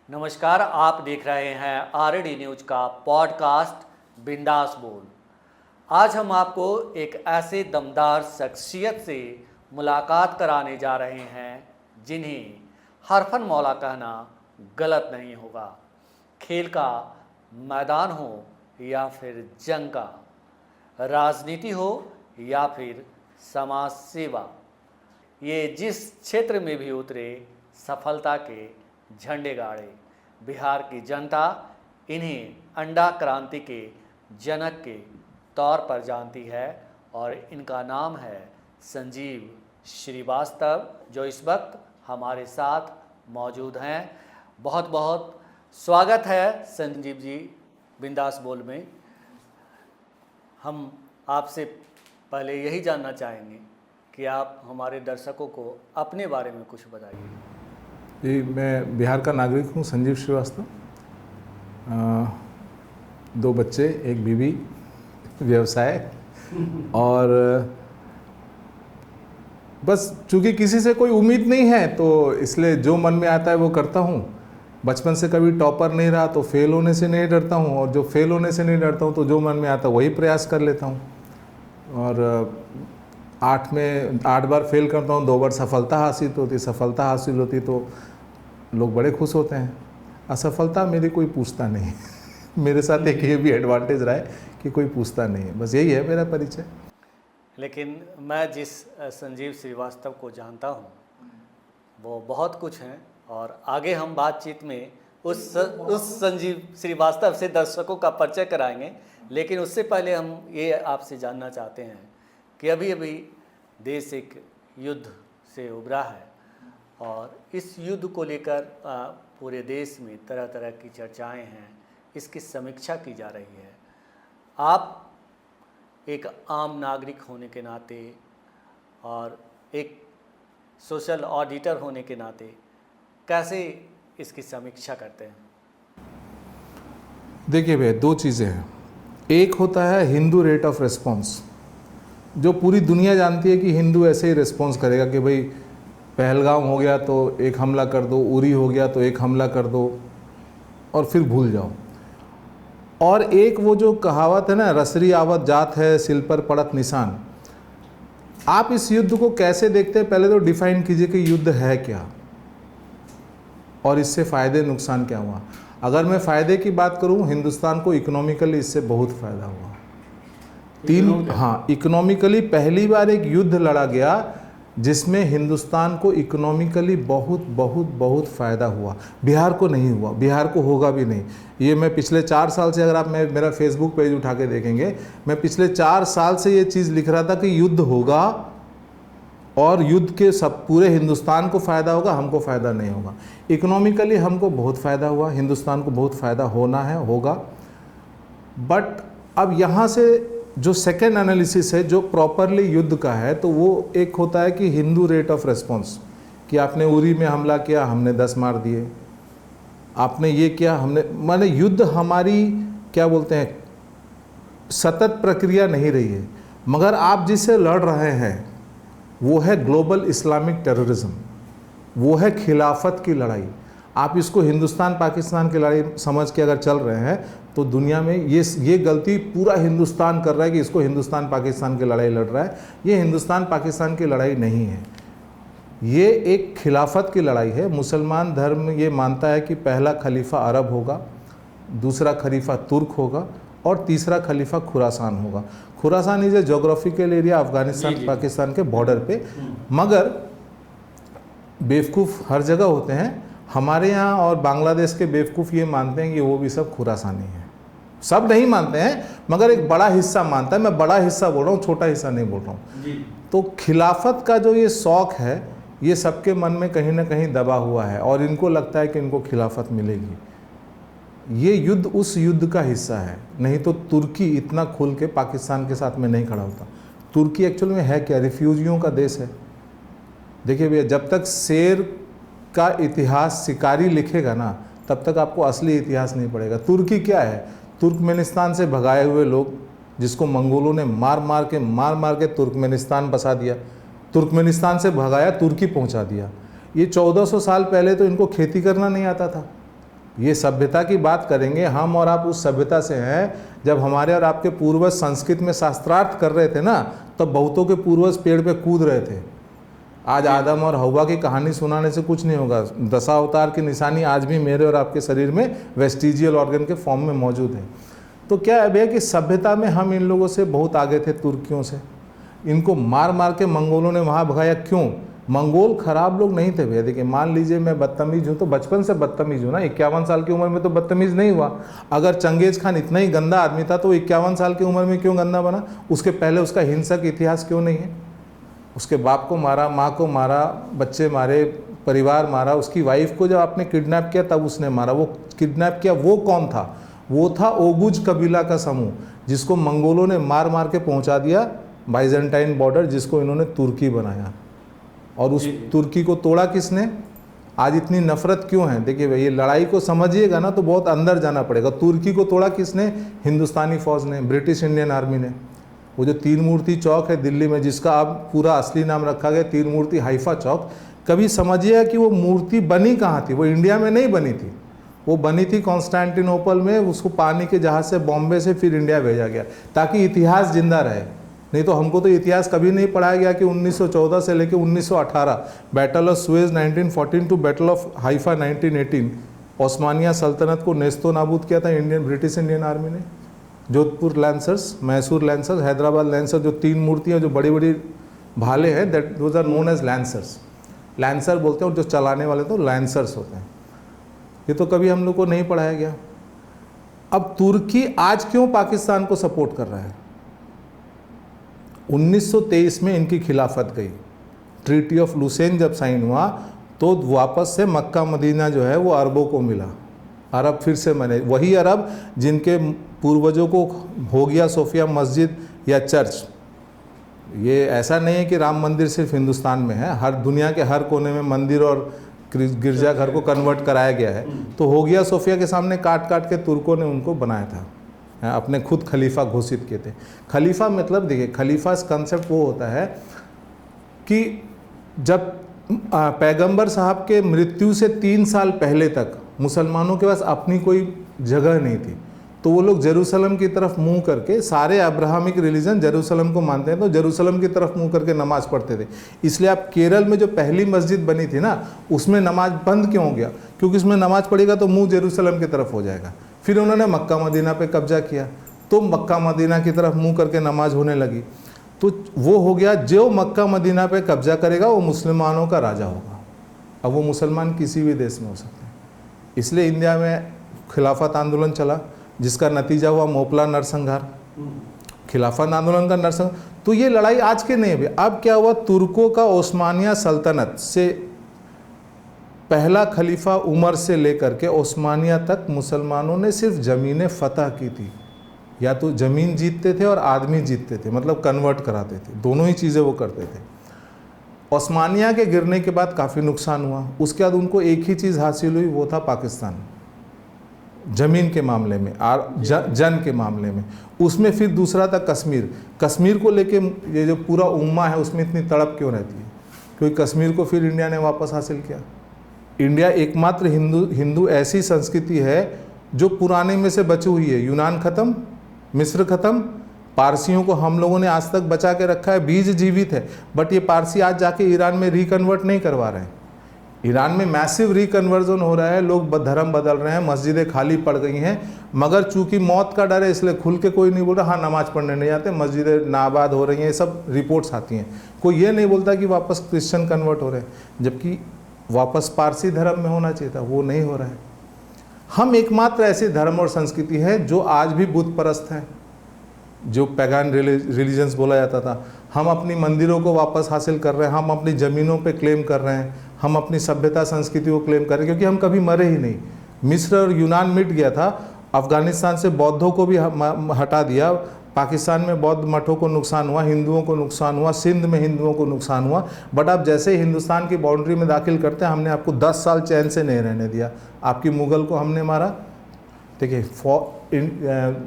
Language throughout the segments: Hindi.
नमस्कार, आप देख रहे हैं आरडी न्यूज का पॉडकास्ट बिंदास बोल। आज हम आपको एक ऐसे दमदार शख्सियत से मुलाकात कराने जा रहे हैं जिन्हें हरफन मौला कहना गलत नहीं होगा। खेल का मैदान हो या फिर जंग का, राजनीति हो या फिर समाज सेवा, ये जिस क्षेत्र में भी उतरे सफलता के झंडे गाड़े। बिहार की जनता इन्हें अंडा क्रांति के जनक के तौर पर जानती है और इनका नाम है संजीव श्रीवास्तव, जो इस वक्त हमारे साथ मौजूद हैं। बहुत बहुत स्वागत है संजीव जी बिंदास बोल में। हम आपसे पहले यही जानना चाहेंगे कि आप हमारे दर्शकों को अपने बारे में कुछ बताइए। जी, मैं बिहार का नागरिक हूँ, संजीव श्रीवास्तव। 2 बच्चे, एक बीवी, व्यवसाय और बस चूँकि किसी से कोई उम्मीद नहीं है तो इसलिए जो मन में आता है वो करता हूँ। बचपन से कभी टॉपर नहीं रहा तो फेल होने से नहीं डरता हूँ, और जो फेल होने से नहीं डरता हूँ तो जो मन में आता है वही प्रयास कर लेता हूँ। और 8 बार फेल करता हूँ, 2 बार सफलता हासिल होती तो लोग बड़े खुश होते हैं। असफलता मेरी कोई पूछता नहीं मेरे साथ एक ये भी एडवांटेज रहा है कि कोई पूछता नहीं है, बस यही है मेरा परिचय। लेकिन मैं जिस संजीव श्रीवास्तव को जानता हूँ वो बहुत कुछ हैं, और आगे हम बातचीत में उस संजीव श्रीवास्तव से दर्शकों का परिचय कराएंगे। लेकिन उससे पहले हम ये आपसे जानना चाहते हैं कि अभी अभी देश एक युद्ध से उभरा है और इस युद्ध को लेकर पूरे देश में तरह तरह की चर्चाएं हैं, इसकी समीक्षा की जा रही है। आप एक आम नागरिक होने के नाते और एक सोशल ऑडिटर होने के नाते कैसे इसकी समीक्षा करते हैं? देखिए भैया, 2 चीज़ें हैं। एक होता है हिंदू रेट ऑफ रिस्पॉन्स, जो पूरी दुनिया जानती है कि हिंदू ऐसे ही रिस्पॉन्स करेगा कि भाई पहलगाम हो गया तो एक हमला कर दो, उरी हो गया तो एक हमला कर दो और फिर भूल जाओ। और एक वो जो कहावत है ना, रसरी आवत जात है सिल पर पड़त निशान। आप इस युद्ध को कैसे देखते हैं, पहले तो डिफाइन कीजिए कि युद्ध है क्या और इससे फ़ायदे नुकसान क्या हुआ। अगर मैं फ़ायदे की बात करूं, हिंदुस्तान को इकोनॉमिकली इससे बहुत फ़ायदा हुआ। इकोनॉमिकली पहली बार एक युद्ध लड़ा गया जिसमें हिंदुस्तान को इकोनॉमिकली बहुत बहुत बहुत फ़ायदा हुआ। बिहार को नहीं हुआ, बिहार को होगा भी नहीं। ये मैं पिछले 4 साल से, अगर आप मेरा फेसबुक पेज उठा के देखेंगे, मैं पिछले 4 साल से ये चीज़ लिख रहा था कि युद्ध होगा और युद्ध के सब पूरे हिंदुस्तान को फ़ायदा होगा, हमको फ़ायदा नहीं होगा। इकोनॉमिकली हमको बहुत फ़ायदा हुआ, हिंदुस्तान को बहुत फ़ायदा होना है, होगा। बट अब यहाँ से जो सेकेंड एनालिसिस है जो प्रॉपरली युद्ध का है, तो वो एक होता है कि हिंदू रेट ऑफ रिस्पॉन्स, कि आपने उरी में हमला किया, हमने 10 मार दिए, आपने ये किया, हमने, माने युद्ध हमारी क्या बोलते हैं, सतत प्रक्रिया नहीं रही है। मगर आप जिससे लड़ रहे हैं वो है ग्लोबल इस्लामिक टेररिज्म, वो है खिलाफत की लड़ाई। आप इसको हिंदुस्तान पाकिस्तान की लड़ाई समझ के अगर चल रहे हैं तो दुनिया में ये गलती पूरा हिंदुस्तान कर रहा है कि इसको हिंदुस्तान पाकिस्तान की लड़ाई लड़ रहा है। ये हिंदुस्तान पाकिस्तान की लड़ाई नहीं है, ये एक खिलाफत की लड़ाई है। मुसलमान धर्म ये मानता है कि पहला खलीफा अरब होगा, दूसरा खलीफा तुर्क होगा और तीसरा खलीफा खुरासान होगा। Khorasan is a geographical area Afghanistan Pakistan के बॉर्डर पे। मगर बेवकूफ़ हर जगह होते हैं। हमारे यहाँ और बांग्लादेश के बेवकूफ़ ये मानते हैं कि वो भी सब खुरासानी हैं। सब नहीं मानते हैं मगर एक बड़ा हिस्सा मानता है। मैं बड़ा हिस्सा बोल रहा हूँ, छोटा हिस्सा नहीं बोल रहा हूँ। तो खिलाफत का जो ये शौक़ है, ये सबके मन में कहीं ना कहीं दबा हुआ है और इनको लगता है कि इनको खिलाफत मिलेगी। ये युद्ध उस युद्ध का हिस्सा है, नहीं तो तुर्की इतना खुल के पाकिस्तान के साथ में नहीं खड़ा होता। तुर्की एक्चुअल में है क्या, रिफ्यूजियों का देश है। देखिए भैया, जब तक शेर का इतिहास शिकारी लिखेगा ना, तब तक आपको असली इतिहास नहीं पड़ेगा। तुर्की क्या है, तुर्कमेनिस्तान से भगाए हुए लोग जिसको मंगोलों ने मार मार के तुर्कमेनिस्तान बसा दिया, तुर्कमेनिस्तान से भगाया, तुर्की पहुंचा दिया। ये 1400 साल पहले तो इनको खेती करना नहीं आता था। ये सभ्यता की बात करेंगे, हम और आप उस सभ्यता से हैं जब हमारे और आपके पूर्वज संस्कृत में शास्त्रार्थ कर रहे थे ना, तब बहुतों के पूर्वज पेड़ पे कूद रहे थे। आज आदम और हवा की कहानी सुनाने से कुछ नहीं होगा। दशावतार की निशानी आज भी मेरे और आपके शरीर में वेस्टिजियल ऑर्गन के फॉर्म में मौजूद है। तो क्या है भैया कि सभ्यता में हम इन लोगों से बहुत आगे थे, तुर्कियों से। इनको मार मार के मंगोलों ने वहाँ भगाया। क्यों? मंगोल खराब लोग नहीं थे भैया। देखिए, मान लीजिए मैं बदतमीज हूँ तो बचपन से बदतमीज हूँ ना, 51 साल की उम्र में तो बदतमीज नहीं हुआ। अगर चंगेज खान इतना ही गंदा आदमी था तो 51 साल की उम्र में क्यों गंदा बना? उसके पहले उसका हिंसक इतिहास क्यों नहीं है? उसके बाप को मारा, माँ को मारा, बच्चे मारे, परिवार मारा। उसकी वाइफ को जब आपने किडनैप किया तब उसने मारा। वो किडनैप किया वो कौन था? वो था ओगुज कबीला का समूह, जिसको मंगोलों ने मार मार के पहुंचा दिया बाइजेंटाइन बॉर्डर, जिसको इन्होंने तुर्की बनाया। और उस तुर्की को तोड़ा किसने? आज इतनी नफरत क्यों है? देखिए भाई, ये लड़ाई को समझिएगा ना तो बहुत अंदर जाना पड़ेगा। तुर्की को तोड़ा किसने? हिंदुस्तानी फौज ने, ब्रिटिश इंडियन आर्मी ने। वो जो तीन मूर्ति चौक है दिल्ली में, जिसका अब पूरा असली नाम रखा गया तीन मूर्ति हाइफा चौक, कभी समझिएगा कि वो मूर्ति बनी कहाँ थी? वो इंडिया में नहीं बनी थी, वो बनी थी कॉन्स्टेंटिनोपल में। उसको पानी के जहाज से बॉम्बे से फिर इंडिया भेजा गया ताकि इतिहास जिंदा रहे। नहीं तो हमको तो इतिहास कभी नहीं पढ़ाया गया कि 1914 से लेकर 1918 battle of Suez 1914 to battle of Haifa 1918 ओस्मानिया सल्तनत को नेस्तो नाबूद किया था ब्रिटिश इंडियन आर्मी ने। Jodhpur lancers, Mysore lancers, Hyderabad lancer, जो तीन मूर्तियाँ जो बड़ी बड़ी भाले हैं, that those are known as lancers. Lancer बोलते हैं और जो चलाने वाले तो लैंसर्स होते हैं। ये तो कभी हम लोग को नहीं पढ़ाया गया। अब तुर्की आज क्यों पाकिस्तान को सपोर्ट कर रहा है? 1923 में इनकी खिलाफत गई। ट्रीटी ऑफ लुसेन जब साइन हुआ तो वापस से मक्का मदीना जो है वो अरबों को मिला। अरब फिर से बने, वही अरब जिनके पूर्वजों को हो गया सोफिया मस्जिद या चर्च। ये ऐसा नहीं है कि राम मंदिर सिर्फ हिंदुस्तान में है, हर दुनिया के हर कोने में मंदिर और गिरजाघर को कन्वर्ट कराया गया है। तो हो गया सोफिया के सामने काट काट के तुर्कों ने उनको बनाया था, अपने खुद खलीफा घोषित किए थे। खलीफा मतलब देखिए, खलीफा कंसेप्ट वो होता है कि जब पैगंबर साहब के मृत्यु से 3 साल पहले तक मुसलमानों के पास अपनी कोई जगह नहीं थी, तो वो लोग जेरूसलम की तरफ मुंह करके, सारे अब्राहमिक रिलीजन जेरूसलम को मानते हैं, तो जेरूसलम की तरफ मुंह करके नमाज पढ़ते थे। इसलिए आप केरल में जो पहली मस्जिद बनी थी ना, उसमें नमाज बंद क्यों हो गया? क्योंकि उसमें नमाज पढ़ेगा तो मुंह जेरूसलम की तरफ हो जाएगा। फिर उन्होंने मक्का मदीना पे कब्जा किया तो मक्का मदीना की तरफ मुंह करके नमाज होने लगी। तो वो हो गया, जो मक्का मदीना पे कब्जा करेगा वो मुसलमानों का राजा होगा। अब वो मुसलमान किसी भी देश में हो सकते हैं। इसलिए इंडिया में खिलाफत आंदोलन चला, जिसका नतीजा हुआ मोपला नरसंहार, खिलाफत आंदोलन का नरसंहार। तो ये लड़ाई आज के नहीं है। अब क्या हुआ, तुर्कों का ओस्मानिया सल्तनत से पहला खलीफा उमर से लेकर के ओस्मानिया तक मुसलमानों ने सिर्फ ज़मीनें फतह की थी। या तो ज़मीन जीतते थे और आदमी जीतते थे, मतलब कन्वर्ट कराते थे, दोनों ही चीज़ें वो करते थे। ओस्मानिया के गिरने के बाद काफ़ी नुकसान हुआ। उसके बाद उनको एक ही चीज़ हासिल हुई, वो था पाकिस्तान, ज़मीन के मामले में और जन के मामले में। उसमें फिर दूसरा था कश्मीर। कश्मीर को लेके ये जो पूरा उम्मा है उसमें इतनी तड़प क्यों रहती है? क्योंकि कश्मीर को फिर इंडिया ने वापस हासिल किया। इंडिया एकमात्र हिंदू ऐसी संस्कृति है जो पुराने में से बची हुई है। यूनान खत्म, मिस्र खत्म, पारसियों को हम लोगों ने आज तक बचा के रखा है, बीज जीवित है। बट ये पारसी आज जाके ईरान में रिकन्वर्ट नहीं करवा रहे हैं। ईरान में मैसिव रिकन्वर्जन हो रहा है, लोग धर्म बदल रहे हैं, मस्जिदें खाली पड़ गई हैं। मगर चूंकि मौत का डर है इसलिए खुल के कोई नहीं बोल रहा हाँ नमाज पढ़ने नहीं आते, मस्जिदें नाबाद हो रही हैं, ये सब रिपोर्ट्स आती हैं। कोई ये नहीं बोलता कि वापस क्रिश्चियन कन्वर्ट हो रहे हैं, जबकि वापस पारसी धर्म में होना चाहिए था, वो नहीं हो रहा है। हम एकमात्र ऐसे धर्म और संस्कृति है जो आज भी बुत परस्त है, जो पैगान रिलीजन्स बोला जाता था। हम अपनी मंदिरों को वापस हासिल कर रहे हैं, हम अपनी ज़मीनों पे क्लेम कर रहे हैं, हम अपनी सभ्यता संस्कृति को क्लेम कर रहे हैं, क्योंकि हम कभी मरे ही नहीं। मिस्र और यूनान मिट गया था, अफ़गानिस्तान से बौद्धों को भी हटा दिया, पाकिस्तान में बौद्ध मठों को नुकसान हुआ, हिंदुओं को नुकसान हुआ, सिंध में हिंदुओं को नुकसान हुआ। बट आप जैसे ही हिंदुस्तान की बाउंड्री में दाखिल करते हैं, हमने आपको 10 साल चैन से नहीं रहने दिया। आपकी मुग़ल को हमने मारा। देखिए,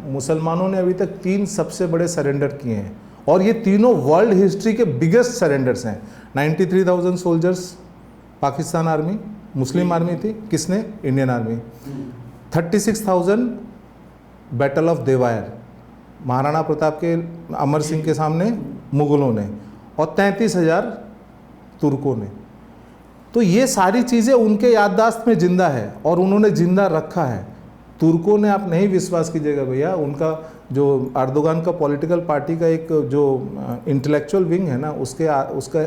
मुसलमानों ने अभी तक 3 सबसे बड़े सरेंडर किए हैं और ये तीनों वर्ल्ड हिस्ट्री के बिगेस्ट सरेंडर्स हैं। 93,000 सोल्जर्स पाकिस्तान आर्मी, मुस्लिम आर्मी थी, किसने? Indian army. 36,000 battle of Dewair, Maharana Pratap के अमर सिंह के सामने मुगलों ने, और 33,000 तुर्कों ने। तो ये सारी चीज़ें उनके याददाश्त में जिंदा है और उन्होंने जिंदा रखा है। तुर्कों ने, आप नहीं विश्वास कीजिएगा भैया, उनका जो अर्दोगान का पॉलिटिकल पार्टी का एक जो इंटेलेक्चुअल विंग है ना, उसका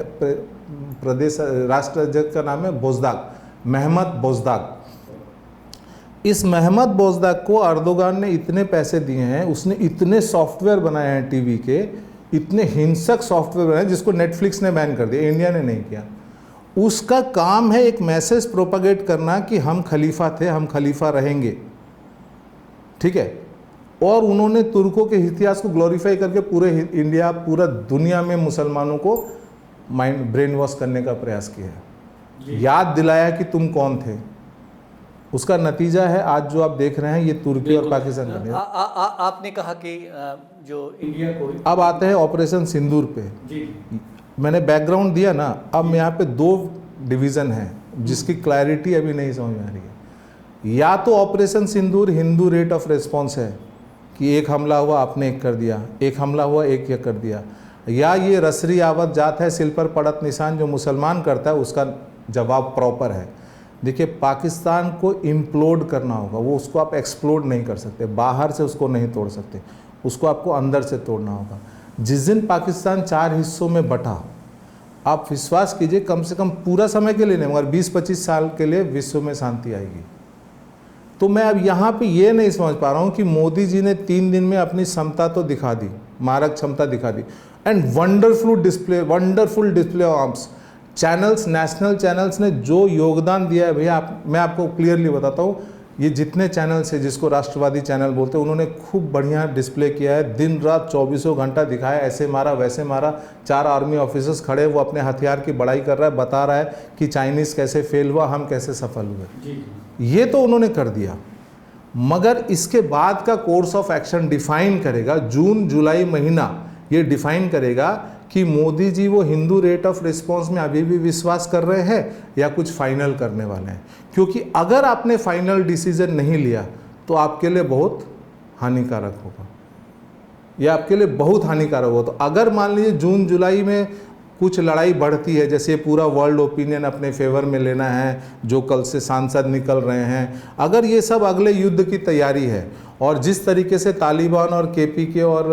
प्रदेश राष्ट्राध्यक्ष का नाम है बोजदाग, महमद बोजदाग। इस महमद बोजदाग को अर्दोगान ने इतने पैसे दिए हैं, उसने इतने सॉफ्टवेयर बनाए हैं टीवी के, इतने हिंसक सॉफ्टवेयर बनाए जिसको नेटफ्लिक्स ने बैन कर दिया, इंडिया ने नहीं किया। उसका काम है एक मैसेज प्रोपागेट करना कि हम खलीफा थे, हम खलीफा रहेंगे, ठीक है। और उन्होंने तुर्कों के इतिहास को ग्लोरीफाई करके पूरे इंडिया, पूरा दुनिया में मुसलमानों को माइंड ब्रेन वॉश करने का प्रयास किया है, याद दिलाया कि तुम कौन थे। उसका नतीजा है आज जो आप देख रहे हैं ये तुर्की और पाकिस्तान का। आपने कहा कि जो इंडिया को, अब आते हैं ऑपरेशन सिंदूर पे। जी, मैंने बैकग्राउंड दिया ना, अब यहाँ पे 2 डिवीज़न हैं जिसकी क्लैरिटी अभी नहीं समझ में आ रही है। या तो operation Sindoor Hindu rate of response है कि एक हमला हुआ आपने एक कर दिया, एक हमला हुआ एक ये कर दिया, या ये रसरी आवत जात है सिल पर पड़त निशान जो मुसलमान करता है उसका जवाब प्रॉपर है। देखिए, पाकिस्तान को इम्प्लोड करना होगा, वो उसको आप एक्सप्लोड नहीं कर सकते, बाहर से उसको नहीं तोड़ सकते, उसको आपको अंदर से तोड़ना होगा। जिस दिन पाकिस्तान 4 हिस्सों में बटा, आप विश्वास कीजिए कम से कम पूरा समय के लिए नहीं मगर 20-25 साल के लिए विश्व में शांति आएगी। तो मैं अब यहाँ पे ये नहीं समझ पा रहा हूँ कि मोदी जी ने 3 दिन में अपनी क्षमता तो दिखा दी, मारक क्षमता दिखा दी, and wonderful display of arms. Channels, national channels ने जो योगदान दिया है भैया, मैं आपको क्लियरली बताता हूँ, ये जितने चैनल्स हैं जिसको राष्ट्रवादी चैनल बोलते हैं, उन्होंने खूब बढ़िया डिस्प्ले किया है, दिन रात 24 घंटा दिखाया, ऐसे मारा वैसे मारा। 4 आर्मी ऑफिसर्स खड़े, वो अपने हथियार की बड़ाई कर रहा है, बता रहा है कि चाइनीज़ कैसे फेल हुआ, हम कैसे सफल हुए। ये तो उन्होंने कर दिया, मगर इसके बाद का कोर्स ऑफ एक्शन डिफाइन करेगा, जून जुलाई महीना ये डिफाइन करेगा कि मोदी जी वो हिंदू रेट ऑफ रिस्पॉन्स में अभी भी विश्वास कर रहे हैं या कुछ फाइनल करने वाले हैं। क्योंकि अगर आपने फाइनल डिसीजन नहीं लिया तो आपके लिए बहुत हानिकारक होगा, यह आपके लिए बहुत हानिकारक होगा। तो अगर मान लीजिए जून जुलाई में कुछ लड़ाई बढ़ती है, जैसे पूरा वर्ल्ड ओपिनियन अपने फेवर में लेना है, जो कल से सांसद निकल रहे हैं, अगर ये सब अगले युद्ध की तैयारी है और जिस तरीके से तालिबान और केपीके और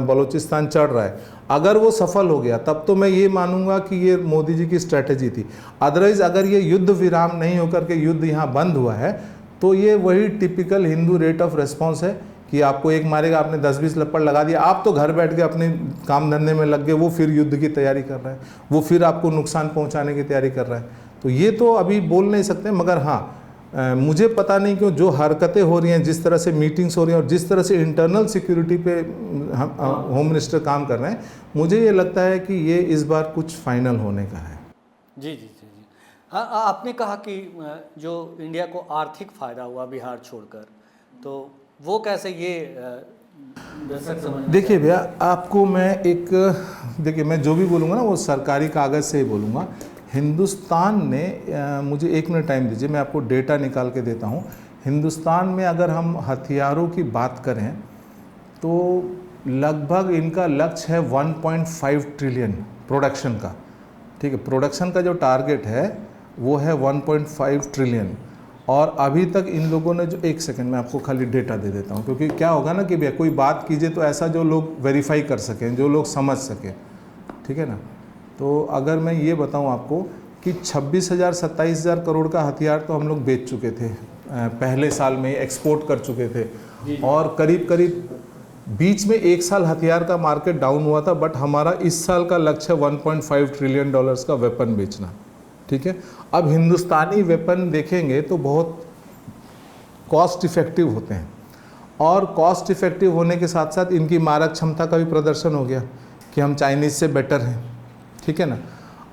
बलूचिस्तान चढ़ रहा है, अगर वो सफल हो गया तब तो मैं ये मानूंगा कि ये मोदी जी की स्ट्रैटेजी थी। अदरवाइज अगर ये युद्ध विराम नहीं होकर के युद्ध यहाँ बंद हुआ है तो ये वही typical Hindu rate of response है कि आपको एक मारेगा, आपने 10-20 लपड़ लगा दिया, आप तो घर बैठ के अपने काम धंधे में लग गए, वो फिर युद्ध की तैयारी कर रहा है, वो फिर आपको नुकसान पहुंचाने की तैयारी कर रहा है। तो ये तो अभी बोल नहीं सकते, मगर हाँ, मुझे पता नहीं क्यों जो हरकतें हो रही हैं, जिस तरह से मीटिंग्स हो रही हैं और जिस तरह से इंटरनल सिक्योरिटी पे होम मिनिस्टर काम कर रहे हैं, मुझे ये लगता है कि ये इस बार कुछ फाइनल होने का है। जी जी जी जी। हाँ, आपने कहा कि जो इंडिया को आर्थिक फ़ायदा हुआ बिहार छोड़कर, तो वो कैसे, ये दर्शक समझ। देखिए भैया, आपको मैं एक, देखिए मैं जो भी बोलूँगा ना वो सरकारी कागज़ से ही बोलूँगा। हिंदुस्तान ने, मुझे 1 मिनट टाइम दीजिए, मैं आपको डेटा निकाल के देता हूँ। हिंदुस्तान में अगर हम हथियारों की बात करें तो लगभग इनका लक्ष्य है 1.5 ट्रिलियन प्रोडक्शन का, ठीक है। प्रोडक्शन का जो टारगेट है वो है 1.5 ट्रिलियन, और अभी तक इन लोगों ने जो, 1 सेकंड में आपको खाली डेटा दे देता हूँ, क्योंकि क्या होगा ना कि भैया कोई बात कीजिए तो ऐसा जो लोग वेरीफाई कर सकें, जो लोग समझ सकें, ठीक है ना। तो अगर मैं ये बताऊँ आपको कि 26,000-27,000 करोड़ का हथियार तो हम लोग बेच चुके थे, पहले साल में एक्सपोर्ट कर चुके थे, और करीब करीब बीच में 1 साल हथियार का मार्केट डाउन हुआ था, बट हमारा इस साल का लक्ष्य है 1.5 ट्रिलियन डॉलर्स का वेपन बेचना, ठीक है। अब हिंदुस्तानी वेपन देखेंगे तो बहुत कॉस्ट इफ़ेक्टिव होते हैं, और कॉस्ट इफ़ेक्टिव होने के साथ साथ इनकी मारक क्षमता का भी प्रदर्शन हो गया कि हम चाइनीज़ से बेटर हैं, ठीक है ना।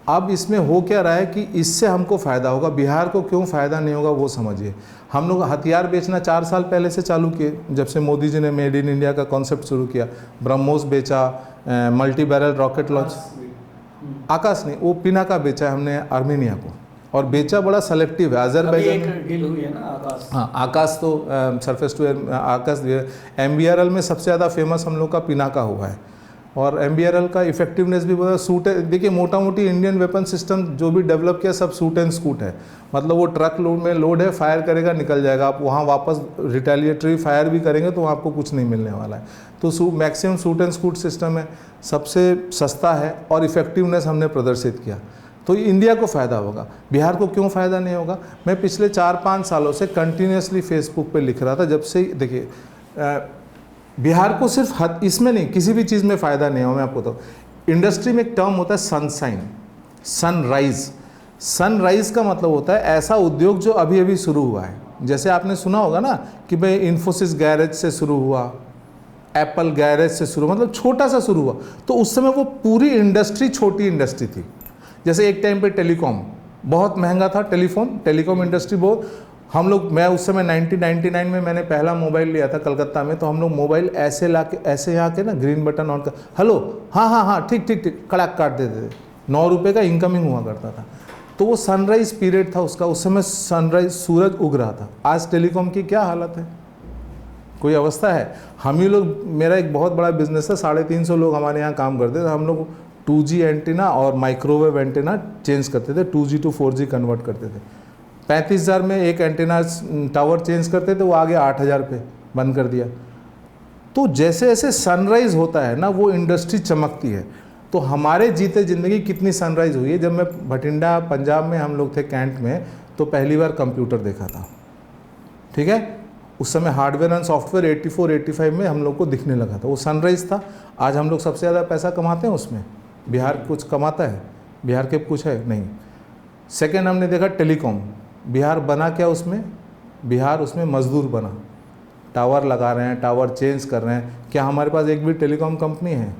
अब इसमें हो क्या रहा है कि इससे हमको फ़ायदा होगा, बिहार को क्यों फ़ायदा नहीं होगा वो समझिए। हम लोग हथियार बेचना 4 साल पहले से चालू किए, जब से मोदी जी ने मेड इन इंडिया का कॉन्सेप्ट शुरू किया। ब्रह्मोस बेचा, मल्टी बैरल रॉकेट लॉन्च, आकाश नहीं, वो पिनाका बेचा है हमने आर्मेनिया को, और बेचा बड़ा सेलेक्टिव है। अभी अजरबैजान एक डील हुई है ना आकाश। हाँ, आकाश तो surface to air Akash MBRL में सबसे ज़्यादा फेमस हम लोग का पिनाका हुआ है, और MBRL का इफेक्टिवनेस भी बहुत सूट है। देखिए मोटा मोटी इंडियन वेपन सिस्टम जो भी डेवलप किया सब सूट एंड स्कूट है, मतलब वो ट्रक लोड है, फायर करेगा निकल जाएगा, आप वहाँ वापस रिटेलिएटरी फायर भी करेंगे तो आपको कुछ नहीं मिलने वाला है। तो maximum suit and scoot system है, सबसे सस्ता है और इफेक्टिवनेस हमने प्रदर्शित किया, तो इंडिया को फ़ायदा होगा। बिहार को क्यों फ़ायदा नहीं होगा? मैं पिछले 4-5 सालों से कंटिन्यूसली फेसबुक पे लिख रहा था, जब से देखिए बिहार को सिर्फ इसमें नहीं, किसी भी चीज़ में फ़ायदा नहीं हो। मैं आपको तो इंडस्ट्री में एक टर्म होता है सनशाइन, सनराइज। सनराइज का मतलब होता है ऐसा उद्योग जो अभी अभी शुरू हुआ है। जैसे आपने सुना होगा ना कि भाई इन्फोसिस गैरेज से शुरू हुआ, एप्पल गैरेज से शुरू, मतलब छोटा सा शुरू हुआ, तो उस समय वो पूरी इंडस्ट्री छोटी इंडस्ट्री थी। जैसे एक टाइम पे टेलीकॉम बहुत महंगा था, टेलीकॉम इंडस्ट्री बहुत, हम लोग, मैं उस समय 1999 में मैंने पहला मोबाइल लिया था कलकत्ता में, तो हम लोग मोबाइल ऐसे ला के ऐसे यहाँ के ना ग्रीन बटन ऑन कर, हेलो हाँ हाँ हाँ ठीक ठीक ठीक, कड़ाक काट देते थे। 9 रुपये का इनकमिंग हुआ करता था। तो वो सनराइज पीरियड था उसका, उस समय सनराइज सूरज उग रहा था। आज टेलीकॉम की क्या हालत है, कोई अवस्था है। हम ही लोग, मेरा एक बहुत बड़ा बिजनेस है, 350 लोग हमारे यहाँ काम करते थे। हम लोग 2G एंटीना और माइक्रोवेव एंटीना चेंज करते थे, 2G to 4G कन्वर्ट करते थे। 35,000 में एक एंटीना टावर चेंज करते थे, वो आगे 8,000 पे बंद कर दिया। तो जैसे जैसे सनराइज होता है ना, वो इंडस्ट्री चमकती है। तो हमारे जीते ज़िंदगी कितनी सनराइज हुई है। जब मैं भटिंडा पंजाब में, हम लोग थे कैंट में, तो पहली बार कंप्यूटर देखा था, ठीक है। उस समय हार्डवेयर एंड सॉफ्टवेयर 84-85 में हम लोग को दिखने लगा था, वो सनराइज था। आज हम लोग सबसे ज़्यादा पैसा कमाते हैं उसमें, बिहार कुछ कमाता है, बिहार के कुछ है नहीं। सेकेंड हमने देखा टेलीकॉम, बिहार बना क्या उसमें, बिहार उसमें मजदूर बना। टावर लगा रहे हैं, टावर चेंज कर रहे हैं, क्या हमारे पास एक भी टेलीकॉम कंपनी है?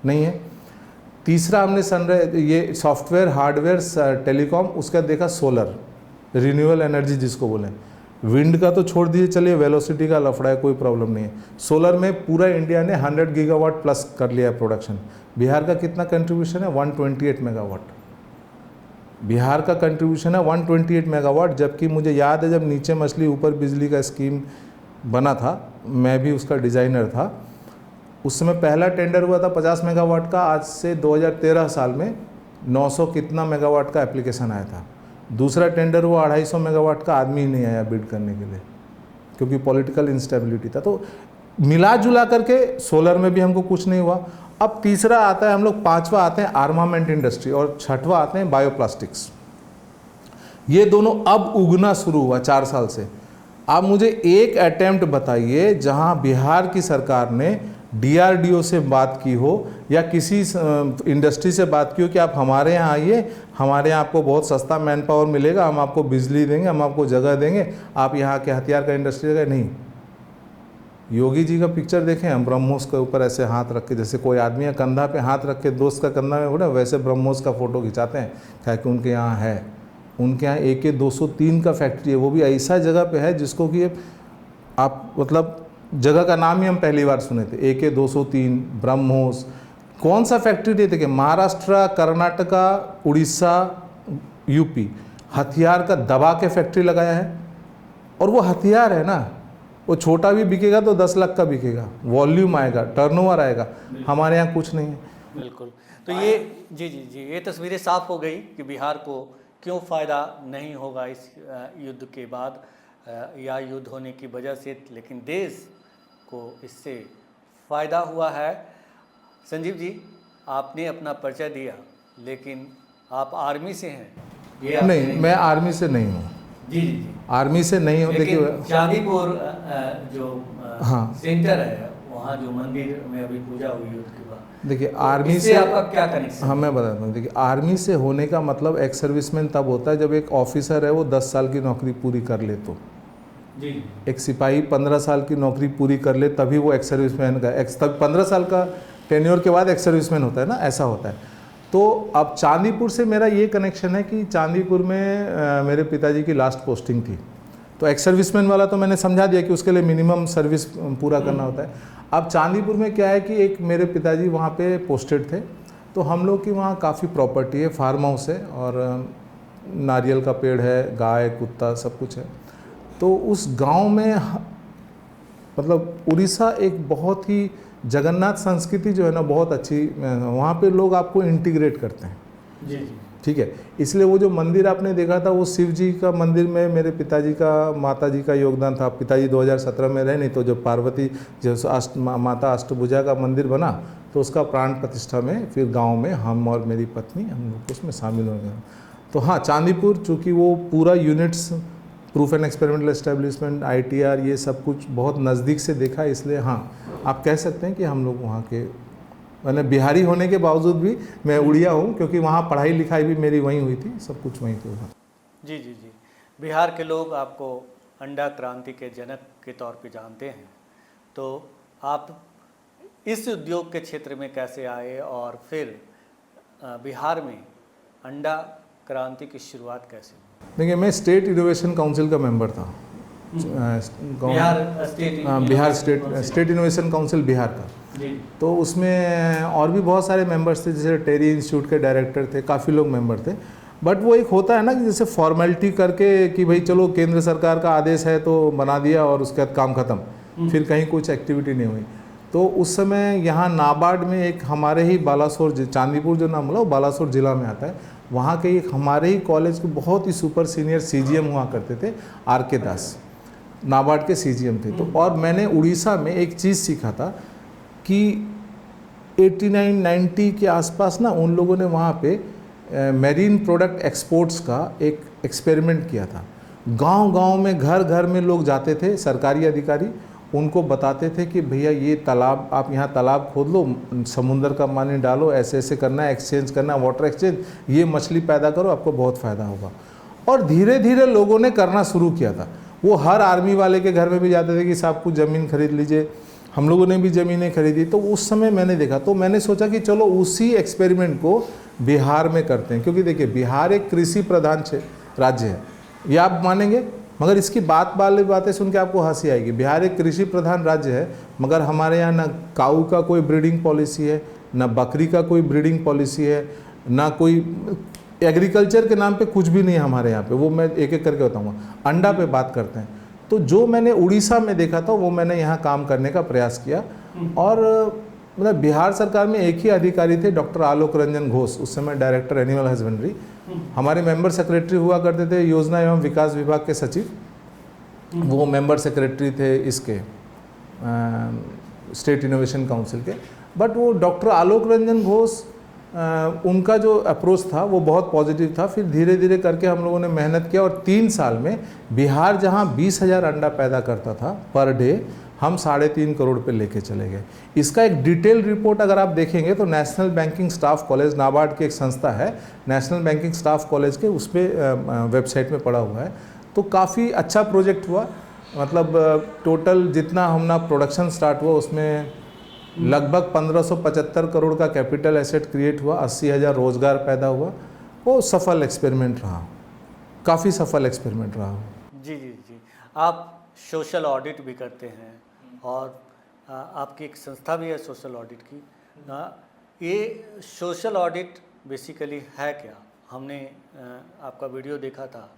नहीं है। तीसरा हमने सनराइज, ये सॉफ्टवेयर हार्डवेयर टेलीकॉम, उसका देखा सोलर, रिन्यूएबल एनर्जी जिसको बोलें। विंड का तो छोड़ दीजिए, चलिए वेलोसिटी का लफड़ा है, कोई प्रॉब्लम नहीं है। सोलर में पूरा इंडिया ने 100 गीगावाट प्लस कर लिया है प्रोडक्शन। बिहार का कितना कंट्रीब्यूशन है? 128 मेगावाट। बिहार का कंट्रीब्यूशन है 128 मेगावाट, जबकि मुझे याद है जब नीचे मछली ऊपर बिजली का स्कीम बना था, मैं भी उसका डिज़ाइनर था। उस समय पहला टेंडर हुआ था 50 मेगावाट का, आज से 2013 साल में 900 कितना मेगावाट का एप्लीकेशन आया था। दूसरा टेंडर हुआ 250 मेगावाट का, आदमी ही नहीं आया बिड करने के लिए, क्योंकि पॉलिटिकल इंस्टेबिलिटी था। तो मिला जुला करके सोलर में भी हमको कुछ नहीं हुआ। अब तीसरा आता है हम लोग, पांचवा आते हैं आर्मामेंट इंडस्ट्री, और छठवा आते हैं बायोप्लास्टिक्स। ये दोनों अब उगना शुरू हुआ 4 साल से। आप मुझे एक अटेम्प्ट बताइए जहां बिहार की सरकार ने DRDO से बात की हो या किसी इंडस्ट्री से बात की हो कि आप हमारे यहाँ आइए, हमारे यहाँ आपको बहुत सस्ता मैन पावर मिलेगा, हम आपको बिजली देंगे, हम आपको जगह देंगे, आप यहाँ के हथियार का इंडस्ट्री का नहीं। योगी जी का पिक्चर देखें हम, ब्रह्मोस के ऊपर ऐसे हाथ रख के, जैसे कोई आदमी है कंधा पे हाथ रख के दोस्त का कंधा में उड़ा, वैसे ब्रह्मोस का फ़ोटो खिंचाते हैं, क्या कि उनके यहाँ है। उनके यहाँ AK-203 का फैक्ट्री है, वो भी ऐसा जगह पे है जिसको कि आप, मतलब जगह का नाम ही हम पहली बार सुने थे, AK-203 ब्रह्मोस। कौन सा फैक्ट्री थे? देखिए महाराष्ट्र, कर्नाटका, उड़ीसा, UP, हथियार का दबा के फैक्ट्री लगाया है। और वो हथियार है ना, वो छोटा भी बिकेगा तो 10 लाख का बिकेगा, वॉल्यूम आएगा, टर्नओवर आएगा। हमारे यहाँ कुछ नहीं है। बिल्कुल। तो ये जी जी जी ये तस्वीरें साफ हो गई कि बिहार को क्यों फ़ायदा नहीं होगा इस युद्ध के बाद या युद्ध होने की वजह से, लेकिन देश को इससे फ़ायदा हुआ है। संजीव जी, आपने अपना परिचय दिया, लेकिन आप आर्मी से हैं? ये नहीं, मैं आर्मी से नहीं हूँ। जी जी जी आर्मी से नहीं हूँ। देखिए चांदीपुर जो हाँ सेंटर है, वहाँ जो मंदिर में अभी पूजा हुई युद्ध के बाद, देखिए तो आर्मी इससे से आपका क्या कनेक्शन? हाँ मैं बताता हूँ। देखिए आर्मी से होने का मतलब एक्स सर्विसमैन तब होता है जब एक ऑफिसर है वो 10 साल की नौकरी पूरी कर ले, तो जी एक सिपाही 15 साल की नौकरी पूरी कर ले तभी वो एक्स सर्विसमैन का, तब 15 साल का टेन्योर के बाद एक्स सर्विसमैन होता है ना, ऐसा होता है। तो अब चांदीपुर से मेरा ये कनेक्शन है कि चांदीपुर में मेरे पिताजी की लास्ट पोस्टिंग थी, तो एक्स सर्विसमैन वाला तो मैंने समझा दिया कि उसके लिए मिनिमम सर्विस पूरा करना होता है। अब चांदीपुर में क्या है कि एक मेरे पिताजी वहाँ पे पोस्टेड थे, तो हम लोग की वहाँ काफ़ी प्रॉपर्टी है, फार्म हाउस है, और नारियल का पेड़ है, गाय कुत्ता सब कुछ है। तो उस गांव में मतलब उड़ीसा एक बहुत ही जगन्नाथ संस्कृति जो है ना बहुत अच्छी, वहाँ पे लोग आपको इंटीग्रेट करते हैं। जी जी। ठीक है, इसलिए वो जो मंदिर आपने देखा था वो शिव जी का मंदिर में मेरे पिताजी का माता जी का योगदान था। पिताजी 2017 में रहे नहीं, तो जब पार्वती जो माता अष्टभुजा का मंदिर बना तो उसका प्राण प्रतिष्ठा में फिर गांव में हम और मेरी पत्नी हम लोग उसमें शामिल हो गए। तो हाँ, चांदीपुर चूँकि वो पूरा units proof and experimental establishment ITR ये सब कुछ बहुत नज़दीक से देखा, इसलिए हाँ आप कह सकते हैं कि हम लोग वहाँ के, मैंने बिहारी होने के बावजूद भी मैं उड़िया हूँ, क्योंकि वहाँ पढ़ाई लिखाई भी मेरी वहीं हुई थी, सब कुछ वहीं पे हुआ। जी जी जी। बिहार के लोग आपको अंडा क्रांति के जनक के तौर पे जानते हैं, तो आप इस उद्योग के क्षेत्र में कैसे आए और फिर बिहार में अंडा क्रांति की शुरुआत कैसे हुई? देखिए, मैं स्टेट इनोवेशन काउंसिल का मेंबर था। Bihar state innovation council Bihar का। जी। तो उसमें और भी बहुत सारे मेंबर्स थे, जैसे टेरी इंस्टीट्यूट के डायरेक्टर थे, काफ़ी लोग मेंबर थे। बट वो एक होता है ना कि जैसे फॉर्मेलिटी करके कि भाई चलो केंद्र सरकार का आदेश है तो बना दिया और उसके बाद काम ख़त्म, फिर कहीं कुछ एक्टिविटी नहीं हुई। तो उस समय यहाँ नाबार्ड में एक हमारे ही बालासोर, चांदीपुर जो नाम बोला वो बालासोर ज़िला में आता है, वहाँ के एक हमारे ही कॉलेज के बहुत ही सुपर सीनियर CGM हुआ करते थे, RK दास, नाबार्ड के CGM थे। तो और मैंने उड़ीसा में एक चीज़ सीखा था कि 89-90 के आसपास ना उन लोगों ने वहाँ पे मेरीन प्रोडक्ट एक्सपोर्ट्स का एक एक्सपेरिमेंट किया था। गांव-गांव में, घर घर में लोग जाते थे, सरकारी अधिकारी उनको बताते थे कि भैया ये तालाब, आप यहाँ तालाब खोद लो, समुंदर का पानी डालो, ऐसे ऐसे करना है, एक्सचेंज करना है, वाटर एक्सचेंज, ये मछली पैदा करो, आपको बहुत फ़ायदा होगा। और धीरे धीरे लोगों ने करना शुरू किया था। वो हर आर्मी वाले के घर में भी जाते थे कि साहब कुछ ज़मीन खरीद लीजिए। हम लोगों ने भी ज़मीनें खरीदी। तो उस समय मैंने देखा, तो मैंने सोचा कि चलो उसी एक्सपेरिमेंट को बिहार में करते हैं, क्योंकि देखिए बिहार एक कृषि प्रधान राज्य है, ये आप मानेंगे, मगर इसकी वाली बातें सुन के आपको हंसी आएगी। बिहार एक कृषि प्रधान राज्य है, मगर हमारे यहाँ ना काऊ का कोई ब्रीडिंग पॉलिसी है, ना बकरी का कोई ब्रीडिंग पॉलिसी है, ना कोई एग्रीकल्चर के नाम पे कुछ भी नहीं है हमारे यहाँ पे। वो मैं एक एक करके बताऊँगा। अंडा पे बात करते हैं, तो जो मैंने उड़ीसा में देखा था वो मैंने यहाँ काम करने का प्रयास किया। और मतलब बिहार सरकार में एक ही अधिकारी थे, डॉक्टर आलोक रंजन घोष, उस समय डायरेक्टर एनिमल हस्बेंड्री। हमारे मेंबर सेक्रेटरी हुआ करते थे योजना एवं विकास विभाग के सचिव, वो मेंबर सेक्रेटरी थे इसके स्टेट इनोवेशन काउंसिल के। बट वो डॉक्टर आलोक रंजन घोष, उनका जो अप्रोच था वो बहुत पॉजिटिव था। फिर धीरे धीरे करके हम लोगों ने मेहनत किया और 3 साल में बिहार जहां 20,000 अंडा पैदा करता था पर डे, हम 3.5 करोड़ पे लेके चले गए। इसका एक डिटेल रिपोर्ट अगर आप देखेंगे तो national banking staff college, NABARD की एक संस्था है, नेशनल बैंकिंग स्टाफ कॉलेज के, उस पर वेबसाइट में पड़ा हुआ है। तो काफ़ी अच्छा प्रोजेक्ट हुआ। मतलब टोटल जितना हमने प्रोडक्शन स्टार्ट हुआ उसमें लगभग 1575 करोड़ का कैपिटल एसेट क्रिएट हुआ, 80,000 रोजगार पैदा हुआ। वो सफल एक्सपेरिमेंट रहा, काफ़ी सफल एक्सपेरिमेंट रहा। जी जी जी। आप सोशल ऑडिट भी करते हैं और आपकी एक संस्था भी है सोशल ऑडिट की। ये सोशल ऑडिट बेसिकली है क्या? हमने आपका वीडियो देखा था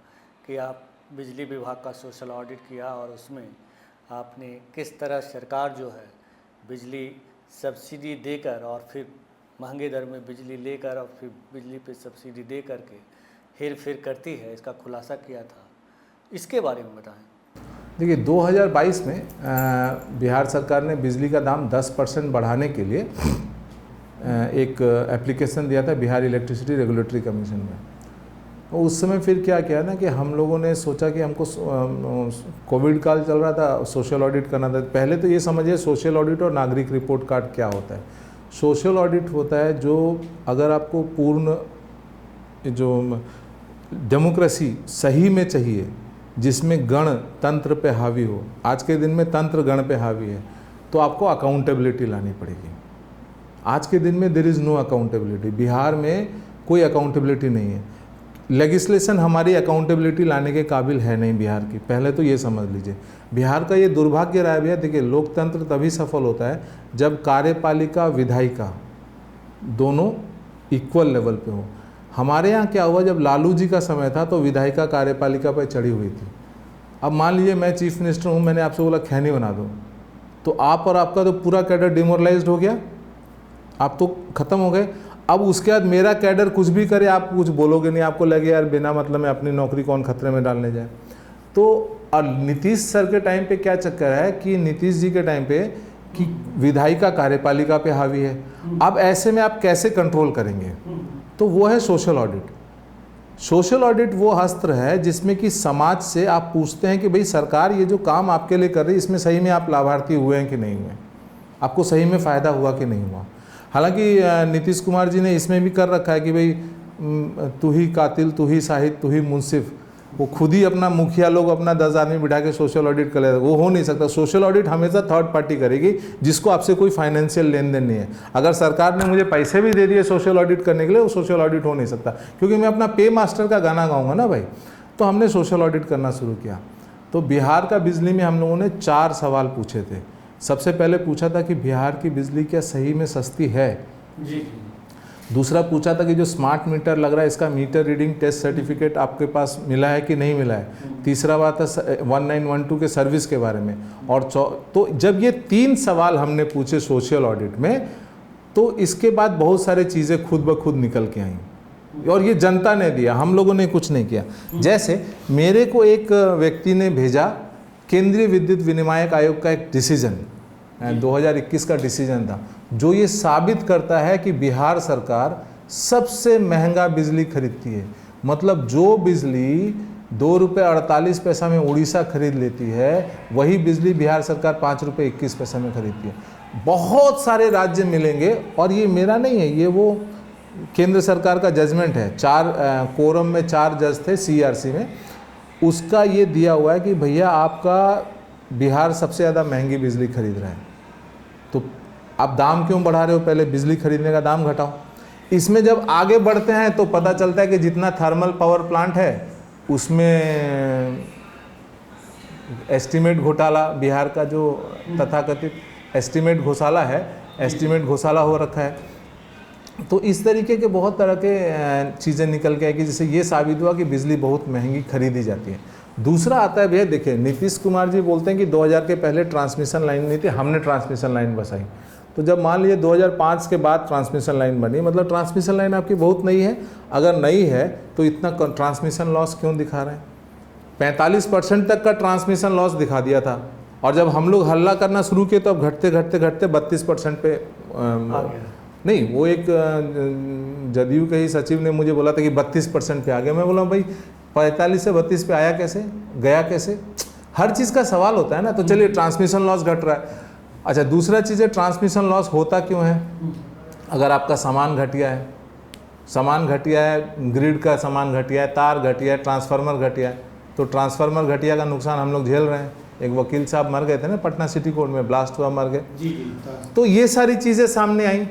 कि आप बिजली विभाग का सोशल ऑडिट किया और उसमें आपने किस तरह सरकार जो है बिजली सब्सिडी देकर और फिर महंगे दर में बिजली लेकर और फिर बिजली पे सब्सिडी दे करके हेर फेर करती है, इसका खुलासा किया था। इसके बारे में बताएं। देखिए 2022 में बिहार सरकार ने बिजली का दाम 10% बढ़ाने के लिए एक एप्लीकेशन दिया था बिहार इलेक्ट्रिसिटी रेगुलेटरी कमीशन में। तो उस समय फिर क्या किया ना कि हम लोगों ने सोचा कि हमको कोविड काल चल रहा था, सोशल ऑडिट करना था। पहले तो ये समझिए सोशल ऑडिट और नागरिक रिपोर्ट कार्ड क्या होता है। सोशल ऑडिट होता है जो अगर आपको पूर्ण जो डेमोक्रेसी सही में चाहिए, जिसमें गण तंत्र पे हावी हो, आज के दिन में तंत्र गण पे हावी है, तो आपको अकाउंटेबिलिटी लानी पड़ेगी। आज के दिन में there is no accountability. Bihar में कोई अकाउंटेबिलिटी नहीं है। लेगिस्लेशन हमारी अकाउंटेबिलिटी लाने के काबिल है नहीं बिहार की, पहले तो ये समझ लीजिए। बिहार का ये दुर्भाग्य रहा है भैया। देखिए लोकतंत्र तभी सफल होता है जब कार्यपालिका विधायिका दोनों इक्वल लेवल पे हो। हमारे यहाँ क्या हुआ, जब लालू जी का समय था तो विधायिका कार्यपालिका पर चढ़ी हुई थी। अब मान लीजिए मैं चीफ मिनिस्टर हूँ, मैंने आपसे बोला खैनी बना दो, तो आप और आपका तो पूरा कैडर डिमोरलाइज्ड हो गया, आप तो ख़त्म हो गए। अब उसके बाद मेरा कैडर कुछ भी करे, आप कुछ बोलोगे नहीं, आपको लगे यार बिना मतलब में अपनी नौकरी कौन खतरे में डालने जाए। तो और नीतीश सर के टाइम पे क्या चक्कर है कि नीतीश जी के टाइम पे कि विधायिका कार्यपालिका पे हावी है। अब ऐसे में आप कैसे कंट्रोल करेंगे? तो वो है सोशल ऑडिट। सोशल ऑडिट वो अस्त्र है जिसमें कि समाज से आप पूछते हैं कि भाई सरकार ये जो काम आपके लिए कर रही है इसमें सही में आप लाभार्थी हुए हैं कि नहीं हुए, आपको सही में फ़ायदा हुआ कि नहीं हुआ। हालांकि नीतीश कुमार जी ने इसमें भी कर रखा है कि भाई तू ही कातिल, तू ही शाहिद, तू ही मुंसिफ। वो खुद ही अपना मुखिया लोग अपना 10 आदमी बिठा के सोशल ऑडिट कर लेते, वो हो नहीं सकता। सोशल ऑडिट हमेशा थर्ड पार्टी करेगी जिसको आपसे कोई फाइनेंशियल लेन देन नहीं है। अगर सरकार ने मुझे पैसे भी दे दिए सोशल ऑडिट करने के लिए, वो सोशल ऑडिट हो नहीं सकता, क्योंकि मैं अपना पे मास्टर का गाना गाऊंगा ना भाई। तो हमने सोशल ऑडिट करना शुरू किया। तो बिहार का बिजली में हम लोगों ने 4 सवाल पूछे थे। सबसे पहले पूछा था कि बिहार की बिजली क्या सही में सस्ती है जी। दूसरा पूछा था कि जो स्मार्ट मीटर लग रहा है इसका मीटर रीडिंग टेस्ट सर्टिफिकेट आपके पास मिला है कि नहीं मिला है। तीसरा बात था 1912 के सर्विस के बारे में। और तो जब ये 3 सवाल हमने पूछे सोशल ऑडिट में, तो इसके बाद बहुत सारी चीज़ें खुद ब खुद निकल के आई और ये जनता ने दिया, हम लोगों ने कुछ नहीं किया। जैसे मेरे को एक व्यक्ति ने भेजा केंद्रीय विद्युत विनियामक आयोग का एक डिसीजन 2021 का डिसीजन था, जो ये साबित करता है कि बिहार सरकार सबसे महंगा बिजली खरीदती है। मतलब जो बिजली 2 रुपये 48 पैसा में उड़ीसा खरीद लेती है, वही बिजली बिहार सरकार 5 रुपये 21 पैसा में खरीदती है। बहुत सारे राज्य मिलेंगे, और ये मेरा नहीं है, ये वो केंद्र सरकार का जजमेंट है। 4 कोरम में 4 जज थे CRC में, उसका ये दिया हुआ है कि भैया आपका बिहार सबसे ज़्यादा महंगी बिजली खरीद रहा है, तो आप दाम क्यों बढ़ा रहे हो, पहले बिजली खरीदने का दाम घटाओ। इसमें जब आगे बढ़ते हैं तो पता चलता है कि जितना थर्मल पावर प्लांट है उसमें एस्टीमेट घोटाला, बिहार का जो तथाकथित एस्टीमेट घोटाला है, एस्टीमेट घोटाला हो रखा है। तो इस तरीके के बहुत तरह के चीज़ें निकल के आई कि जिससे ये साबित हुआ कि बिजली बहुत महंगी खरीदी जाती है। दूसरा आता है भैया, देखिए नीतीश कुमार जी बोलते हैं कि 2000 के पहले ट्रांसमिशन लाइन नहीं थी, हमने ट्रांसमिशन लाइन बसाई। तो जब मान लीजिए 2005 के बाद ट्रांसमिशन लाइन बनी, मतलब ट्रांसमिशन लाइन आपकी बहुत नई है। अगर नई है तो इतना ट्रांसमिशन लॉस क्यों दिखा रहे हैं? 45% तक का ट्रांसमिशन लॉस दिखा दिया था, और जब हम लोग हल्ला करना शुरू किए तो अब घटते घटते घटते 32% पे नहीं, वो एक जदयू के ही सचिव ने मुझे बोला था कि 32% पे आ गया। मैं बोला भाई 45 से 32 पे आया कैसे, गया कैसे? हर चीज़ का सवाल होता है ना। तो चलिए ट्रांसमिशन लॉस घट रहा है। अच्छा, दूसरा चीज़ है ट्रांसमिशन लॉस होता क्यों है? अगर आपका सामान घटिया है, सामान घटिया है, ग्रिड का सामान घटिया है, तार घटिया है, ट्रांसफार्मर घटिया है, तो ट्रांसफार्मर घटिया का नुकसान हम लोग झेल रहे हैं। एक वकील साहब मर गए थे ना पटना सिटी कोर्ट में, ब्लास्ट हुआ, मर गए। तो ये सारी चीज़ें सामने आई,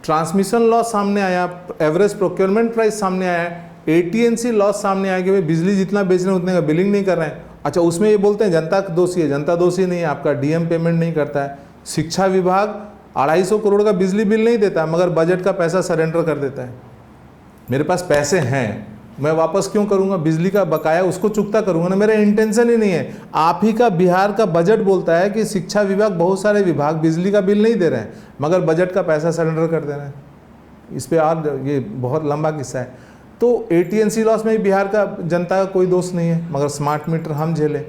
ट्रांसमिशन लॉस सामने आया, एवरेज प्रोक्योरमेंट प्राइस सामने आया, AT&C लॉस सामने आया कि भाई बिजली जितना बेच रहे हैं उतने का बिलिंग नहीं कर रहे हैं। अच्छा, उसमें ये बोलते हैं जनता दोषी है, जनता दोषी नहीं है, आपका DM पेमेंट नहीं करता है। शिक्षा विभाग 250 करोड़ का बिजली बिल नहीं देता है, मगर बजट का पैसा सरेंडर कर देता है। मेरे पास पैसे हैं, मैं वापस क्यों करूंगा? बिजली का बकाया उसको चुकता करूंगा ना, मेरा इंटेंशन ही नहीं है। आप ही का बिहार का बजट बोलता है कि शिक्षा विभाग, बहुत सारे विभाग बिजली का बिल नहीं दे रहे हैं, मगर बजट का पैसा सरेंडर कर दे रहे हैं। इस पे और ये बहुत लंबा किस्सा है। तो AT&C लॉस में बिहार का जनता का कोई दोष नहीं है, मगर स्मार्ट मीटर हम झेले।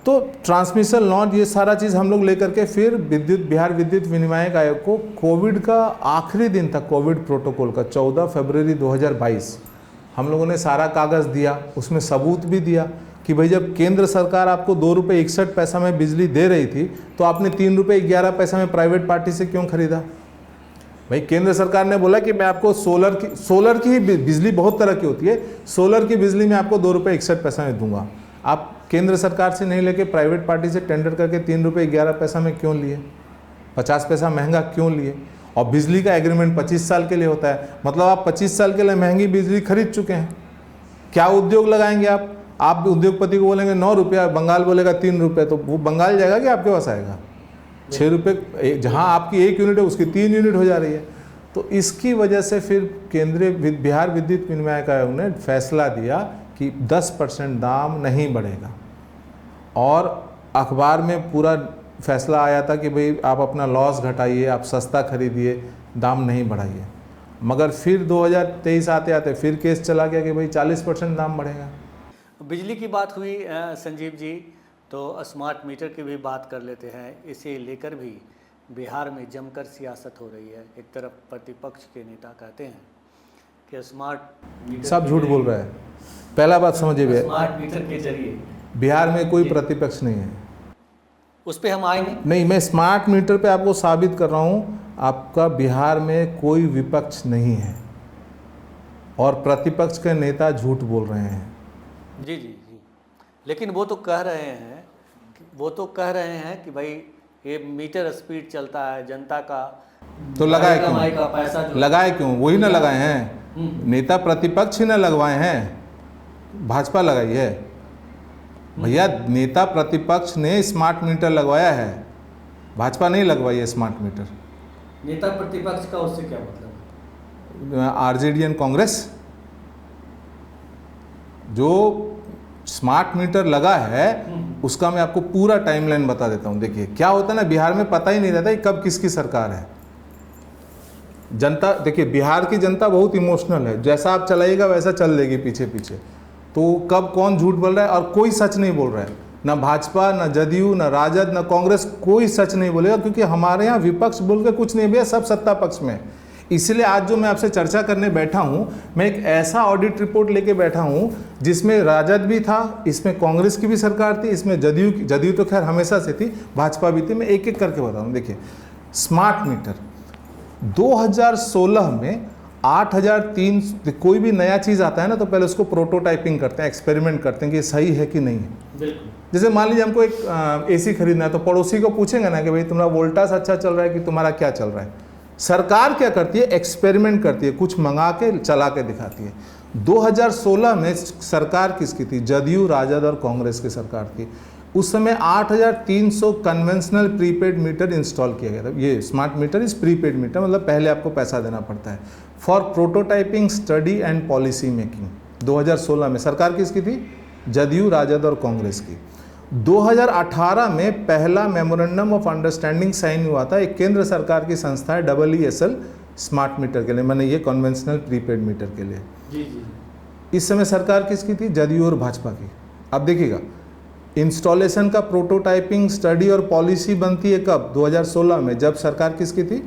तो ट्रांसमिशन लॉस, ये सारा चीज़ हम लोग लेकर के फिर बिहार विद्युत विनियामक आयोग को कोविड का आखिरी दिन था, कोविड प्रोटोकॉल का 14 फरवरी 2022 हम लोगों ने सारा कागज़ दिया, उसमें सबूत भी दिया कि भाई जब केंद्र सरकार आपको 2 रुपये 61 पैसा में बिजली दे रही थी, तो आपने 3 रुपये 11 पैसा में प्राइवेट पार्टी से क्यों खरीदा? भाई केंद्र सरकार ने बोला कि मैं आपको सोलर की ही बिजली बहुत तरह की होती है, सोलर की बिजली में आपको 2 रुपये 61 पैसा में दूंगा। आप केंद्र सरकार से नहीं लेके प्राइवेट पार्टी से टेंडर करके 3 रुपये 11 पैसा में क्यों लिए? 50 पैसा महंगा क्यों लिए? और बिजली का एग्रीमेंट 25 साल के लिए होता है, मतलब आप 25 साल के लिए महंगी बिजली खरीद चुके हैं। क्या उद्योग लगाएंगे आप उद्योगपति को बोलेंगे 9 रुपया, बंगाल बोलेगा 3 रुपये, तो वो बंगाल जाएगा कि आपके पास आएगा? 6 रुपये, जहाँ आपकी 1 यूनिट है उसकी 3 यूनिट हो जा रही है। तो इसकी वजह से फिर केंद्रीय बिहार विद्युत विनियामक आयोग ने फैसला दिया कि 10% दाम नहीं बढ़ेगा, और अखबार में पूरा फैसला आया था कि भाई आप अपना लॉस घटाइए, आप सस्ता खरीदिए, दाम नहीं बढ़ाइए। मगर फिर 2023 आते आते फिर केस चला गया कि भाई 40% दाम बढ़ेगा। बिजली की बात हुई संजीव जी, तो स्मार्ट मीटर की भी बात कर लेते हैं। इसे लेकर भी बिहार में जमकर सियासत हो रही है। एक तरफ प्रतिपक्ष के नेता कहते हैं कि स्मार्ट मीटर, सब झूठ बोल रहा है। पहला बात समझिए, स्मार्ट मीटर के जरिए बिहार में कोई प्रतिपक्ष नहीं है। उस पर हम आएंगे। नहीं, मैं स्मार्ट मीटर पे आपको साबित कर रहा हूँ, आपका बिहार में कोई विपक्ष नहीं है और प्रतिपक्ष के नेता झूठ बोल रहे हैं। जी जी जी, लेकिन वो तो कह रहे हैं कि भाई ये मीटर स्पीड चलता है, जनता का तो लगाए कमाई क्यों? का पैसा जो लगाए क्यों? वही ना लगाए हैं, नेता प्रतिपक्ष ही ना लगवाए हैं, भाजपा लगाई है भैया। नेता प्रतिपक्ष ने स्मार्ट मीटर लगवाया है, भाजपा नहीं लगवाई है स्मार्ट मीटर। नेता प्रतिपक्ष का उससे क्या मतलब? RJD and Congress. जो स्मार्ट मीटर लगा है उसका मैं आपको पूरा टाइमलाइन बता देता हूं। देखिए क्या होता है ना, बिहार में पता ही नहीं रहता कि कब किसकी सरकार है। जनता, देखिए बिहार की जनता बहुत इमोशनल है, जैसा आप चलाइएगा वैसा चल देगी पीछे पीछे। तो कब कौन झूठ बोल रहा है और कोई सच नहीं बोल रहा है, ना भाजपा, ना जदयू, ना राजद, ना कांग्रेस, कोई सच नहीं बोलेगा, क्योंकि हमारे यहाँ विपक्ष बोल के कुछ नहीं भैया, सब सत्ता पक्ष में। इसलिए आज जो मैं आपसे चर्चा करने बैठा हूं, मैं एक ऐसा ऑडिट रिपोर्ट लेके बैठा हूं जिसमें राजद भी था, इसमें कांग्रेस की भी सरकार थी, इसमें जदयू तो खैर हमेशा से थी, भाजपा भी थी। मैं एक एक करके बताऊं। देखिए स्मार्ट मीटर 2016 में 8,300, कोई भी नया चीज़ आता है ना तो पहले उसको प्रोटोटाइपिंग करते हैं, एक्सपेरिमेंट करते हैं कि ये सही है कि नहीं है। बिल्कुल। जैसे मान लीजिए हमको एक एसी खरीदना है तो पड़ोसी को पूछेंगे ना कि भाई तुम्हारा वोल्टास अच्छा चल रहा है कि तुम्हारा क्या चल रहा है। सरकार क्या करती है, एक्सपेरिमेंट करती है, कुछ मंगा के चला के दिखाती है। 2016 में सरकार किसकी थी? जदयू, राजद और कांग्रेस की सरकार थी। उस समय 8,300 कन्वेंशनल प्रीपेड मीटर इंस्टॉल किया गया था। ये स्मार्ट मीटर इस प्रीपेड मीटर, मतलब पहले आपको पैसा देना पड़ता है, for prototyping, study and policy making. 2016 में सरकार किसकी थी? जदयू, राजद और कांग्रेस की। 2018 में पहला मेमोरेंडम ऑफ अंडरस्टैंडिंग साइन हुआ था, एक केंद्र सरकार की संस्था है EESL स्मार्ट मीटर के लिए, मैंने ये कन्वेंशनल प्रीपेड मीटर के लिए। जी जी। इस समय सरकार किसकी थी? जदयू और भाजपा की। अब देखिएगा इंस्टॉलेशन का प्रोटोटाइपिंग, स्टडी और पॉलिसी बनती है कब? 2016 में, जब सरकार किसकी थी?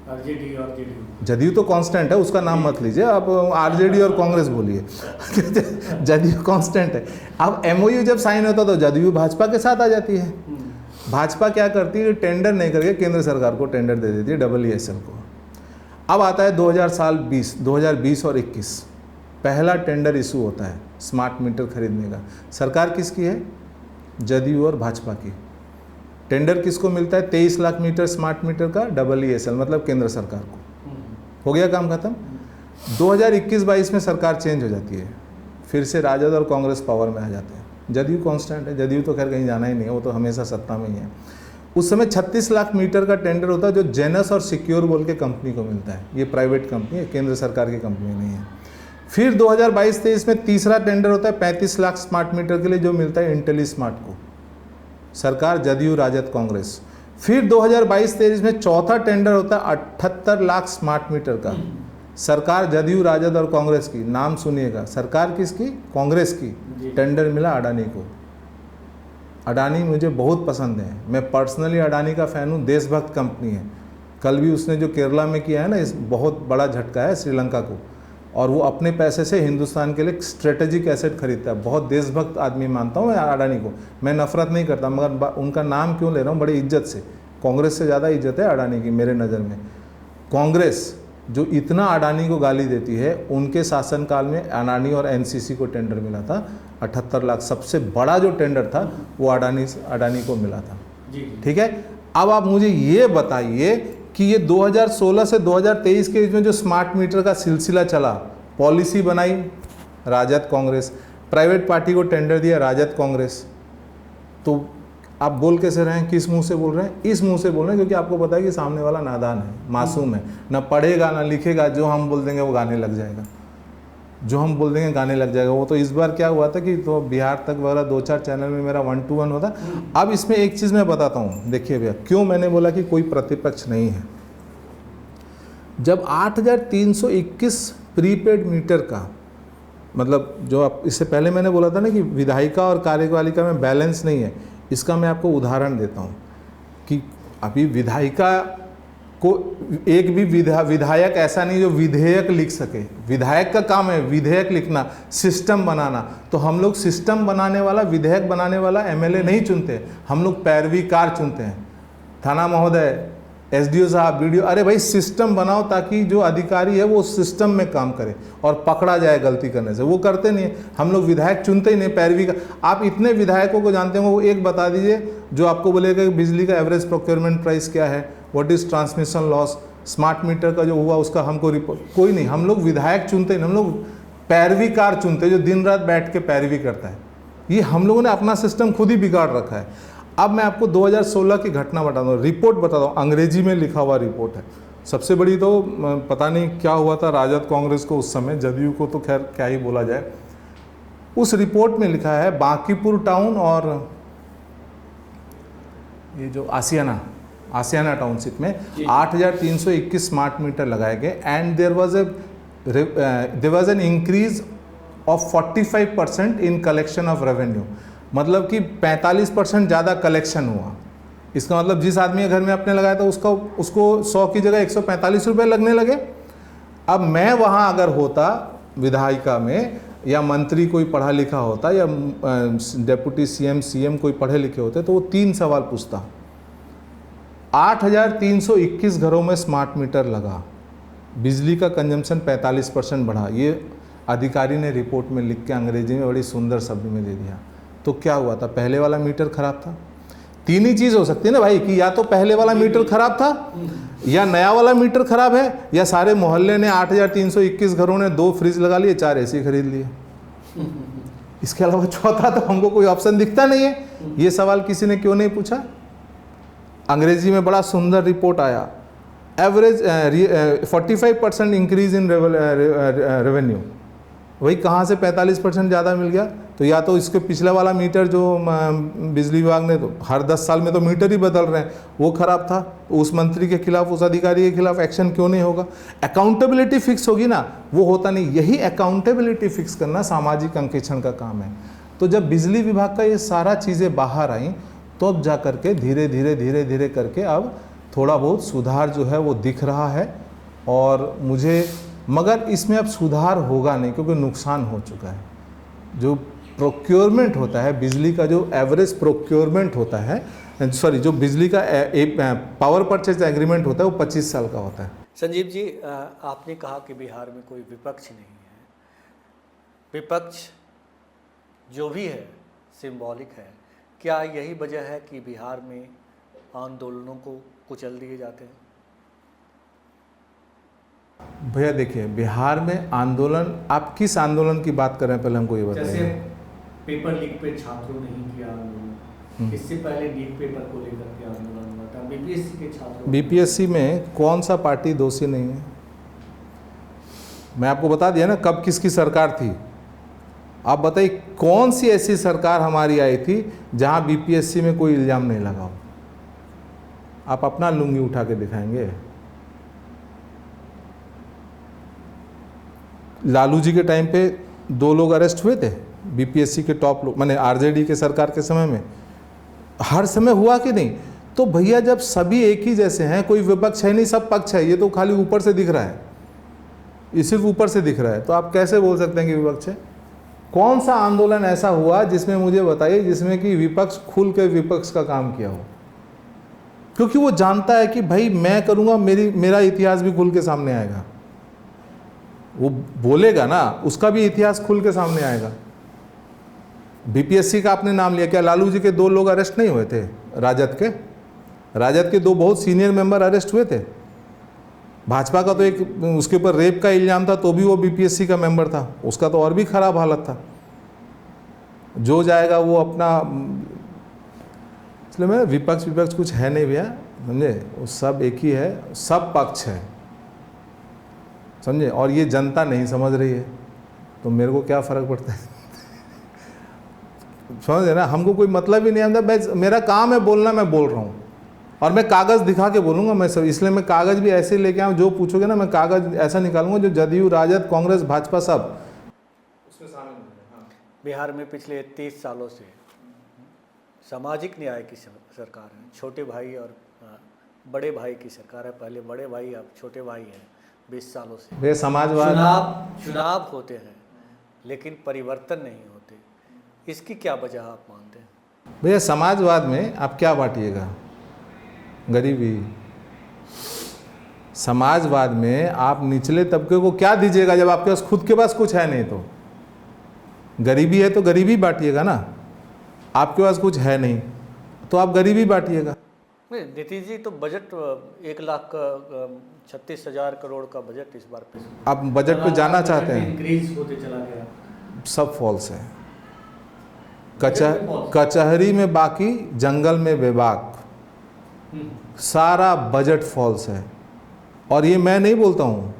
आरजेडी और जेडीयू। जदयू तो कांस्टेंट है, उसका नाम मत लीजिए आप, आरजेडी और कांग्रेस बोलिए जदयू कांस्टेंट है। अब MOU जब साइन होता तो जदयू भाजपा के साथ आ जाती है। भाजपा क्या करती है? टेंडर नहीं करके केंद्र सरकार को टेंडर दे देती है, EESL को। अब आता है 2020 और 21, पहला टेंडर इशू होता है स्मार्ट मीटर खरीदने का। सरकार किसकी है? जदयू और भाजपा की। टेंडर किसको मिलता है? 23 लाख मीटर स्मार्ट मीटर का, EESL मतलब केंद्र सरकार को। हो गया काम खत्म। 2021-22 में सरकार चेंज हो जाती है, फिर से राजद और कांग्रेस पावर में आ जाते हैं। जदयू कांस्टेंट है, जदयू तो खैर कहीं जाना ही नहीं है, वो तो हमेशा सत्ता में ही है। उस समय 36 लाख मीटर का टेंडर होता है, जो जेनस और सिक्योर बोल के कंपनी को मिलता है। ये प्राइवेट कंपनी है, केंद्र सरकार की कंपनी नहीं है। फिर 2022-23 में तीसरा टेंडर होता है 35 लाख स्मार्ट मीटर के लिए, जो मिलता है इंटेलीस्मार्ट को। सरकार जदयू, राजद, कांग्रेस। फिर 2022-23 में चौथा टेंडर होता है 78 लाख स्मार्ट मीटर का। सरकार जदयू, राजद और कांग्रेस की। नाम सुनिएगा, सरकार किसकी? कांग्रेस की। टेंडर मिला अडानी को। अडानी मुझे बहुत पसंद है, मैं पर्सनली अडानी का फ़ैन हूँ, देशभक्त कंपनी है। कल भी उसने जो केरला में किया है ना, इस बहुत बड़ा झटका है श्रीलंका को, और वो अपने पैसे से हिंदुस्तान के लिए स्ट्रेटेजिक एसेट खरीदता है। बहुत देशभक्त आदमी मानता हूँ मैं अडानी को, मैं नफरत नहीं करता, मगर उनका नाम क्यों ले रहा हूँ? बड़ी इज्जत से। कांग्रेस से ज़्यादा इज्जत है अडानी की मेरे नज़र में। कांग्रेस जो इतना अडानी को गाली देती है, उनके शासनकाल में अडानी और NCC को टेंडर मिला था 78 लाख। सबसे बड़ा जो टेंडर था वो अडानी को मिला था। ठीक है। अब आप मुझे ये बताइए कि ये 2016 से 2023 के बीच में जो स्मार्ट मीटर का सिलसिला चला, पॉलिसी बनाई राजद कांग्रेस, प्राइवेट पार्टी को टेंडर दिया राजद कांग्रेस, तो आप बोल कैसे रहे हैं, किस मुंह से बोल रहे हैं? इस मुंह से बोल रहे हैं क्योंकि आपको पता है कि सामने वाला नादान है, मासूम है, ना पढ़ेगा ना लिखेगा, जो हम बोल देंगे वो गाने लग जाएगा, जो हम बोल देंगे गाने लग जाएगा। वो तो इस बार क्या हुआ था कि तो बिहार तक वगैरह 2-4 चैनल में मेरा 1-to-1 होता। अब इसमें एक चीज़ मैं बताता हूँ, देखिए भैया क्यों मैंने बोला कि कोई प्रतिपक्ष नहीं है। जब 8,321 प्रीपेड मीटर का, मतलब जो आप इससे पहले मैंने बोला था ना कि विधायिका और कार्यपालिका में बैलेंस नहीं है, इसका मैं आपको उदाहरण देता हूँ कि अभी विधायिका को एक भी विधायक ऐसा नहीं जो विधेयक लिख सके। विधायक का काम है विधेयक लिखना, सिस्टम बनाना। तो हम लोग सिस्टम बनाने वाला, विधेयक बनाने वाला एमएलए नहीं चुनते, हम लोग पैरवीकार चुनते हैं। थाना महोदय, एसडीओ साहब, बीडीओ, अरे भाई सिस्टम बनाओ ताकि जो अधिकारी है वो सिस्टम में काम करे और पकड़ा जाए गलती करने से। वो करते नहीं है, हम लोग विधायक चुनते ही नहीं, पैरवी का। आप इतने विधायकों को जानते हो, वो एक बता दीजिए जो आपको बोलेगा कि बिजली का एवरेज प्रोक्योरमेंट प्राइस क्या है, what is transmission loss, smart meter का जो हुआ उसका हमको रिपोर्ट, कोई नहीं। हम लोग विधायक चुनते नहीं, हम लोग पैरवीकार चुनते जो दिन रात बैठ के पैरवी करता है। ये हम लोगों ने अपना सिस्टम खुद ही बिगाड़ रखा है। अब मैं आपको 2016 की घटना बताता हूँ, रिपोर्ट बताता हूँ, अंग्रेजी में लिखा हुआ रिपोर्ट है। सबसे बड़ी तो पता नहीं क्या हुआ था राजद कांग्रेस को उस समय, जदयू को तो खैर क्या ही बोला जाए। उस रिपोर्ट में लिखा है बांकीपुर टाउन और ये जो आसियाना टाउनशिप में 8,321 स्मार्ट मीटर लगाए गए and there was an increase of 45% in collection of revenue. मतलब कि 45% ज़्यादा कलेक्शन हुआ। इसका मतलब जिस आदमी के घर में आपने लगाया था उसको 100 की जगह 145 रुपये लगने लगे। अब मैं वहाँ अगर होता विधायिका में, या मंत्री कोई पढ़ा लिखा होता, या डेप्यूटी सीएम कोई पढ़े लिखे होते, तो वो 3 सवाल पूछता। 8,321 घरों में स्मार्ट मीटर लगा, बिजली का कंजम्पशन 45% बढ़ा। ये अधिकारी ने रिपोर्ट में लिख के अंग्रेजी में बड़ी सुंदर शब्द में दे दिया। तो क्या हुआ था? पहले वाला मीटर खराब था। 3 ही चीज़ हो सकती है ना भाई, कि या तो पहले वाला मीटर खराब था, या नया वाला मीटर खराब है, या सारे मोहल्ले ने 8,321 घरों ने 2 फ्रिज लगा लिए, 4 एसी खरीद लिए। इसके अलावा चौथा तो हमको कोई ऑप्शन दिखता नहीं है। ये सवाल किसी ने क्यों नहीं पूछा? अंग्रेजी में बड़ा सुंदर रिपोर्ट आया, एवरेज 45% इंक्रीज इन रेवेन्यू। वही कहाँ से 45% ज़्यादा मिल गया? तो या तो इसके पिछला वाला मीटर जो बिजली विभाग ने तो हर 10 साल में तो मीटर ही बदल रहे हैं, वो खराब था। तो उस मंत्री के खिलाफ, उस अधिकारी के खिलाफ एक्शन क्यों नहीं होगा? अकाउंटेबिलिटी फिक्स होगी ना, वो होता नहीं। यही अकाउंटेबिलिटी फिक्स करना सामाजिक अंकेक्षण का काम है। तो जब बिजली विभाग का ये सारा चीज़ें बाहर आई, तो अब जा करके धीरे धीरे करके अब थोड़ा बहुत सुधार जो है वो दिख रहा है। और मगर इसमें अब सुधार होगा नहीं, क्योंकि नुकसान हो चुका है। जो प्रोक्योरमेंट होता है, बिजली का जो एवरेज प्रोक्योरमेंट होता है, जो बिजली का पावर परचेज एग्रीमेंट होता है, वो 25 साल का होता है। संजीव जी, आपने कहा कि बिहार में कोई विपक्ष नहीं है। विपक्ष जो भी है सिंबॉलिक है। क्या यही वजह है कि बिहार में आंदोलनों को कुचल दिए जाते हैं? भैया देखिए, बिहार में आंदोलन, आप किस आंदोलन की बात कर रहे हैं पहले हमको ये बताइए। जैसे पेपर लीक पे छात्रों ने ही किया आंदोलन, इससे पहले नीट पेपर को लेकर के आंदोलन हुआ था, बीपीएससी के छात्रों। बीपीएससी में कौन सा पार्टी दोषी नहीं है? मैं आपको बता दिया ना कब किसकी सरकार थी। आप बताइए कौन सी ऐसी सरकार हमारी आई थी जहां बीपीएससी में कोई इल्ज़ाम नहीं लगा हो? आप अपना लुंगी उठा के दिखाएंगे? लालू जी के टाइम पे 2 लोग अरेस्ट हुए थे, बीपीएससी के टॉप लोग, माने आरजेडी के सरकार के समय में। हर समय हुआ कि नहीं? तो भैया जब सभी एक ही जैसे हैं, कोई विपक्ष है नहीं, सब पक्ष है। ये तो खाली ऊपर से दिख रहा है, ये सिर्फ ऊपर से दिख रहा है। तो आप कैसे बोल सकते हैं कि विपक्ष है? कौन सा आंदोलन ऐसा हुआ जिसमें, मुझे बताइए, जिसमें कि विपक्ष खुल के विपक्ष का काम किया हो? क्योंकि वो जानता है कि भाई मैं करूँगा, मेरा इतिहास भी खुल के सामने आएगा। वो बोलेगा ना, उसका भी इतिहास खुल के सामने आएगा। बीपीएससी का आपने नाम लिया, क्या लालू जी के 2 लोग अरेस्ट नहीं हुए थे? राजद के 2 बहुत सीनियर मेंबर अरेस्ट हुए थे। भाजपा का तो एक, उसके ऊपर रेप का इल्ज़ाम था, तो भी वो बीपीएससी का मेंबर था, उसका तो और भी खराब हालत था। जो जाएगा वो अपना इसलिए मैं विपक्ष विपक्ष कुछ है नहीं भैया, समझे, वो सब एक ही है, सब पक्ष है, समझे, और ये जनता नहीं समझ रही है, तो मेरे को क्या फ़र्क पड़ता है समझे ना, हमको कोई मतलब ही नहीं है, मेरा काम है बोलना, मैं बोल रहा हूँ और मैं कागज़ दिखा के बोलूँगा मैं सब, इसलिए मैं कागज़ भी ऐसे लेके आऊँ, जो पूछोगे ना मैं कागज़ ऐसा निकालूंगा जो जदयू, राजद, कांग्रेस, भाजपा सब उसमें शामिल है। हाँ। बिहार में पिछले 30 सालों से सामाजिक न्याय की सरकार है, छोटे भाई और बड़े भाई की सरकार है, पहले बड़े भाई अब छोटे भाई हैं 20 सालों से। वे समाजवाद, चुनाव होते हैं लेकिन परिवर्तन नहीं होते, इसकी क्या वजह आप मानते हैं? भैया समाजवाद में आप क्या बांटिएगा, गरीबी, समाजवाद में आप निचले तबके को क्या दीजिएगा जब आपके पास खुद के पास कुछ है नहीं, तो गरीबी है तो गरीबी बांटिएगा ना, आपके पास कुछ है नहीं तो आप गरीबी बांटिएगा। नहीं, नीतीश जी तो बजट 1,36,000 करोड़ का बजट इस बार पे, आप बजट पे जाना चाहते हैं, इंक्रीज होते चला गया, सब फॉल्स है, कचहरी में बाकी, जंगल में बेबाक, सारा बजट फॉल्स है। और ये मैं नहीं बोलता हूँ,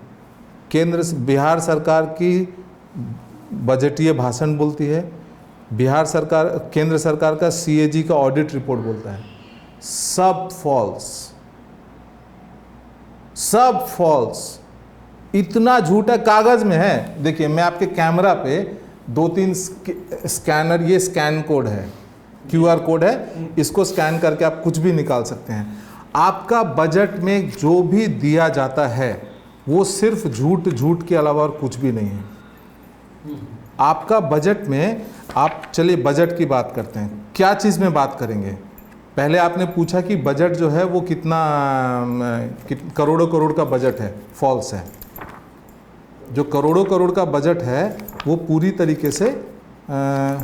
बिहार सरकार की बजटीय भाषण बोलती है, बिहार सरकार, केंद्र सरकार का CAG का ऑडिट रिपोर्ट बोलता है, सब फॉल्स, सब फॉल्स, इतना झूठा कागज़ में है। देखिए मैं आपके कैमरा पे 2-3 स्कैनर, ये स्कैन कोड है, QR कोड है, इसको स्कैन करके आप कुछ भी निकाल सकते हैं। आपका बजट में जो भी दिया जाता है वो सिर्फ झूठ झूठ के अलावा और कुछ भी नहीं है। आपका बजट में, आप चलिए बजट की बात करते हैं, क्या चीज़ में बात करेंगे? पहले आपने पूछा कि बजट जो है वो कितना करोड़ों करोड़ का बजट है, फॉल्स है। जो करोड़ों करोड़ का बजट है वो पूरी तरीके से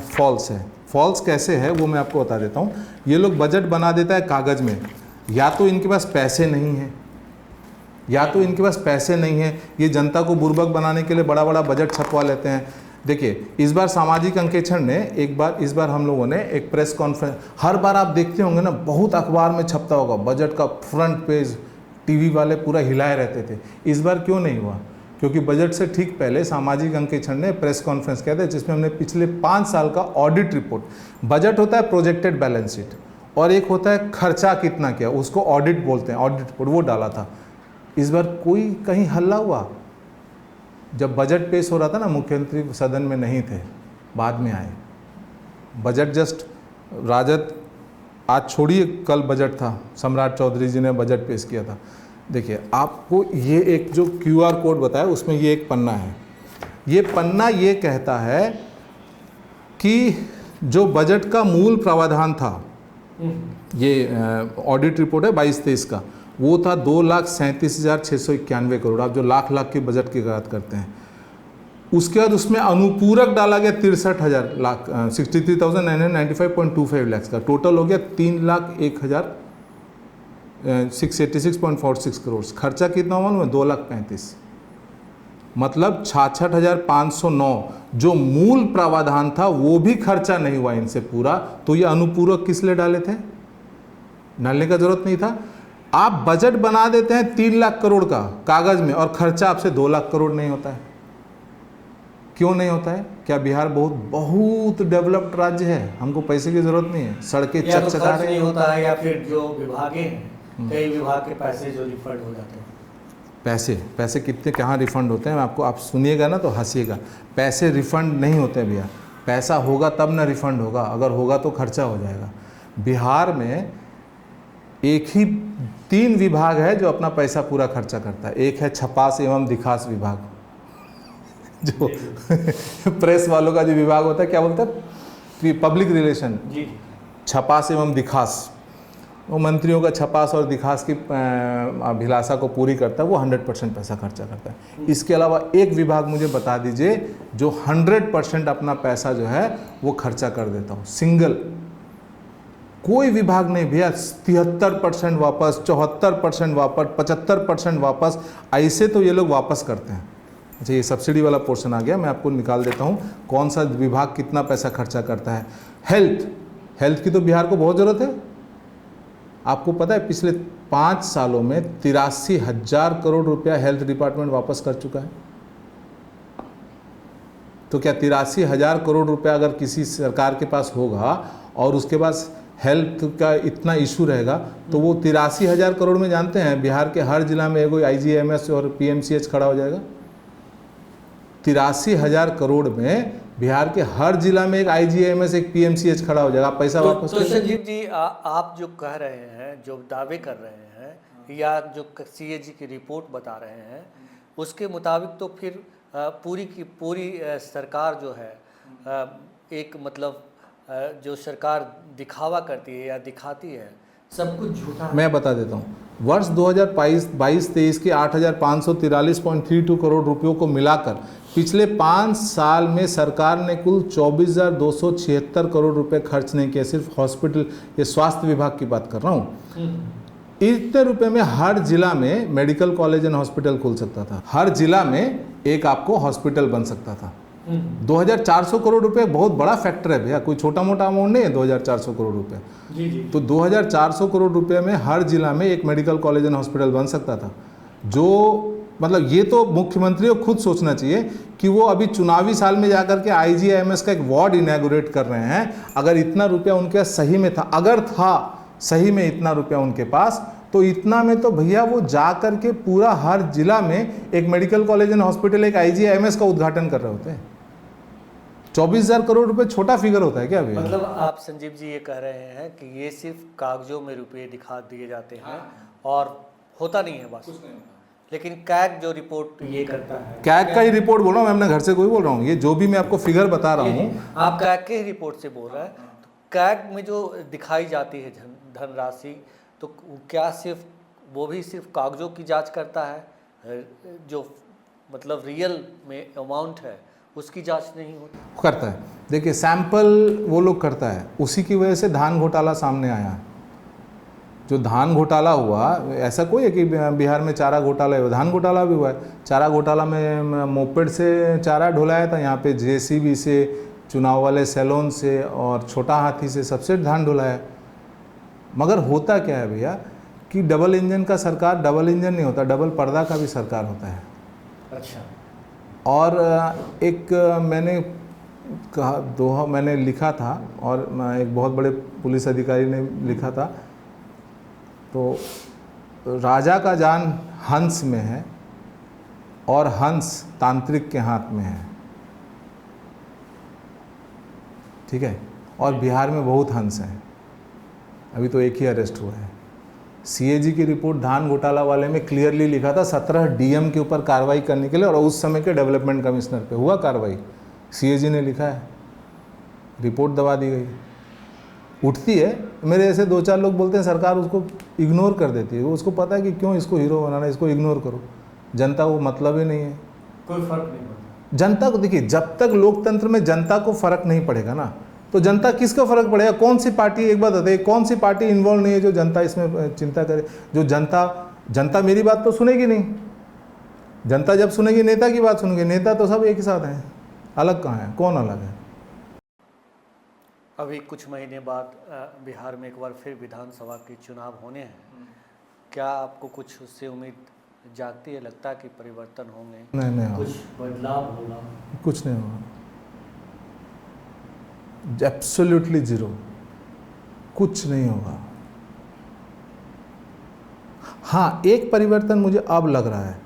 फॉल्स है। फॉल्स कैसे है वो मैं आपको बता देता हूँ। ये लोग बजट बना देता है कागज़ में, या तो इनके पास पैसे नहीं है, या तो इनके पास पैसे नहीं है, ये जनता को बुर्बक बनाने के लिए बड़ा बड़ा बजट छपवा लेते हैं। देखिए इस बार सामाजिक अंकेक्षण ने इस बार हम लोगों ने एक प्रेस कॉन्फ्रेंस, हर बार आप देखते होंगे ना, बहुत अखबार में छपता होगा बजट का फ्रंट पेज, टीवी वाले पूरा हिलाए रहते थे। इस बार क्यों नहीं हुआ? क्योंकि बजट से ठीक पहले सामाजिक अंकेक्षण ने प्रेस कॉन्फ्रेंस किया था, जिसमें हमने पिछले 5 साल का ऑडिट रिपोर्ट, बजट होता है प्रोजेक्टेड बैलेंस शीट, और एक होता है खर्चा कितना किया, उसको ऑडिट बोलते हैं, ऑडिट रिपोर्ट, वो डाला था। इस बार कोई कहीं हल्ला हुआ? जब बजट पेश हो रहा था ना, मुख्यमंत्री सदन में नहीं थे, बाद में आए। बजट जस्ट, राजद, आज छोड़िए कल बजट था, सम्राट चौधरी जी ने बजट पेश किया था। देखिए आपको ये एक जो QR कोड बताया उसमें ये एक पन्ना है, ये पन्ना ये कहता है कि जो बजट का मूल प्रावधान था, ये ऑडिट रिपोर्ट है 22-23 का, वो था 2,37,691 करोड़। आप जो लाख की बजट की बात करते हैं, उसके बाद उसमें अनुपूरक डाला गया 63,000 लाख, 63,995.25 लाख का, टोटल हो गया 3,01,686.46 करोड़। खर्चा कितना हुआ ना, 2,35,000, मतलब 66,509 जो मूल प्रावधान था वो भी खर्चा नहीं हुआ इनसे पूरा। तो ये अनुपूरक किस लिए डाले थे? डालने का जरूरत नहीं था। आप बजट बना देते हैं 3 लाख करोड़ का कागज में, और खर्चा आपसे 2 लाख करोड़ नहीं होता है। क्यों नहीं होता है? क्या बिहार बहुत डेवलप्ड राज्य है, हमको पैसे की जरूरत नहीं है, सड़कें चकचका रही नहीं होता है, या फिर जो विभागें हैं, कई विभाग के पैसे जो रिफंड हो जाते हैं। पैसे कितने कहाँ रिफंड होते हैं, आपको, आप सुनिएगा ना तो हंसिएगा। पैसे रिफंड नहीं होते भैया, पैसा होगा तब ना रिफंड होगा, अगर होगा तो खर्चा हो जाएगा। बिहार में एक ही 3 विभाग है जो अपना पैसा पूरा खर्चा करता है। एक है छपास एवं दिखास विभाग, जो प्रेस वालों का जो विभाग होता है, क्या बोलते हैं, पब्लिक रिलेशन, छपास एवं दिखास, वो मंत्रियों का छपास और दिखास की अभिलाषा को पूरी करता है, वो 100% पैसा खर्चा करता है। इसके अलावा एक विभाग मुझे बता दीजिए जो 100% अपना पैसा जो है वो खर्चा कर देता हूँ, सिंगल कोई विभाग नहीं भैया। 73% वापस, 74% वापस, 75% वापस, ऐसे तो ये लोग वापस करते हैं। अच्छा, ये सब्सिडी वाला पोर्शन आ गया, मैं आपको निकाल देता हूँ कौन सा विभाग कितना पैसा खर्चा करता है। हेल्थ की तो बिहार को बहुत ज़रूरत है, आपको पता है पिछले 5 सालों में 83,000 करोड़ रुपया हेल्थ डिपार्टमेंट वापस कर चुका है। तो क्या 83,000 करोड़ रुपया अगर किसी सरकार के पास होगा और उसके पास हेल्थ का इतना इशू रहेगा तो वो 83,000 करोड़ में जानते हैं बिहार के हर जिला में कोई IGMS और PMCH खड़ा हो जाएगा। 83,000 करोड़ में बिहार के हर जिला में एक IGMS एक PMCH खड़ा हो जाएगा। आप पैसा वापस तो संजीव जी आप जो कह रहे हैं, जो दावे कर रहे हैं या जो CAG की रिपोर्ट बता रहे हैं उसके मुताबिक तो फिर पूरी की पूरी सरकार जो है एक मतलब जो सरकार दिखावा करती है या दिखाती है सब कुछ झूठा है। मैं बता देता हूँ, वर्ष 2022-23 के 8,543.32 करोड़ रुपयों को मिलाकर पिछले 5 साल में सरकार ने कुल 24,276 करोड़ रुपए खर्च नहीं किए। सिर्फ हॉस्पिटल, ये स्वास्थ्य विभाग की बात कर रहा हूँ। इतने रुपए में हर जिला में मेडिकल कॉलेज एंड हॉस्पिटल खुल सकता था, हर जिला में एक आपको हॉस्पिटल बन सकता था। 2,400 करोड़ रुपए बहुत बड़ा फैक्टर है भैया, कोई छोटा मोटा अमाउंट नहीं है 2,400 करोड़ रुपए। जी। तो 2,400 करोड़ रुपए में हर जिला में एक मेडिकल कॉलेज एंड हॉस्पिटल बन सकता था। जो मतलब ये तो मुख्यमंत्री को खुद सोचना चाहिए कि वो अभी चुनावी साल में जाकर के IGIMS का एक वार्ड इनैगोरेट कर रहे हैं। अगर इतना रुपया उनके पास सही में था, अगर था सही में इतना रुपया उनके पास, तो इतना में तो भैया वो जा करके पूरा हर जिला में एक मेडिकल कॉलेज एंड हॉस्पिटल, एक IGIMS का उद्घाटन कर रहे होते हैं। 24,000 करोड़ रुपए छोटा फिगर होता है क्या भैया? मतलब आप संजीव जी ये कह रहे हैं कि ये सिर्फ कागजों में रुपए दिखा दिए जाते हैं और होता नहीं है बस। लेकिन कैग जो रिपोर्ट ये करता है, कैग का ही रिपोर्ट बोल रहा हूँ मैं, अपने घर से कोई बोल रहा हूँ। ये जो भी मैं आपको फिगर बता रहा हूँ, आप कैग के रिपोर्ट से बोल रहे हैं। तो कैग में जो दिखाई जाती है धनराशि, तो क्या सिर्फ वो भी सिर्फ कागजों की जांच करता है, जो मतलब रियल में अमाउंट है उसकी जांच नहीं होती? करता है। देखिए सैंपल वो लोग करता है, उसी की वजह से धान घोटाला सामने आया। जो धान घोटाला हुआ, ऐसा कोई है कि बिहार में चारा घोटाला है, धान घोटाला भी हुआ है। चारा घोटाला में मोपेड से चारा ढुलाया था, यहाँ पे JCB से, चुनाव वाले सैलून से और छोटा हाथी से सबसे धान ढुलाया। मगर होता क्या है भैया कि डबल इंजन का सरकार डबल इंजन नहीं होता, डबल पर्दा का भी सरकार होता है। अच्छा। और एक मैंने कहा दोहा मैंने लिखा था और एक बहुत बड़े पुलिस अधिकारी ने लिखा था, तो राजा का जान हंस में है और हंस तांत्रिक के हाथ में है। ठीक है, और बिहार में बहुत हंस हैं, अभी तो एक ही अरेस्ट हुआ है। CAG की रिपोर्ट धान घोटाला वाले में क्लियरली लिखा था 17 DM के ऊपर कार्रवाई करने के लिए, और उस समय के डेवलपमेंट कमिश्नर पे हुआ कार्रवाई। CAG ने लिखा है, रिपोर्ट दबा दी गई। उठती है, मेरे ऐसे 2-4 लोग बोलते हैं सरकार उसको इग्नोर कर देती है। उसको पता है कि क्यों इसको हीरो बनाना, इसको इग्नोर करो, जनता को मतलब ही नहीं है, कोई फर्क नहीं पड़ता जनता को। देखिए जब तक लोकतंत्र में जनता को फर्क नहीं पड़ेगा ना, तो जनता किसका फर्क पड़ेगा? कौन सी पार्टी, एक बात बताइए, कौन सी पार्टी इन्वॉल्व नहीं है जो जनता इसमें चिंता करे? जो जनता मेरी बात तो सुनेगी नहीं। जनता जब सुनेगी नेता की बात सुनेगी, नेता तो सब एक ही साथ हैं, अलग कहाँ है, कौन अलग है? अभी कुछ महीने बाद बिहार में एक बार फिर विधानसभा के चुनाव होने हैं। क्या आपको कुछ उससे उम्मीद जागती है, लगता है कि परिवर्तन होंगे? नहीं कुछ बदलाव होगा? कुछ नहीं होगा, एब्सोल्युटली जीरो, कुछ नहीं होगा। हाँ, एक परिवर्तन मुझे अब लग रहा है,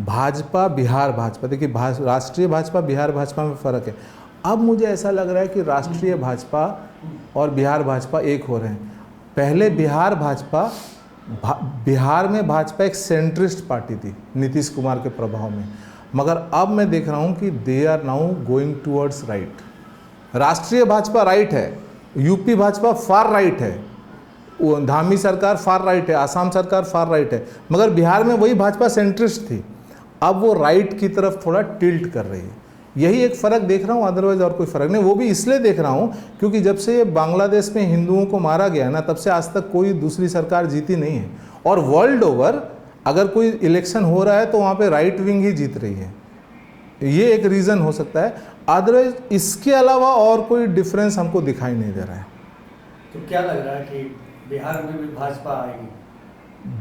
भाजपा बिहार भाजपा, देखिए राष्ट्रीय भाजपा बिहार भाजपा में फ़र्क है। अब मुझे ऐसा लग रहा है कि राष्ट्रीय भाजपा और बिहार भाजपा एक हो रहे हैं। पहले बिहार में भाजपा एक सेंट्रिस्ट पार्टी थी नीतीश कुमार के प्रभाव में, मगर अब मैं देख रहा हूँ कि they are now going towards right. राष्ट्रीय भाजपा राइट है, यूपी भाजपा फार राइट है, धामी सरकार फार राइट है, आसाम सरकार फार राइट है, मगर बिहार में वही भाजपा सेंट्रिस्ट थी, अब वो राइट की तरफ थोड़ा टिल्ट कर रही है। यही एक फ़र्क देख रहा हूँ, अदरवाइज और कोई फ़र्क नहीं। वो भी इसलिए देख रहा हूँ क्योंकि जब से ये बांग्लादेश में हिंदुओं को मारा गया ना, तब से आज तक कोई दूसरी सरकार जीती नहीं है। और वर्ल्ड ओवर अगर कोई इलेक्शन हो रहा है तो वहाँ पे राइट विंग ही जीत रही है, ये एक रीज़न हो सकता है। अदरवाइज इसके अलावा और कोई डिफरेंस हमको दिखाई नहीं दे रहा है। तो क्या लग रहा है कि बिहार में भी भाजपा आएगी।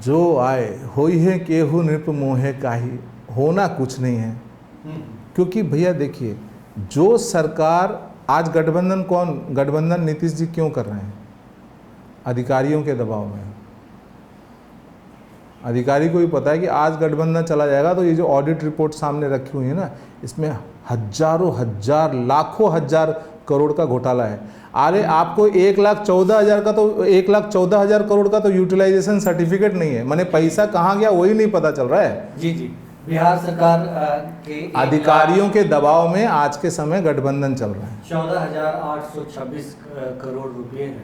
जो आए होई है केहू नृप मोहे काही, होना कुछ नहीं है। क्योंकि भैया देखिए, जो सरकार आज गठबंधन नीतीश जी क्यों कर रहे हैं? अधिकारियों के दबाव में। अधिकारी को भी पता है कि आज गठबंधन चला जाएगा तो ये जो ऑडिट रिपोर्ट सामने रखी हुई है ना, इसमें हजारों हजार लाखों हजार करोड़ का घोटाला है। अरे आपको 1,14,000 का तो 1,14,000 करोड़ का तो यूटिलाइजेशन सर्टिफिकेट नहीं है, माने पैसा कहाँ गया वही नहीं पता चल रहा है। जी जी, बिहार सरकार के अधिकारियों के दबाव में आज के समय गठबंधन चल रहा है। 14,826 करोड़ रुपए है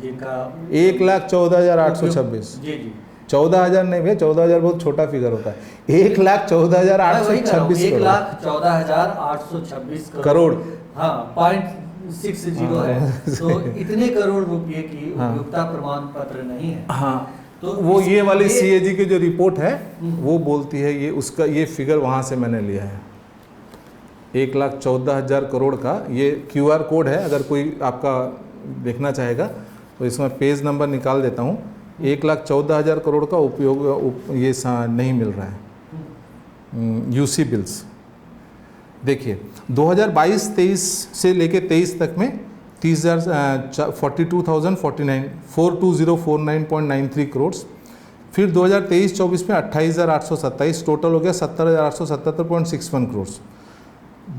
जिनका 1,14,826। जी जी, 14,000 नहीं भैया, 14,000 बहुत छोटा फिगर होता है। 1,14,826 1,14,826 करोड़। हाँ, 0.60 है। तो इतने करोड़ रुपए की उपयोगिता प्रमाण पत्र नहीं है। हाँ, तो वो ये वाली सीएजी की जो रिपोर्ट है वो बोलती है, ये उसका ये फिगर वहाँ से मैंने लिया है। 1,14,000 करोड़ का ये QR कोड है, अगर कोई आपका देखना चाहेगा तो इसमें पेज नंबर निकाल देता हूँ। 1,14,000 करोड़ का उपयोग ये नहीं मिल रहा है यूसी बिल्स। देखिए 2022-23 से लेके 23 तक में 42,049.93 करोड़। फिर 2023-24 में 28,827, टोटल हो गया 70,877.61 करोड़।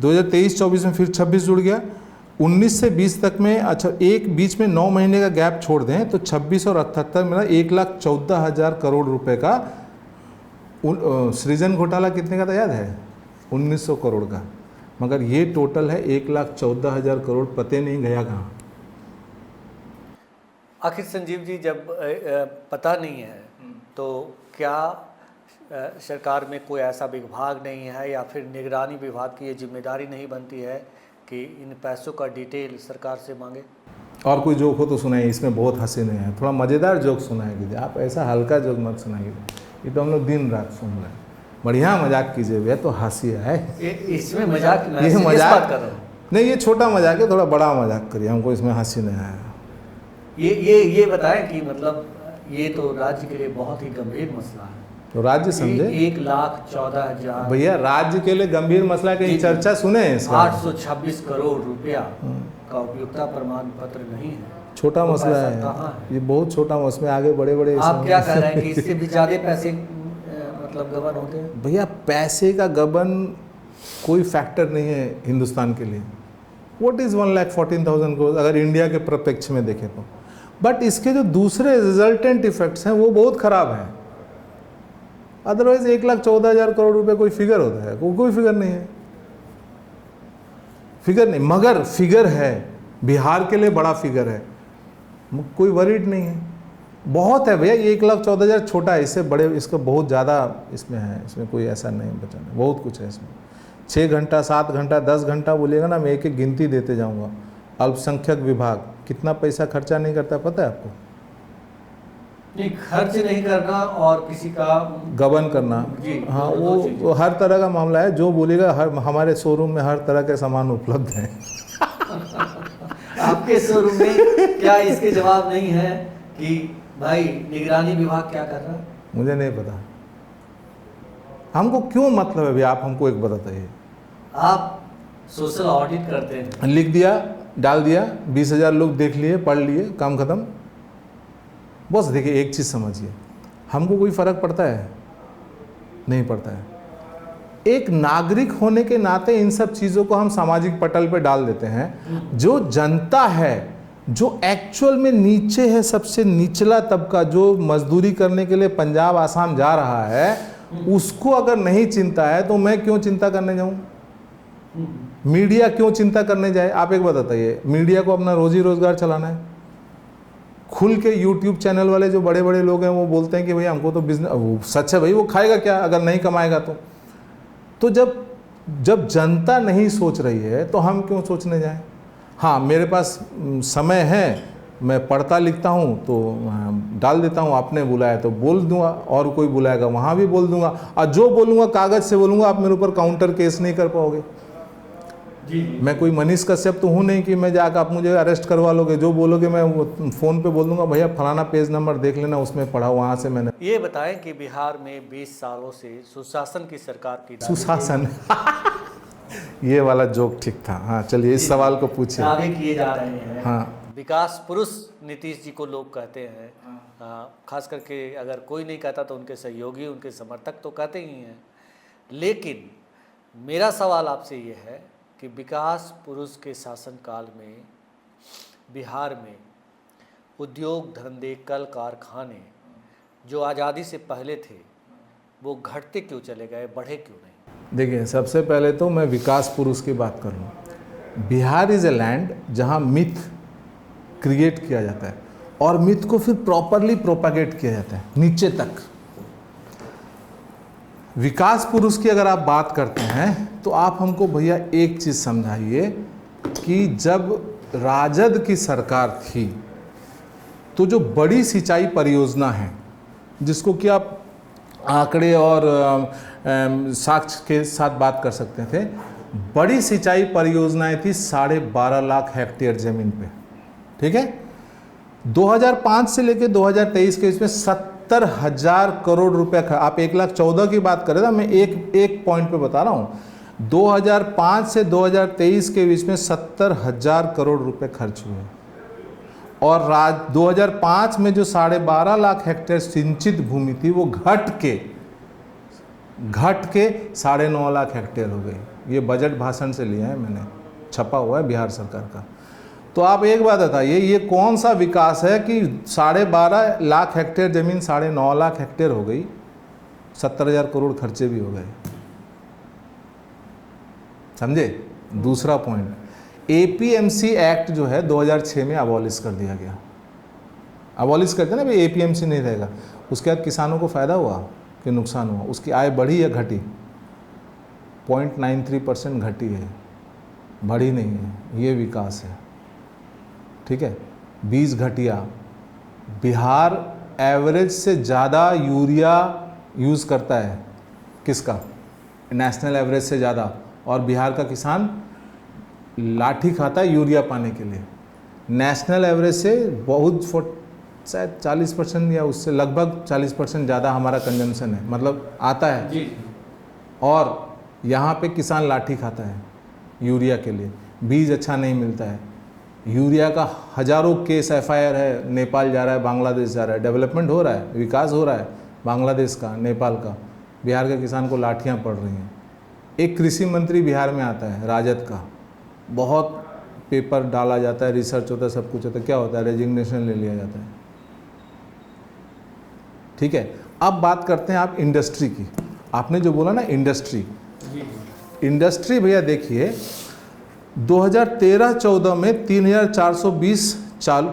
2023-24 में फिर 26 जुड़ गया। 19 से 20 तक में, अच्छा एक बीच में 9 महीने का गैप छोड़ दें तो 26 और 78 में 1,14,000 करोड़ रुपए का सृजन घोटाला कितने का था याद है? 1900 करोड़ का। मगर ये टोटल है 1,14,000 करोड़, पते नहीं गया कहाँ। आखिर संजीव जी, जब पता नहीं है तो क्या सरकार में कोई ऐसा विभाग नहीं है या फिर निगरानी विभाग की ये जिम्मेदारी नहीं बनती है कि इन पैसों का डिटेल सरकार से मांगे? और कोई जोक हो तो सुनाइए, इसमें बहुत हंसी नहीं है, थोड़ा मज़ेदार जोक सुनाइए कीजिए। आप ऐसा हल्का जोक मत सुनाइए, ये तो हम लोग दिन रात सुन रहे हैं। बढ़िया मजाक कीजिए भैया तो हंसी आए। इसमें मजाक, ये मजाक कर रहा हूँ नहीं, ये छोटा मजाक है, थोड़ा बड़ा मजाक करिए, हमको इसमें हंसी नहीं आया। ये बताएं कि मतलब ये तो राज्य के लिए बहुत ही गंभीर मसला है। तो राज्य समझे 1,14,000 भैया, राज्य के लिए गंभीर मसला की चर्चा सुने इसका। 826 करोड़ रुपया का उपयोगिता प्रमाण पत्र नहीं है। छोटा तो मसला पैसा है कहाँ है? ये बहुत छोटा मसला है, आगे बड़े बड़े आप क्या कह रहे हैं कि इससे भी ज्यादा पैसे मतलब गबन होते हैं? भैया पैसे का गबन कोई फैक्टर नहीं है हिंदुस्तान के लिए। व्हाट इज़ 1,14,000 करोड़ अगर इंडिया के प्रपक्ष में देखें तो। बट इसके जो दूसरे रिजल्टेंट इफेक्ट्स हैं वो बहुत ख़राब हैं। अदरवाइज 1,14,000 करोड़ रुपए कोई फिगर होता है? कोई फिगर नहीं है, फिगर नहीं। मगर फिगर है, बिहार के लिए बड़ा फिगर है, कोई वरीड नहीं है। बहुत है भैया, ये 1,14,000 छोटा है, इससे बड़े इसका बहुत ज़्यादा इसमें है, इसमें कोई ऐसा नहीं बचाना, बहुत कुछ है इसमें। 6 घंटा 7 घंटा 10 घंटा बोलिएगा ना, मैं एक एक गिनती देते जाऊँगा। अल्पसंख्यक विभाग कितना पैसा खर्चा नहीं करता पता है आपको? नहीं, खर्च नहीं करना और किसी का गबन करना, हाँ वो हर तरह का मामला है। जो बोलेगा, हमारे शोरूम में हर तरह के सामान उपलब्ध हैं। आपके शोरूम में क्या इसके जवाब नहीं है कि भाई निगरानी विभाग क्या कर रहा है? मुझे नहीं पता, हमको क्यों मतलब है भैया, आप हमको एक बताइए। आप सोशल ऑडिट करते हैं, लिख दिया, डाल दिया, 20,000 लोग देख लिए, पढ़ लिए, काम खत्म। बस देखिए एक चीज़ समझिए, हमको कोई फ़र्क पड़ता है? नहीं पड़ता है। एक नागरिक होने के नाते इन सब चीज़ों को हम सामाजिक पटल पे डाल देते हैं। जो जनता है, जो एक्चुअल में नीचे है, सबसे निचला तबका, जो मजदूरी करने के लिए पंजाब आसाम जा रहा है, उसको अगर नहीं चिंता है तो मैं क्यों चिंता करने जाऊं? मीडिया क्यों चिंता करने जाए? आप एक बात बताइए, मीडिया को अपना रोजी रोजगार चलाना है। खुल के यूट्यूब चैनल वाले जो बड़े बड़े लोग हैं वो बोलते हैं कि भाई हमको तो बिजनेस, वो सच है भाई, वो खाएगा क्या अगर नहीं कमाएगा तो जब जनता नहीं सोच रही है तो हम क्यों सोचने जाएं? हाँ, मेरे पास समय है, मैं पढ़ता लिखता हूँ तो डाल देता हूँ, आपने बुलाया तो बोल दूंगा, और कोई बुलाएगा वहाँ भी बोल दूंगा, और जो बोलूँगा कागज़ से बोलूँगा, आप मेरे ऊपर काउंटर केस नहीं कर पाओगे। मैं कोई मनीष कश्यप तो हूँ नहीं कि मैं जाकर आप मुझे अरेस्ट करवा लोगे। जो बोलोगे मैं फ़ोन पे बोल दूंगा भैया फलाना पेज नंबर देख लेना, उसमें पढ़ा, वहाँ से मैंने। ये बताएं कि बिहार में 20 सालों से सुशासन की सरकार की सुशासन ये वाला जोक ठीक था। हाँ चलिए इस सवाल को पूछिए। दावे किए जा रहे हैं। हाँ विकास पुरुष नीतीश जी को लोग कहते हैं, खास करके अगर कोई नहीं कहता तो उनके सहयोगी, उनके समर्थक तो कहते ही हैं। लेकिन मेरा सवाल आपसे ये है कि विकास पुरुष के शासनकाल में बिहार में उद्योग धंधे, कल कारखाने जो आज़ादी से पहले थे वो घटते क्यों चले गए, बढ़े क्यों नहीं? देखिए सबसे पहले तो मैं विकास पुरुष की बात कर लूँ। बिहार इज़ ए लैंड जहाँ मिथ क्रिएट किया जाता है और मिथ को फिर प्रॉपरली प्रोपागेट किया जाता है नीचे तक। विकास पुरुष की अगर आप बात करते हैं तो आप हमको भैया एक चीज़ समझाइए कि जब राजद की सरकार थी तो जो बड़ी सिंचाई परियोजना है, जिसको कि आप आंकड़े और साक्ष्य के साथ बात कर सकते थे, बड़ी सिंचाई परियोजनाएं थी 12.5 लाख हेक्टेयर ज़मीन पे, ठीक है। 2005 से लेकर 2023 के इसमें 70,000 करोड़ रुपए, आप 1,14,00,000 की बात कर रहे थे, मैं एक पॉइंट पे बता रहा हूँ। 2005 से 2023 के बीच में 70,000 करोड़ रुपए खर्च हुए और 2005 में जो 12.5 लाख हेक्टेयर सिंचित भूमि थी वो घट के 9.5 लाख हेक्टेयर हो गई। ये बजट भाषण से लिया है मैंने, छपा हुआ है बिहार सरकार का। तो आप एक बात बताइए, ये कौन सा विकास है कि 12.5 लाख हेक्टेयर ज़मीन 9.5 लाख हेक्टेयर हो गई, 70,000 करोड़ खर्चे भी हो गए, समझे। दूसरा पॉइंट, APMC एक्ट जो है 2006 में अबॉलिश कर दिया गया। अबॉलिश करते ना भाई, APMC नहीं रहेगा। उसके बाद किसानों को फ़ायदा हुआ कि नुकसान हुआ? उसकी आय बढ़ी या घटी? 0.93% घटी है, बढ़ी नहीं है। ये विकास है, ठीक है। बीज घटिया, बिहार एवरेज से ज़्यादा यूरिया यूज़ करता है, किसका? नेशनल एवरेज से ज़्यादा। और बिहार का किसान लाठी खाता है यूरिया पाने के लिए। नेशनल एवरेज से बहुत शायद 40% या उससे लगभग 40% ज़्यादा हमारा कंजम्पशन है, मतलब आता है जी। और यहाँ पे किसान लाठी खाता है यूरिया के लिए, बीज अच्छा नहीं मिलता है। यूरिया का हज़ारों केस FIR है, नेपाल जा रहा है, बांग्लादेश जा रहा है, डेवलपमेंट हो रहा है, विकास हो रहा है बांग्लादेश का, नेपाल का। बिहार के किसान को लाठियाँ पड़ रही हैं। एक कृषि मंत्री बिहार में आता है राजद का, बहुत पेपर डाला जाता है, रिसर्च होता है, सब कुछ होता है, क्या होता है? रेजिग्नेशन ले लिया जाता है, ठीक है। अब बात करते हैं आप इंडस्ट्री की। आपने जो बोला ना इंडस्ट्री भैया देखिए 2013-14 में 3,420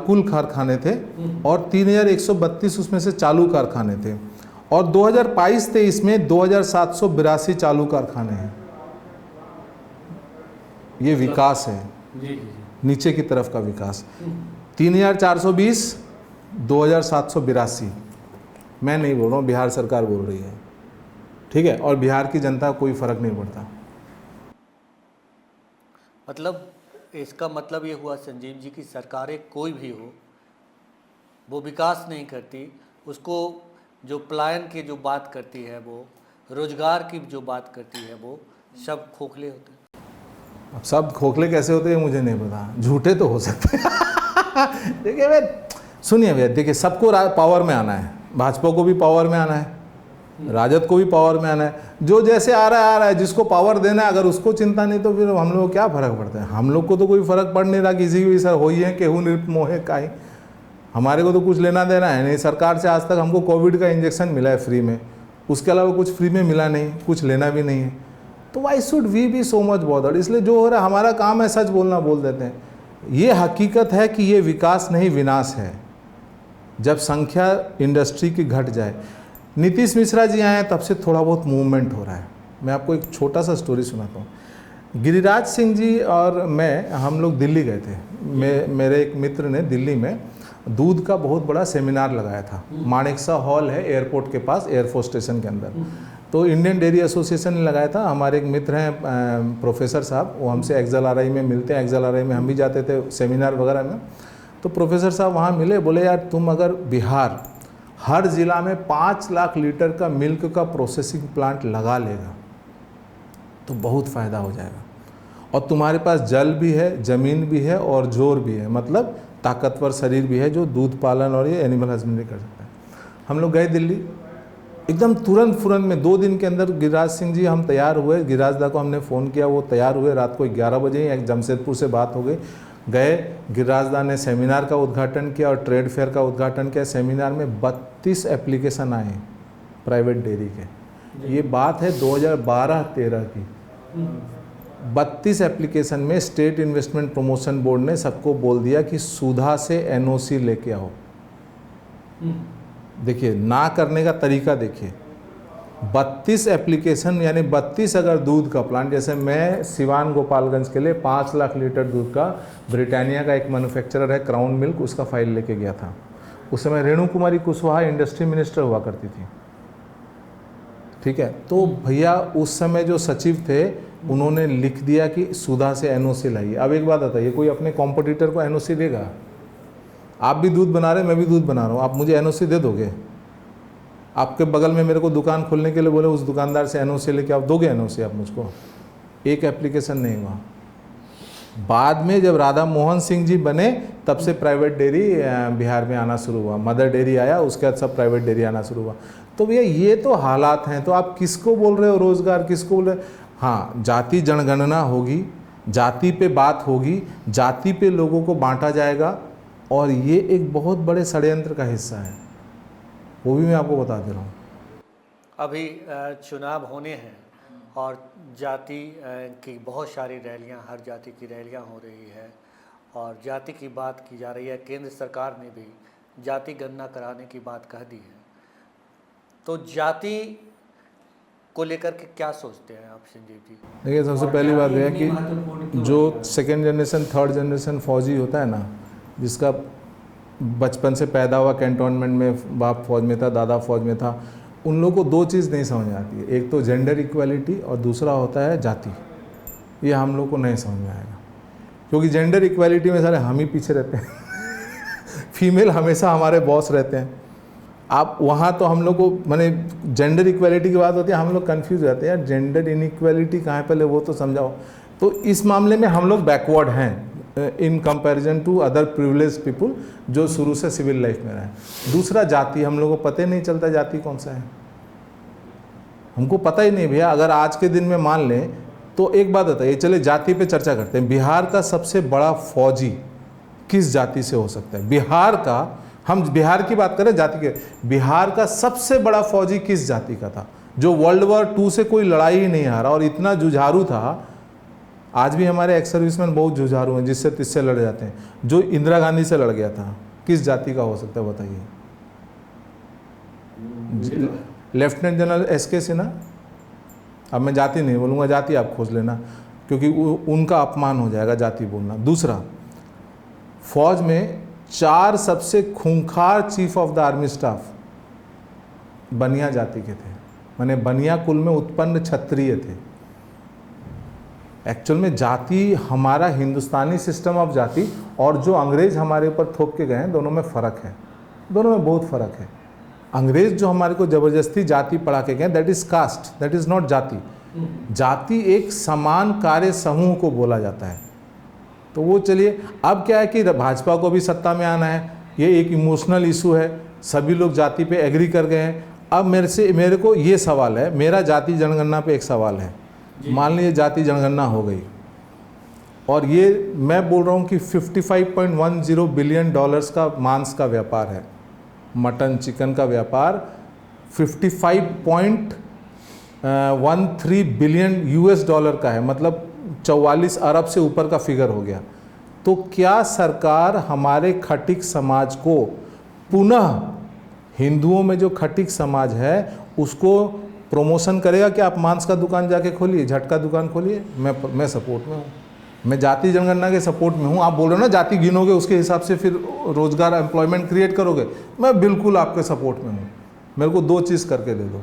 कुल कारखाने थे और 3,132 उसमें से चालू कारखाने थे। और 2022-23 में 2,782 चालू कारखाने हैं। ये विकास है, नीचे की तरफ का विकास। 3,420, 2,782। मैं नहीं बोल रहा हूँ, बिहार सरकार बोल रही है, ठीक है। और बिहार की जनता कोई फर्क नहीं पड़ता। मतलब इसका मतलब ये हुआ संजीव जी की सरकारें कोई भी हो वो विकास नहीं करती, उसको जो पलायन की जो बात करती है, वो रोजगार की जो बात करती है, वो सब खोखले होते हैं। अब सब खोखले कैसे होते हैं मुझे नहीं पता, झूठे तो हो सकते हैं। देखिए भाई, सुनिए भैया, देखिए सबको पावर में आना है, भाजपा को भी पावर में आना है, राजद को भी पावर में आना है। जो जैसे आ रहा है, जिसको पावर देना है, अगर उसको चिंता नहीं तो फिर हम लोग को क्या फ़र्क पड़ता है? हम लोग को तो कोई फ़र्क पड़ नहीं रहा, किसी की सर हो ही है केहू नृप मोहे काई, हमारे को तो कुछ लेना देना है नहीं। सरकार से आज तक हमको कोविड का इंजेक्शन मिला है फ्री में, उसके अलावा कुछ फ्री में मिला नहीं, कुछ लेना भी नहीं है। तो why should we be so much bothered? इसलिए जो हो रहा है, हमारा काम है सच बोलना, बोल देते हैं। ये हकीकत है कि ये विकास नहीं विनाश है। जब संख्या इंडस्ट्री की घट जाए, नीतीश मिश्रा जी आए तब से थोड़ा बहुत मूवमेंट हो रहा है। मैं आपको एक छोटा सा स्टोरी सुनाता हूँ। गिरिराज सिंह जी और मैं, हम लोग दिल्ली गए थे। मेरे एक मित्र ने दिल्ली में दूध का बहुत बड़ा सेमिनार लगाया था। मानेकशॉ हॉल है एयरपोर्ट के पास, एयरफोर्स स्टेशन के अंदर। तो इंडियन डेयरी एसोसिएशन ने लगाया था। हमारे एक मित्र हैं प्रोफेसर साहब, वो हमसे XLRI में मिलते हैं, XLRI में हम भी जाते थे सेमिनार वगैरह में। तो प्रोफेसर साहब वहाँ मिले, बोले यार तुम अगर बिहार हर ज़िला में 5 लाख लीटर का मिल्क का प्रोसेसिंग प्लांट लगा लेगा तो बहुत फ़ायदा हो जाएगा, और तुम्हारे पास जल भी है, ज़मीन भी है और जोर भी है, मतलब ताकतवर शरीर भी है जो दूध पालन और ये एनिमल हस्बेंड्री कर सकता है। हम लोग गए दिल्ली, एकदम तुरंत फुरंत में 2 दिन के अंदर गिरिराज सिंह जी हम तैयार हुए। गिरिराज दा को हमने फ़ोन किया, वो तैयार हुए, रात को 11 बजे ही जमशेदपुर से बात हो गई। गए, गिरिराज दा ने सेमिनार का उद्घाटन किया और ट्रेड फेयर का उद्घाटन किया। सेमिनार में 32 एप्लीकेशन आए प्राइवेट डेयरी के। ये बात है 2012-13 की। 32 एप्लीकेशन में स्टेट इन्वेस्टमेंट प्रमोशन बोर्ड ने सबको बोल दिया कि सुधा से NOC लेके आओ। देखिए ना करने का तरीका देखिए, 32 एप्लीकेशन यानी 32 अगर दूध का प्लांट, जैसे मैं सिवान गोपालगंज के लिए 5 लाख लीटर दूध का ब्रिटानिया का एक मैन्युफैक्चरर है क्राउन मिल्क, उसका फाइल लेके गया था। उस समय रेणु कुमारी कुशवाहा इंडस्ट्री मिनिस्टर हुआ करती थी, ठीक है। तो भैया उस समय जो सचिव थे उन्होंने लिख दिया कि सुधा से NOC लाइए। अब एक बात बताइए, कोई अपने कॉम्पिटिटर को NOC देगा? आप भी दूध बना रहे हैं, मैं भी दूध बना रहा हूँ, आप मुझे NOC दे दोगे? आपके बगल में मेरे को दुकान खोलने के लिए बोले, उस दुकानदार से NOC लेके आप दोगे NOC आप मुझको? एक एप्लीकेशन नहीं हुआ। बाद में जब राधा मोहन सिंह जी बने तब से प्राइवेट डेयरी बिहार में आना शुरू हुआ। मदर डेयरी आया, उसके बाद सब प्राइवेट डेयरी आना शुरू हुआ। तो भैया ये तो हालात हैं, तो आप किसको बोल रहे हो रोज़गार, किसको बोल रहे हो? हाँ, जाति जनगणना होगी, जाति पे बात होगी, जाति पे लोगों को बांटा जाएगा, और ये एक बहुत बड़े षड्यंत्र का हिस्सा है, वो भी मैं आपको बता दे रहा हूँ। अभी चुनाव होने हैं और जाति की बहुत सारी रैलियां, हर जाति की रैलियां हो रही है और जाति की बात की जा रही है। केंद्र सरकार ने भी जाति गणना कराने की बात कह दी है। तो जाति को लेकर के क्या सोचते हैं आप संजीव जी? देखिए, सबसे पहली बात यह है कि जो सेकेंड जनरेशन, थर्ड जनरेशन फौजी होता है ना, जिसका बचपन से पैदा हुआ कैंटोनमेंट में, बाप फौज में था, दादा फौज में था, उन लोगों को 2 चीज़ नहीं समझ आती है। एक तो जेंडर इक्वालिटी और दूसरा होता है जाति। ये हम लोग को नहीं समझ में आएगा, क्योंकि जेंडर इक्वालिटी में सारे हम ही पीछे रहते हैं फीमेल हमेशा हमारे बॉस रहते हैं। आप वहाँ तो हम लोग को माने जेंडर इक्वालिटी की बात होती है, हम लोग कंफ्यूज रहते हैं, यार जेंडर इनइक्वालिटी कहाँ है, पहले वो तो समझाओ। तो इस मामले में हम लोग बैकवर्ड हैं in comparison to other privilege people जो शुरू से सिविल लाइफ में रहे। दूसरा जाति, हम लोगों को पता ही नहीं चलता जाति कौन सा है, हमको पता ही नहीं भैया। अगर आज के दिन में मान लें तो एक बात बताइए, चले जाति पे चर्चा करते हैं। बिहार का सबसे बड़ा फौजी किस जाति से हो सकता है? बिहार का, हम बिहार की बात करें जाति के, बिहार का सबसे बड़ा फौजी किस जाति का था जो वर्ल्ड वॉर 2 से कोई लड़ाई ही नहीं हारा और इतना जुझारू था? आज भी हमारे एक्स सर्विसमैन बहुत जुझारू हैं, जिससे तिससे लड़ जाते हैं। जो इंदिरा गांधी से लड़ गया था, किस जाति का हो सकता है बताइए? Lieutenant general SK Sinha. अब मैं जाति नहीं बोलूँगा, जाति आप खोज लेना, क्योंकि उनका अपमान हो जाएगा जाति बोलना। दूसरा, फौज में 4 सबसे खूंखार chief of the army staff बनिया जाति के थे, माने बनिया कुल में उत्पन्न क्षत्रिय थे। एक्चुअल में जाति, हमारा हिंदुस्तानी सिस्टम ऑफ जाति और जो अंग्रेज हमारे ऊपर थोप के गए हैं, दोनों में फ़र्क है, दोनों में बहुत फ़र्क है। अंग्रेज जो हमारे को ज़बरदस्ती जाति पढ़ा के गए, that is caste, that is not जाति। जाति एक समान कार्य समूह को बोला जाता है। तो वो चलिए, अब क्या है कि भाजपा को भी सत्ता में आना है, ये एक इमोशनल इशू है, सभी लोग जाति पे एग्री कर गए हैं। अब मेरे को ये सवाल है, मेरा जाति जनगणना पे एक सवाल है। मान लीजिए जाति जनगणना हो गई और ये मैं बोल रहा हूँ कि $55.10 बिलियन का मांस का व्यापार है, मटन चिकन का व्यापार 55.13 बिलियन US का है, मतलब 44 अरब से ऊपर का फिगर हो गया। तो क्या सरकार हमारे खटिक समाज को पुनः, हिंदुओं में जो खटिक समाज है उसको प्रमोशन करेगा कि आप मांस का दुकान जाके खोलिए, झटका दुकान खोलिए? मैं सपोर्ट में हूँ, मैं जाति जनगणना के सपोर्ट में हूँ। आप बोल रहे हो ना जाति गिनोगे उसके हिसाब से फिर रोजगार एम्प्लॉयमेंट क्रिएट करोगे, मैं बिल्कुल आपके सपोर्ट में हूँ। मेरे को 2 चीज़ करके दे दो,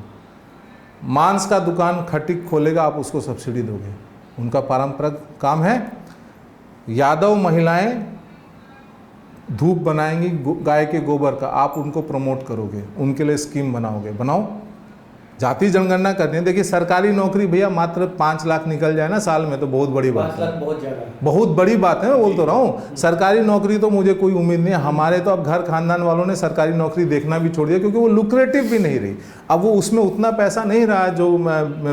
मांस का दुकान खटिक खोलेगा, आप उसको सब्सिडी दोगे। उनका पारंपरिक काम है। यादव महिलाएं धूप बनाएंगी गाय के गोबर का, आप उनको प्रमोट करोगे, उनके लिए स्कीम बनाओगे। बनाओ। जाति जनगणना करनी है। देखिए सरकारी नौकरी भैया मात्र 5 लाख निकल जाए ना साल में तो बहुत बड़ी बात 5 है। लाख बहुत ज़्यादा है। बहुत बड़ी बात है, मैं बोल तो रहा हूँ। सरकारी नौकरी तो मुझे कोई उम्मीद नहीं है। हमारे तो अब घर खानदान वालों ने सरकारी नौकरी देखना भी छोड़ दिया, क्योंकि वो लुक्रेटिव भी नहीं रही। अब वो उसमें उतना पैसा नहीं रहा जो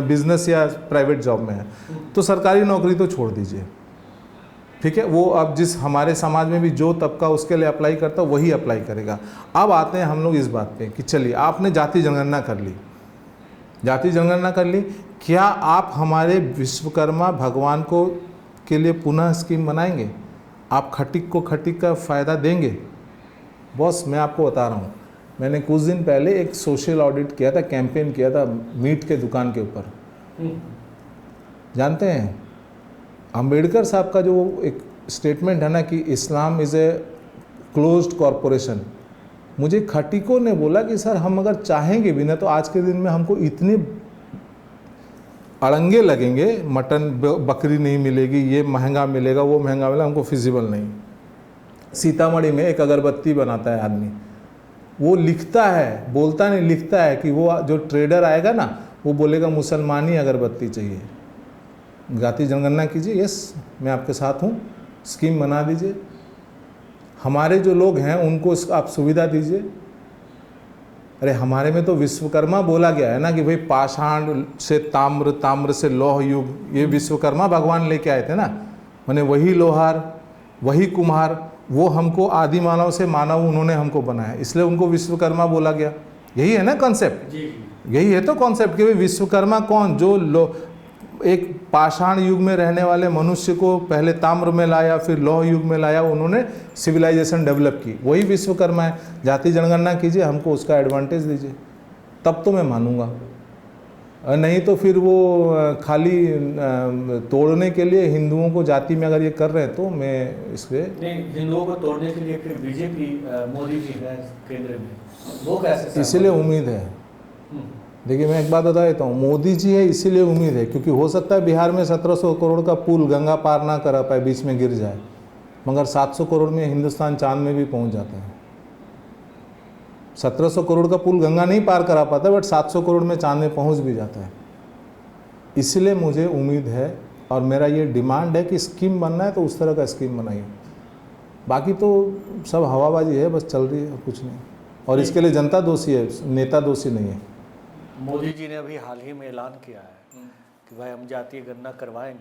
बिजनेस या प्राइवेट जॉब में है। तो सरकारी नौकरी तो छोड़ दीजिए, ठीक है। वो अब जिस हमारे समाज में भी जो तबका उसके लिए अप्लाई करता वही अप्लाई करेगा। अब आते हैं हम लोग इस बात पे कि चलिए आपने जाति जनगणना कर ली, जाति जनगणना कर ली, क्या आप हमारे विश्वकर्मा भगवान को के लिए पुनः स्कीम बनाएंगे? आप खटिक को खटिक का फ़ायदा देंगे? बॉस मैं आपको बता रहा हूँ, मैंने कुछ दिन पहले एक सोशल ऑडिट किया था, कैंपेन किया था मीट के दुकान के ऊपर। जानते हैं अंबेडकर साहब का जो एक स्टेटमेंट है ना कि इस्लाम इज़ ए क्लोज्ड कॉरपोरेशन, मुझे खटिकों ने बोला कि सर हम अगर चाहेंगे भी ना तो आज के दिन में हमको इतने अड़ंगे लगेंगे, मटन बकरी नहीं मिलेगी, ये महंगा मिलेगा, वो महंगा मिलेगा, हमको फिजिबल नहीं। सीतामढ़ी में एक अगरबत्ती बनाता है आदमी, वो लिखता है, बोलता नहीं, लिखता है कि वो जो ट्रेडर आएगा ना वो बोलेगा मुसलमानी अगरबत्ती चाहिए। जाति जनगणना कीजिए, यस मैं आपके साथ हूँ, स्कीम बना दीजिए। हमारे जो लोग हैं उनको आप सुविधा दीजिए। अरे हमारे में तो विश्वकर्मा बोला गया है ना कि भाई पाषाण से ताम्र, ताम्र से लौह युग, ये विश्वकर्मा भगवान लेके आए थे ना। माने वही लोहार, वही कुम्हार, वो हमको आदि मानव से मानव उन्होंने हमको बनाया, इसलिए उनको विश्वकर्मा बोला गया। यही है ना कॉन्सेप्ट, यही है तो कॉन्सेप्ट कि भाई विश्वकर्मा कौन? जो एक पाषाण युग में रहने वाले मनुष्य को पहले ताम्र में लाया, फिर लौह युग में लाया, उन्होंने सिविलाइजेशन डेवलप की, वही विश्वकर्मा है। जाति जनगणना कीजिए, हमको उसका एडवांटेज दीजिए, तब तो मैं मानूंगा। नहीं तो फिर वो खाली तोड़ने के लिए हिंदुओं को जाति में अगर ये कर रहे हैं तो मैं इसके नहीं, हिंदुओं को तोड़ने के लिए फिर बीजेपी मोदी जी है केंद्र में, वो कैसे? इसीलिए उम्मीद है। देखिए मैं एक बात बता देता हूँ, मोदी जी है इसीलिए उम्मीद है क्योंकि हो सकता है बिहार में 1700 करोड़ का पुल गंगा पार ना करा पाए, बीच में गिर जाए, मगर 700 करोड़ में हिंदुस्तान चांद में भी पहुँच जाता है। 1700 करोड़ का पुल गंगा नहीं पार करा पाता, बट 700 करोड़ में चांद में पहुँच भी जाता है। इसलिए मुझे उम्मीद है और मेरा ये डिमांड है कि स्कीम बनना है तो उस तरह का स्कीम बनाइए। बाकी तो सब हवाबाजी है, बस चल रही है, कुछ नहीं। और इसके लिए जनता दोषी है, नेता दोषी नहीं है। मोदी जी ने अभी हाल ही में ऐलान किया है कि भाई हम जातीय गणना करवाएंगे,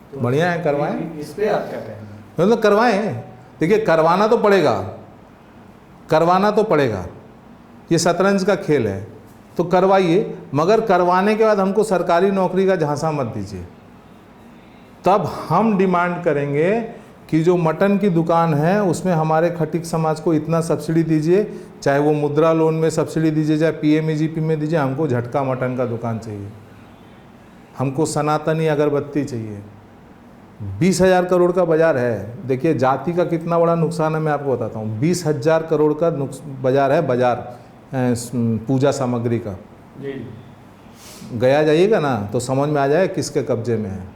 तो बढ़िया है, करवाएं। इस पे आप क्या कहेंगे? मतलब करवाएं। देखिए करवाना तो पड़ेगा, करवाना तो पड़ेगा, ये शतरंज का खेल है, तो करवाइए, मगर करवाने के बाद हमको सरकारी नौकरी का झांसा मत दीजिए। तब हम डिमांड करेंगे कि जो मटन की दुकान है उसमें हमारे खटिक समाज को इतना सब्सिडी दीजिए, चाहे वो मुद्रा लोन में सब्सिडी दीजिए, चाहे पीएमईजीपी में दीजिए, हमको झटका मटन का दुकान चाहिए, हमको सनातनी अगरबत्ती चाहिए। 20,000 करोड़ का बाजार है। देखिए जाति का कितना बड़ा नुकसान है मैं आपको बताता हूँ। 20,000 करोड़ का बाजार है, बाजार पूजा सामग्री का। जी गया जाइएगा ना तो समझ में आ जाए किसके कब्जे में है।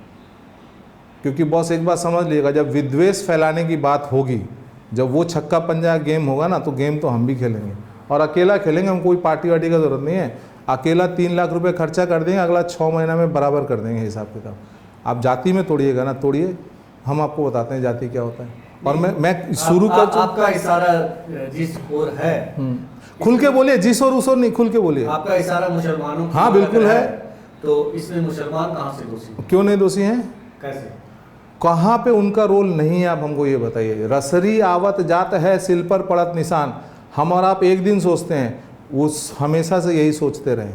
क्योंकि बॉस एक बात समझ लीजिएगा, जब विद्वेष फैलाने की बात होगी, जब वो छक्का पंजा गेम होगा ना, तो गेम तो हम भी खेलेंगे और अकेला खेलेंगे। हम कोई पार्टी वार्टी का ज़रूरत नहीं है। अकेला 3 लाख रुपए खर्चा कर देंगे, अगला 6 महीना में बराबर कर देंगे हिसाब किताब। आप जाति में तोड़िएगा ना, तोड़िए, हम आपको बताते हैं जाति क्या होता है। और मैं शुरू कर आपका इशारा जिस ओर है, खुल के बोलिए, जिस और उस और नहीं, खुल के बोलिए। आपका इशारा मुसलमानों की हाँ ओर बिल्कुल है। तो इसमें मुसलमान कहाँ से दोषी? क्यों नहीं दोषी हैं? कैसे? कहाँ पे उनका रोल नहीं है, आप हमको ये बताइए। रसरी आवत जात है सिल पर पड़त निशान, हम और आप एक दिन सोचते हैं, वो हमेशा से यही सोचते रहे।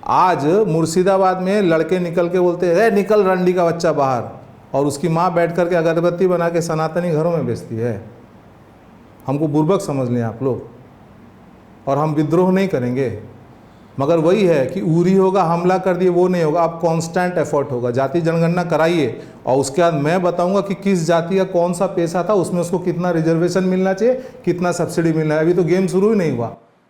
आज मुर्शिदाबाद में लड़के निकल के बोलते हैं निकल रंडी का बच्चा बाहर, और उसकी माँ बैठ करके अगरबत्ती बना के सनातनी घरों में बेचती है। हमको बुर्बक समझ लें आप लोग, और हम विद्रोह नहीं करेंगे, मगर वही है कि उरी होगा, हमला कर दिए, वो नहीं होगा। अब कांस्टेंट एफर्ट होगा। जाति जनगणना कराइए और उसके बाद मैं बताऊंगा कि किस जाति का कौन सा पैसा था, उसमें उसको कितना रिजर्वेशन मिलना चाहिए, कितना सब्सिडी मिलना है। अभी तो गेम शुरू ही नहीं हुआ।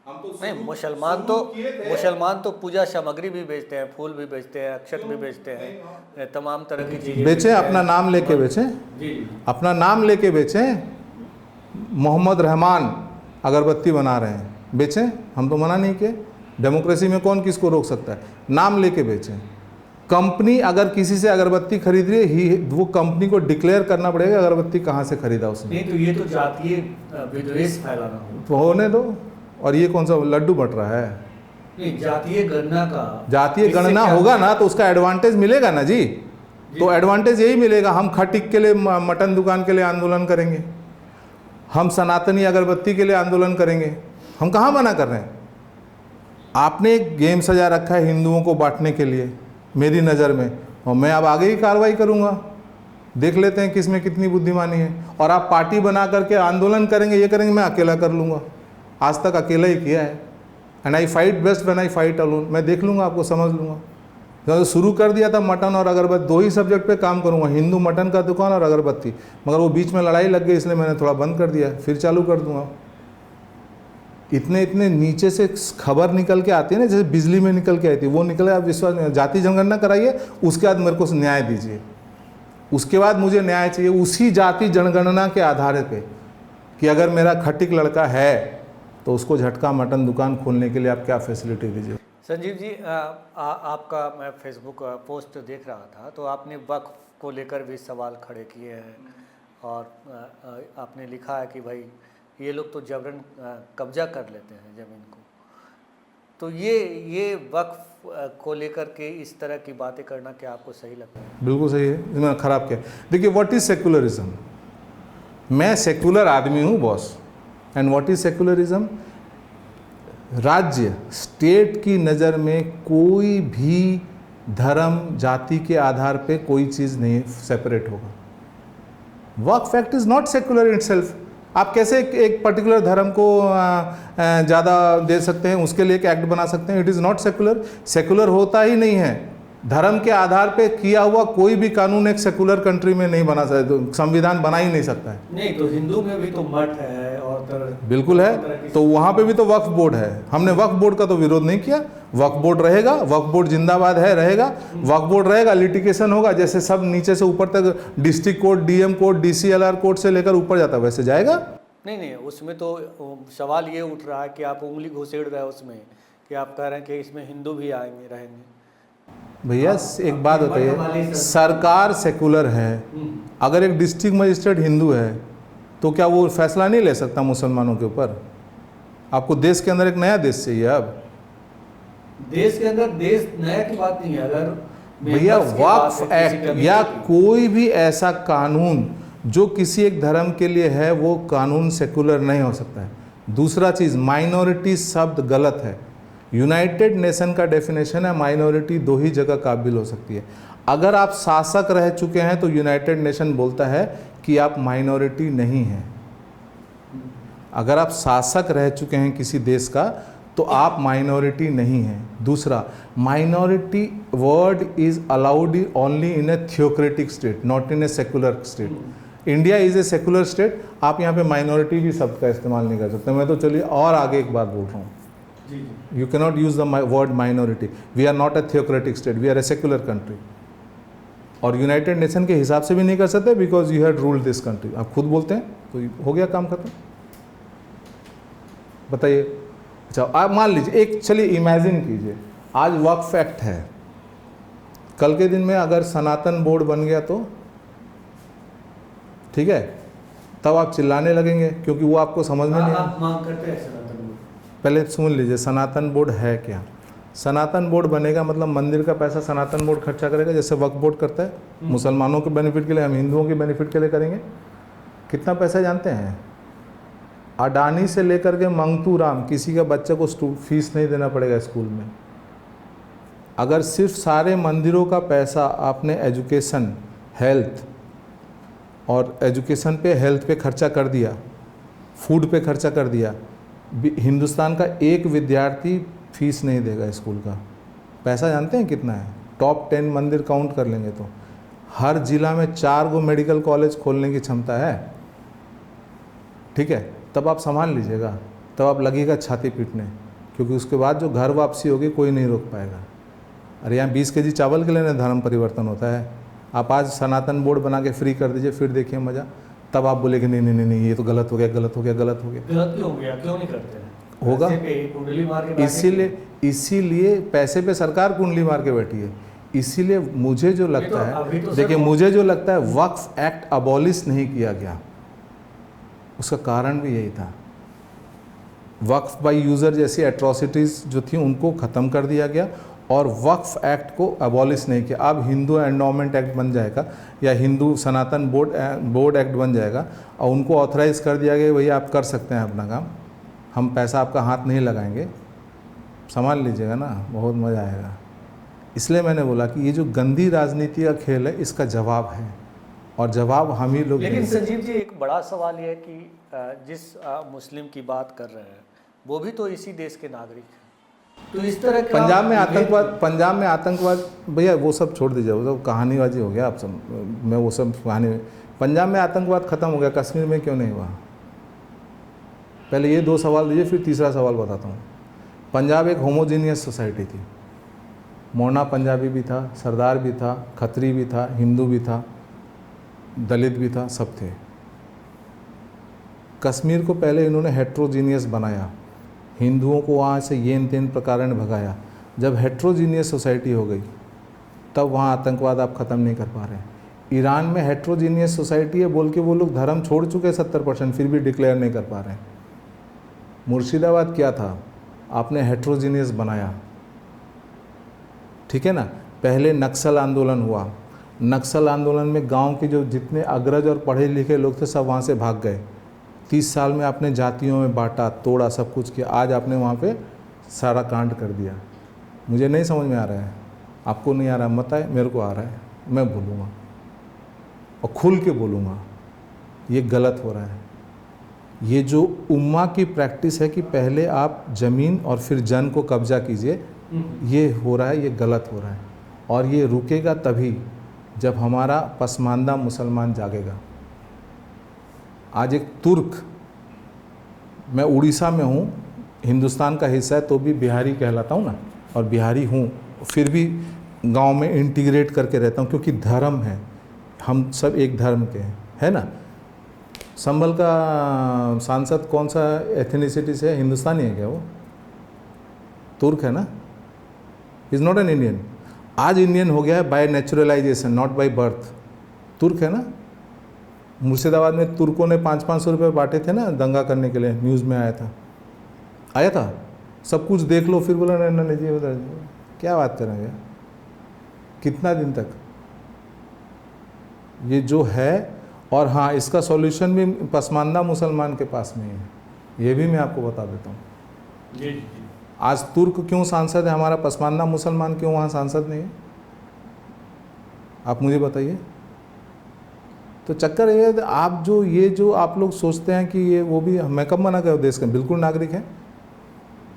हम तो नहीं, मुसलमान तो पूजा सामग्री भी बेचते हैं, फूल भी बेचते हैं, अक्षत भी बेचते हैं, तमाम तरह की चीजें बेचें, अपना नाम लेके बेचें, जी अपना नाम लेके बेचें। मोहम्मद रहमान अगरबत्ती बना रहे हैं, बेचें, हम तो मना नहीं किए। डेमोक्रेसी में कौन किसको रोक सकता है? नाम लेके बेचें। कंपनी अगर किसी से अगरबत्ती खरीद रही है, वो कंपनी को डिक्लेयर करना पड़ेगा अगरबत्ती कहाँ से खरीदा उसने। नहीं तो ये तो जातीय विद्वेष फैलाना हो। तो होने दो। और ये कौन सा लड्डू बट रहा है? नहीं, जातीय गणना का, जातीय इससे गणना क्या होगा ना तो उसका एडवांटेज मिलेगा ना जी। तो एडवांटेज यही मिलेगा, हम खटिक के लिए, मटन दुकान के लिए आंदोलन करेंगे, हम सनातनी अगरबत्ती के लिए आंदोलन करेंगे। हम कहाँ मना कर रहे हैं? आपने एक गेम सजा रखा है हिंदुओं को बांटने के लिए मेरी नज़र में, और मैं अब आगे ही कार्रवाई करूँगा। देख लेते हैं किसमें कितनी बुद्धिमानी है। और आप पार्टी बना करके आंदोलन करेंगे, ये करेंगे, मैं अकेला कर लूँगा। आज तक अकेला ही किया है। And I fight best when I fight alone. मैं देख लूँगा, आपको समझ लूँगा। जब शुरू कर दिया था मटन और अगरबत्ती, दो ही सब्जेक्ट पे काम करूँगा, हिंदू मटन का दुकान और अगरबत्ती। मगर वो बीच में लड़ाई लग गई, इसलिए मैंने थोड़ा बंद कर दिया, फिर चालू कर दूँगा। इतने नीचे से खबर निकल के आती है ना, जैसे बिजली में निकल के आई थी, वो निकले। आप विश्वास नहीं, जाति जनगणना कराइए, उसके बाद मेरे को न्याय दीजिए। उसके बाद मुझे न्याय चाहिए उसी जाति जनगणना के आधार पे कि अगर मेरा खटिक लड़का है तो उसको झटका मटन दुकान खोलने के लिए आप क्या फैसिलिटी दीजिए। संजीव जी, आपका मैं फेसबुक पोस्ट देख रहा था, तो आपने वक्फ को लेकर भी सवाल खड़े किए हैं, और आपने लिखा है कि भाई ये लोग तो जबरन कब्जा कर लेते हैं ज़मीन को। तो ये वक्फ को लेकर के इस तरह की बातें करना क्या आपको सही लगता है? बिल्कुल सही है, मैंने खराब किया। देखिए, व्हाट इज़ सेकुलरिज्म? मैं सेकुलर आदमी हूँ boss. And what is secularism? राज्य, स्टेट की नज़र में कोई भी धर्म, जाति के आधार पे कोई चीज़ नहीं सेपरेट होगा। Waqf act is not secular itself. आप कैसे एक पर्टिकुलर धर्म को ज़्यादा दे सकते हैं, उसके लिए एक एक्ट बना सकते हैं? It is not secular. Secular होता ही नहीं है। धर्म के आधार पे किया हुआ कोई भी कानून एक सेकुलर कंट्री में नहीं बना सकता, संविधान बना ही नहीं सकता है। नहीं तो हिंदू में भी तो मठ है और बिल्कुल है, तो वहाँ पे भी तो वक्फ बोर्ड है। हमने वक्फ बोर्ड का तो विरोध नहीं किया। वक्फ बोर्ड रहेगा, वक्फ बोर्ड जिंदाबाद है, रहेगा। वक्फ बोर्ड रहेगा, लिटिगेशन होगा, जैसे सब नीचे से ऊपर तक district court, DM court, DCLR court से लेकर ऊपर जाता है, वैसे जाएगा। नहीं, उसमें तो सवाल ये उठ रहा है कि आप उंगली घुसेड़ रहे हैं उसमें, कि आप कह रहे हैं कि इसमें हिंदू भी आएंगे, रहेंगे। भैया एक बात बताइए, सरकार सेकुलर है, अगर एक डिस्ट्रिक्ट मजिस्ट्रेट हिंदू है तो क्या वो फैसला नहीं ले सकता मुसलमानों के ऊपर? आपको देश के अंदर एक नया देश चाहिए। अब देश के अंदर देश नया की बात नहीं है। अगर भैया वक्फ एक्ट या कोई भी ऐसा कानून जो किसी एक धर्म के लिए है, वो कानून सेकुलर नहीं हो सकता है। दूसरा चीज़, माइनॉरिटी शब्द गलत है। यूनाइटेड नेशन का डेफिनेशन है माइनॉरिटी दो ही जगह काबिल हो सकती है। अगर आप शासक रह चुके हैं तो यूनाइटेड नेशन बोलता है कि आप माइनॉरिटी नहीं हैं। अगर आप शासक रह चुके हैं किसी देश का तो आप माइनॉरिटी नहीं हैं। दूसरा, minority word is allowed only in A theocratic state, not in a secular state. India is a secular state. आप यहाँ पे माइनॉरिटी भी शब्द का इस्तेमाल नहीं कर सकते। मैं तो चलिए और आगे एक बात बोल रहा हूँ, you cannot use the word minority. We are not a theocratic state, we are a secular country. और यूनाइटेड नेशन के हिसाब से भी नहीं कर सकते, because you had ruled this country. आप खुद बोलते हैं तो हो गया काम खत्म। बताइए। अच्छा, आप मान लीजिए, एक चलिए इमेजिन कीजिए, आज वक्फ एक्ट है, कल के दिन में अगर सनातन बोर्ड बन गया तो ठीक है, तब आप चिल्लाने लगेंगे क्योंकि वो आपको समझ में नहीं। आप मांग करते हैं सनातन बोर्ड? पहले सुन लीजिए, सनातन बोर्ड है क्या? सनातन बोर्ड बनेगा मतलब मंदिर का पैसा सनातन बोर्ड खर्चा करेगा, जैसे वक्फ बोर्ड करता है। मुसलमानों के बेनिफिट के लिए, हम हिंदुओं के बेनिफिट के लिए करेंगे। कितना पैसा जानते हैं? अडानी से लेकर के मंगतू राम, किसी का बच्चे को फीस नहीं देना पड़ेगा स्कूल में। अगर सिर्फ सारे मंदिरों का पैसा आपने एजुकेशन, हेल्थ और एजुकेशन पे, हेल्थ पे खर्चा कर दिया, फूड पे खर्चा कर दिया, हिंदुस्तान का एक विद्यार्थी फीस नहीं देगा स्कूल का। पैसा जानते हैं कितना है? टॉप 10 मंदिर काउंट कर लेंगे तो हर जिला में 4 गो मेडिकल कॉलेज खोलने की क्षमता है। ठीक है, तब आप संभाल लीजिएगा, तब आप लगेगा छाती पीटने क्योंकि उसके बाद जो घर वापसी होगी कोई नहीं रोक पाएगा। अरे यहाँ 20 केजी चावल के लिए धर्म परिवर्तन होता है। आप आज सनातन बोर्ड बना के फ्री कर दीजिए, फिर देखिए मज़ा। तब आप बोलेंगे नहीं नहीं नहीं नहीं, ये तो गलत हो गया, गलत हो गया, गलत हो गया। गलत क्यों हो गया, क्यों नहीं करते हैं? होगा, पैसे पे कुंडली मार के बैठे इसीलिए पैसे पे सरकार कुंडली मार के बैठी है। इसीलिए मुझे जो लगता अभी है, तो देखिए सर मुझे जो लगता है वक्फ एक्ट अबॉलिश नहीं किया गया, उसका कारण भी यही था। वक्फ बाय यूज़र जैसी एट्रॉसिटीज़ जो थी उनको ख़त्म कर दिया गया और वक्फ एक्ट को अबॉलिश नहीं किया। अब हिंदू एंडोमेंट एक्ट बन जाएगा या हिंदू सनातन बोर्ड एक्ट बन जाएगा और उनको ऑथराइज कर दिया गया, भैया आप कर सकते हैं अपना काम, हम पैसा आपका हाथ नहीं लगाएंगे, संभाल लीजिएगा ना, बहुत मज़ा आएगा। इसलिए मैंने बोला कि ये जो गंदी राजनीति का खेल है इसका जवाब है और जवाब हम ही लोग लेकिन देंगे। संजीव जी, एक बड़ा सवाल ये है कि जिस मुस्लिम की बात कर रहे हैं वो भी तो इसी देश के नागरिक हैं, तो इस तरह का पंजाब में आतंकवाद भैया वो सब छोड़ दीजिए, वो सब कहानीबाजी हो गया। आप सब, मैं वो सब कहानी, पंजाब में आतंकवाद खत्म हो गया, कश्मीर में क्यों नहीं हुआ? पहले ये 2 सवाल दीजिए, फिर तीसरा सवाल बताता हूँ। पंजाब एक होमोजीनियस सोसाइटी थी, मोना पंजाबी भी था, सरदार भी था, खत्री भी था, हिंदू भी था, दलित भी था, सब थे। कश्मीर को पहले इन्होंने हेट्रोजीनियस बनाया, हिंदुओं को वहाँ से येन तेन प्रकार ने भगाया। जब हेट्रोजीनियस सोसाइटी हो गई तब वहाँ आतंकवाद आप ख़त्म नहीं कर पा रहे हैं। ईरान में हेट्रोजीनियस सोसाइटी है बोल के वो लोग धर्म छोड़ चुके हैं 70%, फिर भी डिक्लेयर नहीं कर पा रहे हैं। मुर्शिदाबाद क्या था, आपने हेट्रोजीनियस बनाया, ठीक है ना। पहले नक्सल आंदोलन हुआ, नक्सल आंदोलन में गांव के जो जितने अग्रज और पढ़े लिखे लोग थे सब वहाँ से भाग गए। 30 साल में आपने जातियों में बांटा, तोड़ा, सब कुछ किया। आज आपने वहाँ पे सारा कांड कर दिया। मुझे नहीं समझ में आ रहा है, आपको नहीं आ रहा मत आए, मेरे को आ रहा है, मैं बोलूँगा और खुल के बोलूँगा, ये गलत हो रहा है। ये जो उम्मा की प्रैक्टिस है कि पहले आप ज़मीन और फिर जन को कब्जा कीजिए, ये हो रहा है, ये गलत हो रहा है। और ये रुकेगा तभी जब हमारा पसमानदा मुसलमान जागेगा। आज एक तुर्क, मैं उड़ीसा में हूँ, हिंदुस्तान का हिस्सा है तो भी बिहारी कहलाता हूँ ना, और बिहारी हूँ, फिर भी गांव में इंटीग्रेट करके रहता हूँ क्योंकि धर्म है, हम सब एक धर्म के हैं, है ना। संभल का सांसद कौन सा एथनिसिटी से है, हिंदुस्तानी है क्या वो? तुर्क है ना, इज़ नॉट एन इंडियन। आज इंडियन हो गया है bye naturalisation, not by birth. तुर्क है ना। मुर्शिदाबाद में तुर्कों ने 500-500 रुपये बांटे थे ना दंगा करने के लिए, न्यूज़ में आया था। सब कुछ देख लो फिर बोला नहीं जी उधर, क्या बात कर रहे हैं? कितना दिन तक ये जो है। और हाँ, इसका सॉल्यूशन भी पसमानदा मुसलमान के पास नहीं है, ये भी मैं आपको बता देता हूँ। आज तुर्क क्यों सांसद है हमारा, पसमानदा मुसलमान क्यों वहाँ सांसद नहीं है? आप मुझे बताइए। तो चक्कर ये, आप जो आप लोग सोचते हैं कि ये वो भी, मैं कब मना कर, देश के बिल्कुल नागरिक हैं।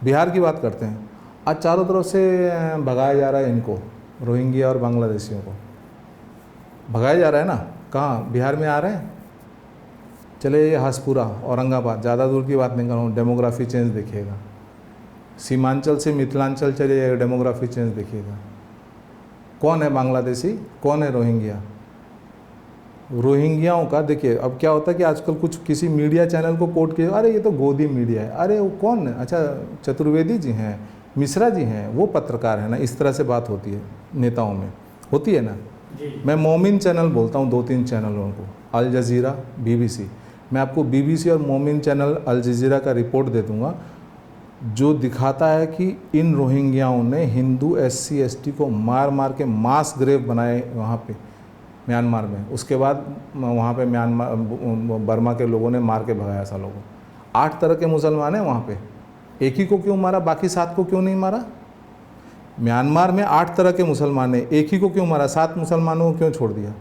बिहार की बात करते हैं, आज चारों तरफ से भगाया जा रहा है इनको, रोहिंग्या और बांग्लादेशियों को भगाया जा रहा है ना। कहाँ? बिहार में आ रहे हैं। चले ये हसपुरा, औरंगाबाद, ज़्यादा दूर की बात नहीं कर रहा हूँ, डेमोग्राफी चेंज देखिएगा। सीमांचल से मिथिलांचल चले, डेमोग्राफी चेंज देखिएगा। कौन है बांग्लादेशी, कौन है रोहिंग्या? रोहिंग्याओं का देखिए, अब क्या होता है कि आजकल कुछ किसी मीडिया चैनल को कोट किया, अरे ये तो गोदी मीडिया है, अरे वो कौन है? अच्छा, चतुर्वेदी जी हैं, मिश्रा जी हैं, वो पत्रकार है ना। इस तरह से बात होती है, नेताओं में होती है ना। मैं मोमिन चैनल बोलता हूँ, 2-3 चैनलों को, अल जज़ीरा, BBC। मैं आपको BBC और मोमिन चैनल, अल जज़ीरा का रिपोर्ट दे दूँगा जो दिखाता है कि इन रोहिंग्याओं ने हिंदू SC ST को मार मार के मास ग्रेव बनाए वहाँ पे म्यांमार में। उसके बाद वहाँ पे म्यांमार, बर्मा के लोगों ने मार के भगाया सालों को। 8 तरह के मुसलमान हैं वहाँ पे, एक ही को क्यों मारा, बाकी 7 को क्यों नहीं मारा? म्यांमार में 8 तरह के मुसलमान हैं, एक ही को क्यों मारा, 7 मुसलमानों को क्यों छोड़ दिया?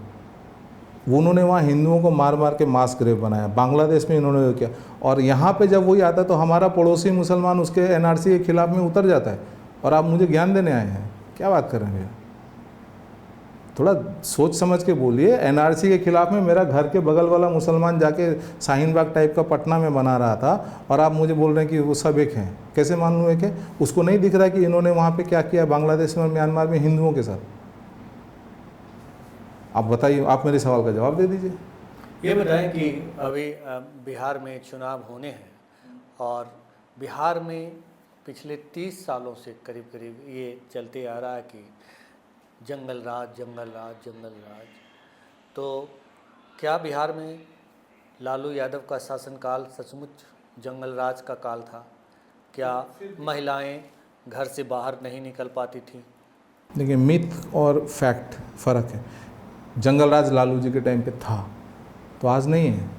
वो उन्होंने वहाँ हिंदुओं को मार मार के मास ग्रेव बनाया। बांग्लादेश में इन्होंने किया। और यहाँ पे जब वही आता है तो हमारा पड़ोसी मुसलमान उसके NRC के खिलाफ में उतर जाता है, और आप मुझे ज्ञान देने आए हैं, क्या बात कर रहे हैं भैया? थोड़ा सोच समझ के बोलिए। एनआरसी के खिलाफ में मेरा घर के बगल वाला मुसलमान जाके शाहीन बाग टाइप का पटना में बना रहा था और आप मुझे बोल रहे हैं कि वो सब एक हैं। कैसे मान लूँ एक है? उसको नहीं दिख रहा कि इन्होंने वहाँ पे क्या किया बांग्लादेश में और म्यांमार में हिंदुओं के साथ? आप बताइए, आप मेरे सवाल का जवाब दे दीजिए। ये बताएं कि अभी बिहार में चुनाव होने हैं और बिहार में पिछले 30 सालों से करीब करीब ये चलते आ रहा है कि जंगल राज जंगल राज जंगल राज। तो क्या बिहार में लालू यादव का शासनकाल सचमुच जंगल राज का काल था? क्या महिलाएं घर से बाहर नहीं निकल पाती थीं? देखिए, मिथ और फैक्ट फ़र्क है। जंगल राज लालू जी के टाइम पे था, तो आज नहीं है,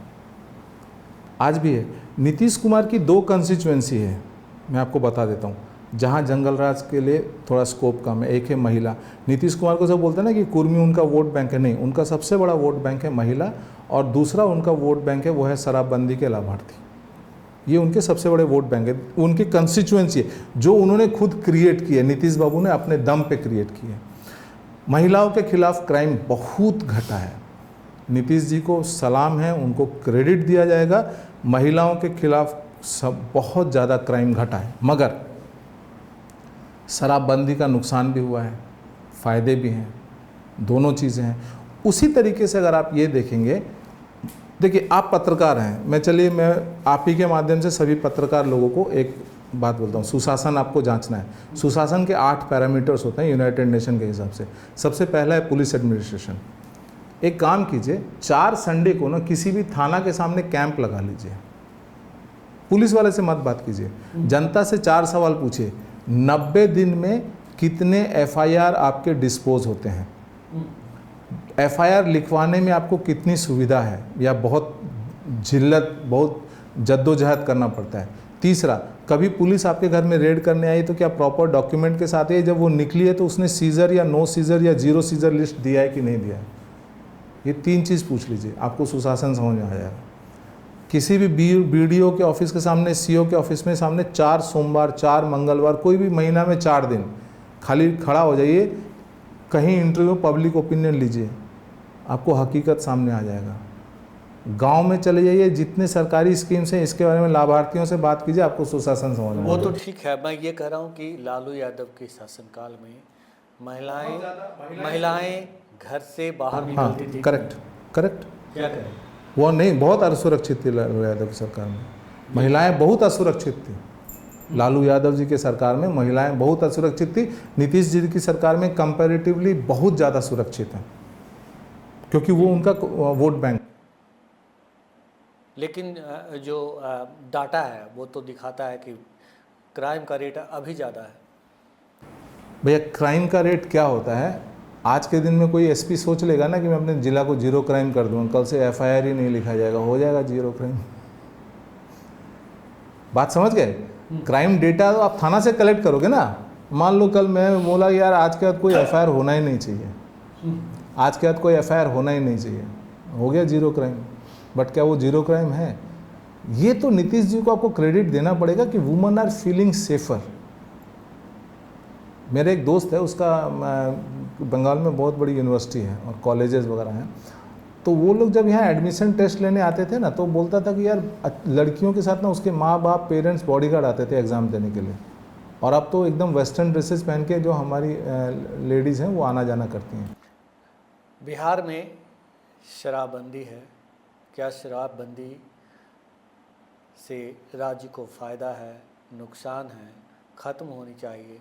आज भी है। नीतीश कुमार की 2 कंस्टिट्यूएंसी है, मैं आपको बता देता हूँ, जहाँ जंगल राज के लिए थोड़ा स्कोप कम है। एक है महिला। नीतीश कुमार को सब बोलते हैं ना कि कुर्मी उनका वोट बैंक है, नहीं, उनका सबसे बड़ा वोट बैंक है महिला, और दूसरा उनका वोट बैंक है वो है शराबबंदी के लाभार्थी। ये उनके सबसे बड़े वोट बैंक है, उनकी कंस्टिट्यूएंसी है जो उन्होंने खुद क्रिएट की है, नीतीश बाबू ने अपने दम पे क्रिएट की है। महिलाओं के खिलाफ क्राइम बहुत घटा है, नीतीश जी को सलाम है, उनको क्रेडिट दिया जाएगा। महिलाओं के खिलाफ सब बहुत ज़्यादा क्राइम घटा है, मगर शराबबंदी का नुकसान भी हुआ है, फ़ायदे भी हैं, दोनों चीज़ें हैं। उसी तरीके से अगर आप ये देखेंगे, देखिए आप पत्रकार हैं, मैं आप ही के माध्यम से सभी पत्रकार लोगों को एक बात बोलता हूँ, सुशासन आपको जांचना है। सुशासन के 8 पैरामीटर्स होते हैं यूनाइटेड नेशन के हिसाब से। सबसे पहला है पुलिस एडमिनिस्ट्रेशन। एक काम कीजिए, 4 संडे को ना किसी भी थाना के सामने कैंप लगा लीजिए, पुलिस वाले से मत बात कीजिए, जनता से 4 सवाल पूछिए, 90 दिन में कितने एफआईआर आपके डिस्पोज होते हैं, एफआईआर लिखवाने में आपको कितनी सुविधा है या बहुत जिल्लत, बहुत जद्दोजहद करना पड़ता है। तीसरा, कभी पुलिस आपके घर में रेड करने आई तो क्या प्रॉपर डॉक्यूमेंट के साथ है, जब वो निकली है तो उसने सीजर या नो सीजर या 0 सीजर लिस्ट दिया है कि नहीं दिया है। ये 3 चीज़ पूछ लीजिए, आपको सुशासन समझ में आ जाएगा। किसी भी बीडीओ के ऑफिस के सामने, सीओ के ऑफिस में सामने 4 सोमवार, 4 मंगलवार, कोई भी महीना में 4 दिन खाली खड़ा हो जाइए, कहीं इंटरव्यू पब्लिक ओपिनियन लीजिए, आपको हकीकत सामने आ जाएगा। गांव में चले जाइए, जितने सरकारी स्कीम्स हैं इसके बारे में लाभार्थियों से बात कीजिए, आपको सुशासन समझ में वो तो ठीक है, मैं ये कह रहा हूँ कि लालू यादव के शासनकाल में महिलाएं घर से बाहर निकलती थी। करेक्ट। क्या करें? वो नहीं, बहुत असुरक्षित थी लालू यादव की सरकार में, महिलाएं बहुत असुरक्षित थी। लालू यादव जी के सरकार में महिलाएं बहुत असुरक्षित थी। नीतीश जी की सरकार में कंपैरेटिवली बहुत ज़्यादा सुरक्षित हैं, क्योंकि वो उनका वोट बैंक। लेकिन जो डाटा है वो तो दिखाता है कि क्राइम का रेट अभी ज़्यादा है। भैया, क्राइम का रेट क्या होता है? आज के दिन में कोई एसपी सोच लेगा ना कि मैं अपने ज़िला को 0 क्राइम कर दूँ, कल से एफआईआर ही नहीं लिखा जाएगा, हो जाएगा 0 क्राइम। बात समझ गए? क्राइम डेटा तो आप थाना से कलेक्ट करोगे ना। मान लो कल मैं बोला यार आज के बाद कोई एफआईआर होना ही नहीं चाहिए, आज के बाद कोई एफआईआर होना ही नहीं चाहिए, हो गया 0 क्राइम। बट क्या वो 0 क्राइम है? ये तो नीतीश जी को आपको क्रेडिट देना पड़ेगा कि वुमेन आर फीलिंग सेफर। मेरे एक दोस्त है, उसका बंगाल में बहुत बड़ी यूनिवर्सिटी है और कॉलेजेस वगैरह हैं, तो वो लोग जब यहाँ एडमिशन टेस्ट लेने आते थे ना, तो बोलता था कि यार लड़कियों के साथ ना उसके माँ बाप, पेरेंट्स, बॉडीगार्ड आते थे एग्ज़ाम देने के लिए। और अब तो एकदम वेस्टर्न ड्रेसेस पहन के जो हमारी लेडीज़ हैं वो आना जाना करती हैं। बिहार में शराबबंदी है, क्या शराबबंदी से राज्य को फ़ायदा है, नुकसान है, ख़त्म होनी चाहिए?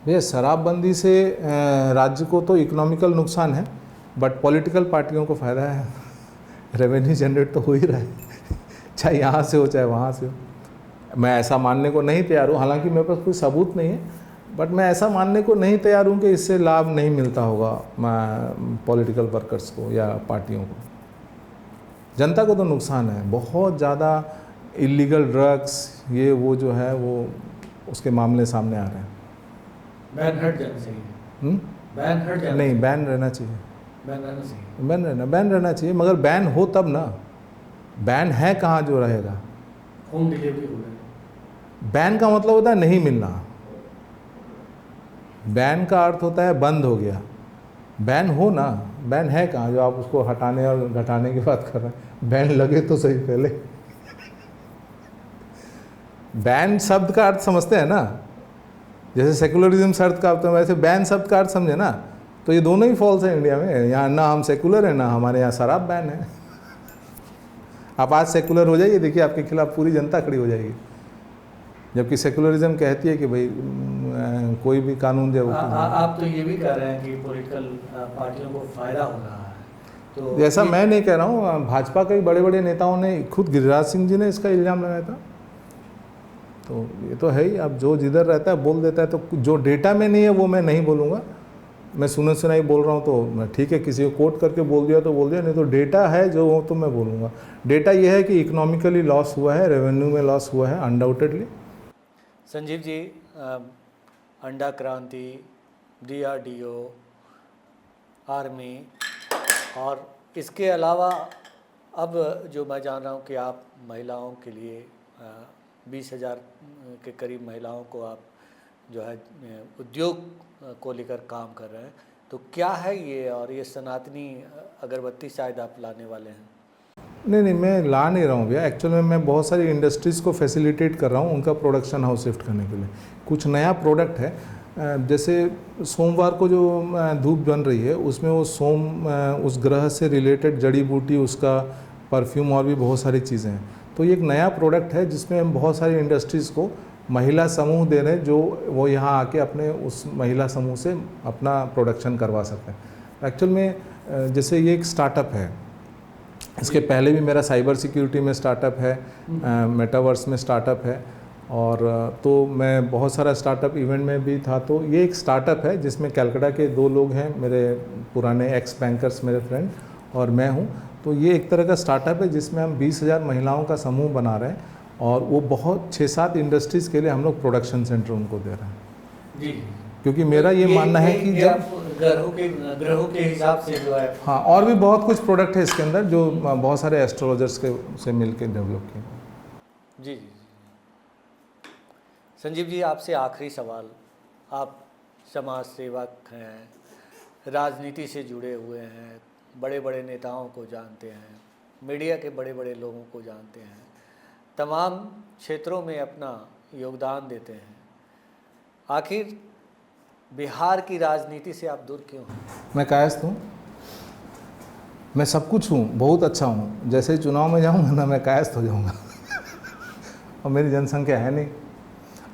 भैया, शराबबंदी से राज्य को तो इकोनॉमिकल नुकसान है, बट पॉलिटिकल पार्टियों को फ़ायदा है। रेवेन्यू जनरेट तो हो ही रहा है, चाहे यहाँ से हो चाहे वहाँ से हो। मैं ऐसा मानने को नहीं तैयार हूँ, हालांकि मेरे पास कोई सबूत नहीं है, बट मैं ऐसा मानने को नहीं तैयार हूँ कि इससे लाभ नहीं मिलता होगा पॉलिटिकल वर्कर्स को या पार्टियों को। जनता को तो नुकसान है, बहुत ज़्यादा इलीगल ड्रग्स ये वो जो है वो उसके मामले सामने आ रहे हैं। बैन हट जाना चाहिए। बैन हट जाना नहीं, बैन रहना चाहिए, बैन रहना चाहिए, बैन रहना चाहिए, मगर बैन हो तब ना। बैन है कहाँ जो रहेगा? होम डिलीवरी हो रहा है। बैन का मतलब होता है नहीं मिलना, बैन का अर्थ होता है बंद हो गया। बैन हो ना, बैन है कहाँ जो आप उसको हटाने और घटाने की बात कर रहे हैं? बैन लगे तो सही पहले। बैन शब्द का अर्थ समझते हैं ना, जैसे सेकुलरिज्म शब्द का अर्थ है, वैसे बैन शब्द का अर्थ समझे ना। तो ये दोनों ही फॉल्स है इंडिया में। यहाँ ना हम सेकुलर हैं, ना हमारे यहाँ शराब बैन है। आप आज सेकुलर हो जाइए, देखिए आपके खिलाफ पूरी जनता खड़ी हो जाएगी। जबकि सेकुलरिज्म कहती है कि भाई कोई भी कानून जो आप तो ये भी कह रहे हैं कि पॉलिटिकल पार्टियों को फायदा हो रहा है, तो ऐसा मैं नहीं कह रहा हूँ। भाजपा के बड़े बड़े नेताओं ने, खुद गिरिराज सिंह जी ने इसका इल्ज़ाम लगाया था। तो ये तो है ही, अब जो जिधर रहता है बोल देता है। तो जो डेटा में नहीं है वो मैं नहीं बोलूँगा। मैं सुना सुनाई बोल रहा हूँ तो ठीक है, किसी को कोट करके बोल दिया तो बोल दिया, नहीं तो डेटा है जो वो तो मैं बोलूँगा। डेटा ये है कि इकोनॉमिकली लॉस हुआ है, रेवेन्यू में लॉस हुआ है अनडाउटेडली। संजीव जी, अंडा क्रांति, DRDO, आर्मी और इसके अलावा अब जो मैं जान रहा हूँ कि आप महिलाओं के लिए 20,000 के करीब महिलाओं को आप जो है उद्योग को लेकर काम कर रहे हैं, तो क्या है ये? और ये सनातनी अगरबत्ती शायद आप लाने वाले हैं? नहीं, मैं ला नहीं रहा हूँ भैया। एक्चुअल में मैं बहुत सारी इंडस्ट्रीज़ को फैसिलिटेट कर रहा हूँ उनका प्रोडक्शन हाउस शिफ्ट करने के लिए। कुछ नया प्रोडक्ट है, जैसे सोमवार को जो धूप बन रही है उसमें वो उस ग्रह से रिलेटेड जड़ी बूटी, उसका परफ्यूम और भी बहुत सारी चीज़ें हैं। तो ये एक नया प्रोडक्ट है जिसमें हम बहुत सारी इंडस्ट्रीज़ को महिला समूह दे रहे हैं, जो वो यहाँ आके अपने उस महिला समूह से अपना प्रोडक्शन करवा सकते हैं। एक्चुअल में जैसे ये एक स्टार्टअप है, इसके पहले भी मेरा साइबर सिक्योरिटी में स्टार्टअप है, मेटावर्स में स्टार्टअप है, और तो मैं बहुत सारा स्टार्टअप इवेंट में भी था। तो ये एक स्टार्टअप है जिसमें कलकत्ता के 2 लोग हैं, मेरे पुराने एक्स बैंकर्स, मेरे फ्रेंड, और मैं हूँ। तो ये एक तरह का स्टार्टअप है जिसमें हम 20,000 महिलाओं का समूह बना रहे हैं, और वो बहुत 6-7 इंडस्ट्रीज़ के लिए हम लोग प्रोडक्शन सेंटर उनको दे रहे हैं जी, क्योंकि मेरा ये मानना है कि जब ग्रहों के हिसाब से जो है, हाँ, और भी बहुत कुछ प्रोडक्ट है इसके अंदर जो बहुत सारे एस्ट्रोलॉजर्स के से मिलकर डेवलप किए। जी जी। संजीव जी, आपसे आखिरी सवाल। आप समाज सेवक हैं, राजनीति से जुड़े हुए हैं, बड़े बड़े नेताओं को जानते हैं, मीडिया के बड़े बड़े लोगों को जानते हैं, तमाम क्षेत्रों में अपना योगदान देते हैं। आखिर बिहार की राजनीति से आप दूर क्यों हैं? मैं कायस्थ हूँ, मैं सब कुछ हूँ, बहुत अच्छा हूँ। जैसे ही चुनाव में जाऊँगा ना, मैं कायस्थ हो जाऊँगा। और मेरी जनसंख्या है नहीं।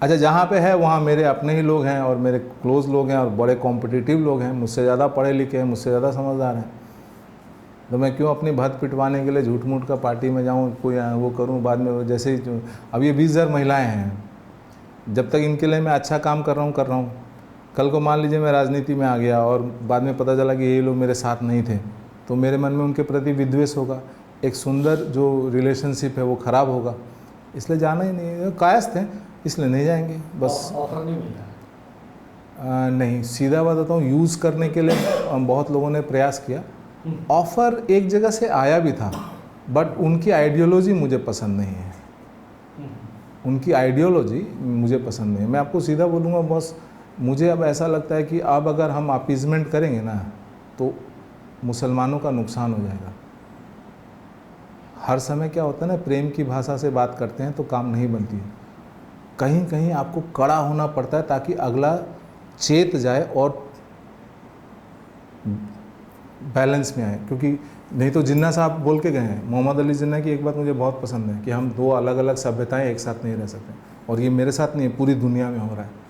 अच्छा, जहाँ पे है वहाँ मेरे अपने ही लोग हैं और मेरे क्लोज लोग हैं और बड़े कॉम्पिटिटिव लोग हैं, मुझसे ज़्यादा पढ़े लिखे हैं, मुझसे ज़्यादा समझदार हैं। तो मैं क्यों अपनी भत पिटवाने के लिए झूठ मूठ का पार्टी में जाऊँ, कोई वो करूँ बाद में। जैसे ही अब ये 20,000 महिलाएँ हैं, जब तक इनके लिए मैं अच्छा काम कर रहा हूँ, कल को मान लीजिए मैं राजनीति में आ गया और बाद में पता चला कि ये लोग मेरे साथ नहीं थे, तो मेरे मन में उनके प्रति विद्वेष होगा, एक सुंदर जो रिलेशनशिप है वो ख़राब होगा। इसलिए जाना ही नहीं, कायस्थ हैं इसलिए नहीं जाएंगे बस। ऑफर नहीं मिला? नहीं, सीधा बात बताऊँ, यूज़ करने के लिए बहुत लोगों ने प्रयास किया। ऑफ़र एक जगह से आया भी था, बट उनकी आइडियोलॉजी मुझे पसंद नहीं है। उनकी आइडियोलॉजी मुझे पसंद नहीं है। मैं आपको सीधा बोलूँगा बॉस, मुझे अब ऐसा लगता है कि अब अगर हम अपीजमेंट करेंगे ना तो मुसलमानों का नुकसान हो जाएगा। हर समय क्या होता है ना, प्रेम की भाषा से बात करते हैं तो काम नहीं बनती है। कहीं कहीं आपको कड़ा होना पड़ता है ताकि अगला चेत जाए और बैलेंस में आए, क्योंकि नहीं तो जिन्ना साहब बोल के गए हैं, मोहम्मद अली जिन्ना की एक बात मुझे बहुत पसंद है कि हम 2 अलग अलग सभ्यताएं एक साथ नहीं रह सकते। और ये मेरे साथ नहीं है, पूरी दुनिया में हो रहा है।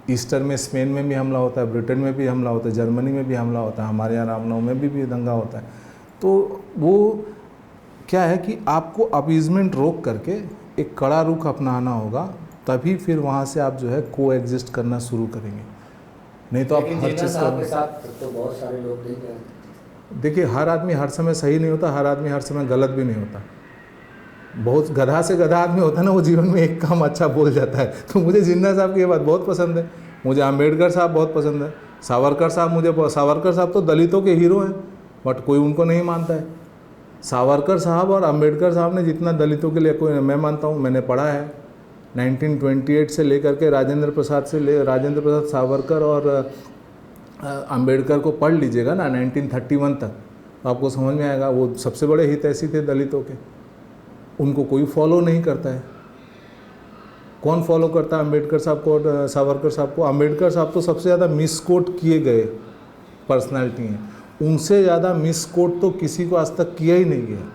ईस्टर में स्पेन में भी हमला होता है, ब्रिटेन में भी हमला होता है, जर्मनी में भी हमला होता है, हमारे यहाँ रामनवमी में भी दंगा होता है। तो वो क्या है कि आपको अपीजमेंट रोक करके एक कड़ा रुख अपनाना होगा, तभी फिर वहाँ से आप जो है को एग्जिस्ट करना शुरू करेंगे। नहीं तो आप हर चीज़ के साथ तो बहुत सारे लोग नहीं गए। देखिए, हर आदमी हर समय सही नहीं होता, हर आदमी हर समय गलत भी नहीं होता। बहुत गधा से गधा आदमी होता है ना, वो जीवन में एक काम अच्छा बोल जाता है। तो मुझे जिन्ना साहब की ये बात बहुत पसंद है, मुझे अम्बेडकर साहब बहुत पसंद है, सावरकर साहब सावरकर साहब तो दलितों के हीरो हैं, बट कोई उनको नहीं मानता है। सावरकर साहब और अम्बेडकर साहब ने जितना दलितों के लिए कोई, मैं मानता हूँ, मैंने पढ़ा है 1928 से लेकर के राजेंद्र प्रसाद सावरकर और अंबेडकर को पढ़ लीजिएगा ना 1931 तक, तो आपको समझ में आएगा वो सबसे बड़े हितैषी थे दलितों के। उनको कोई फॉलो नहीं करता है। कौन फॉलो करता है अंबेडकर साहब को और सावरकर साहब को? अंबेडकर साहब तो सबसे ज़्यादा मिसकोट किए गए पर्सनालिटी हैं, उनसे ज़्यादा मिसकोट तो किसी को आज तक किया ही नहीं गया।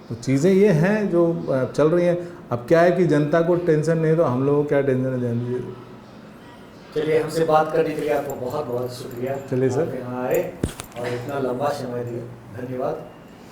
तो चीज़ें ये हैं जो चल रही हैं। अब क्या है कि जनता को टेंशन नहीं, तो हम लोगों को क्या टेंशन है जान लीजिए। चलिए, हमसे बात करने के लिए आपको बहुत बहुत शुक्रिया। चलिए सर। आप यहाँ आए और इतना लंबा समय दिए, धन्यवाद।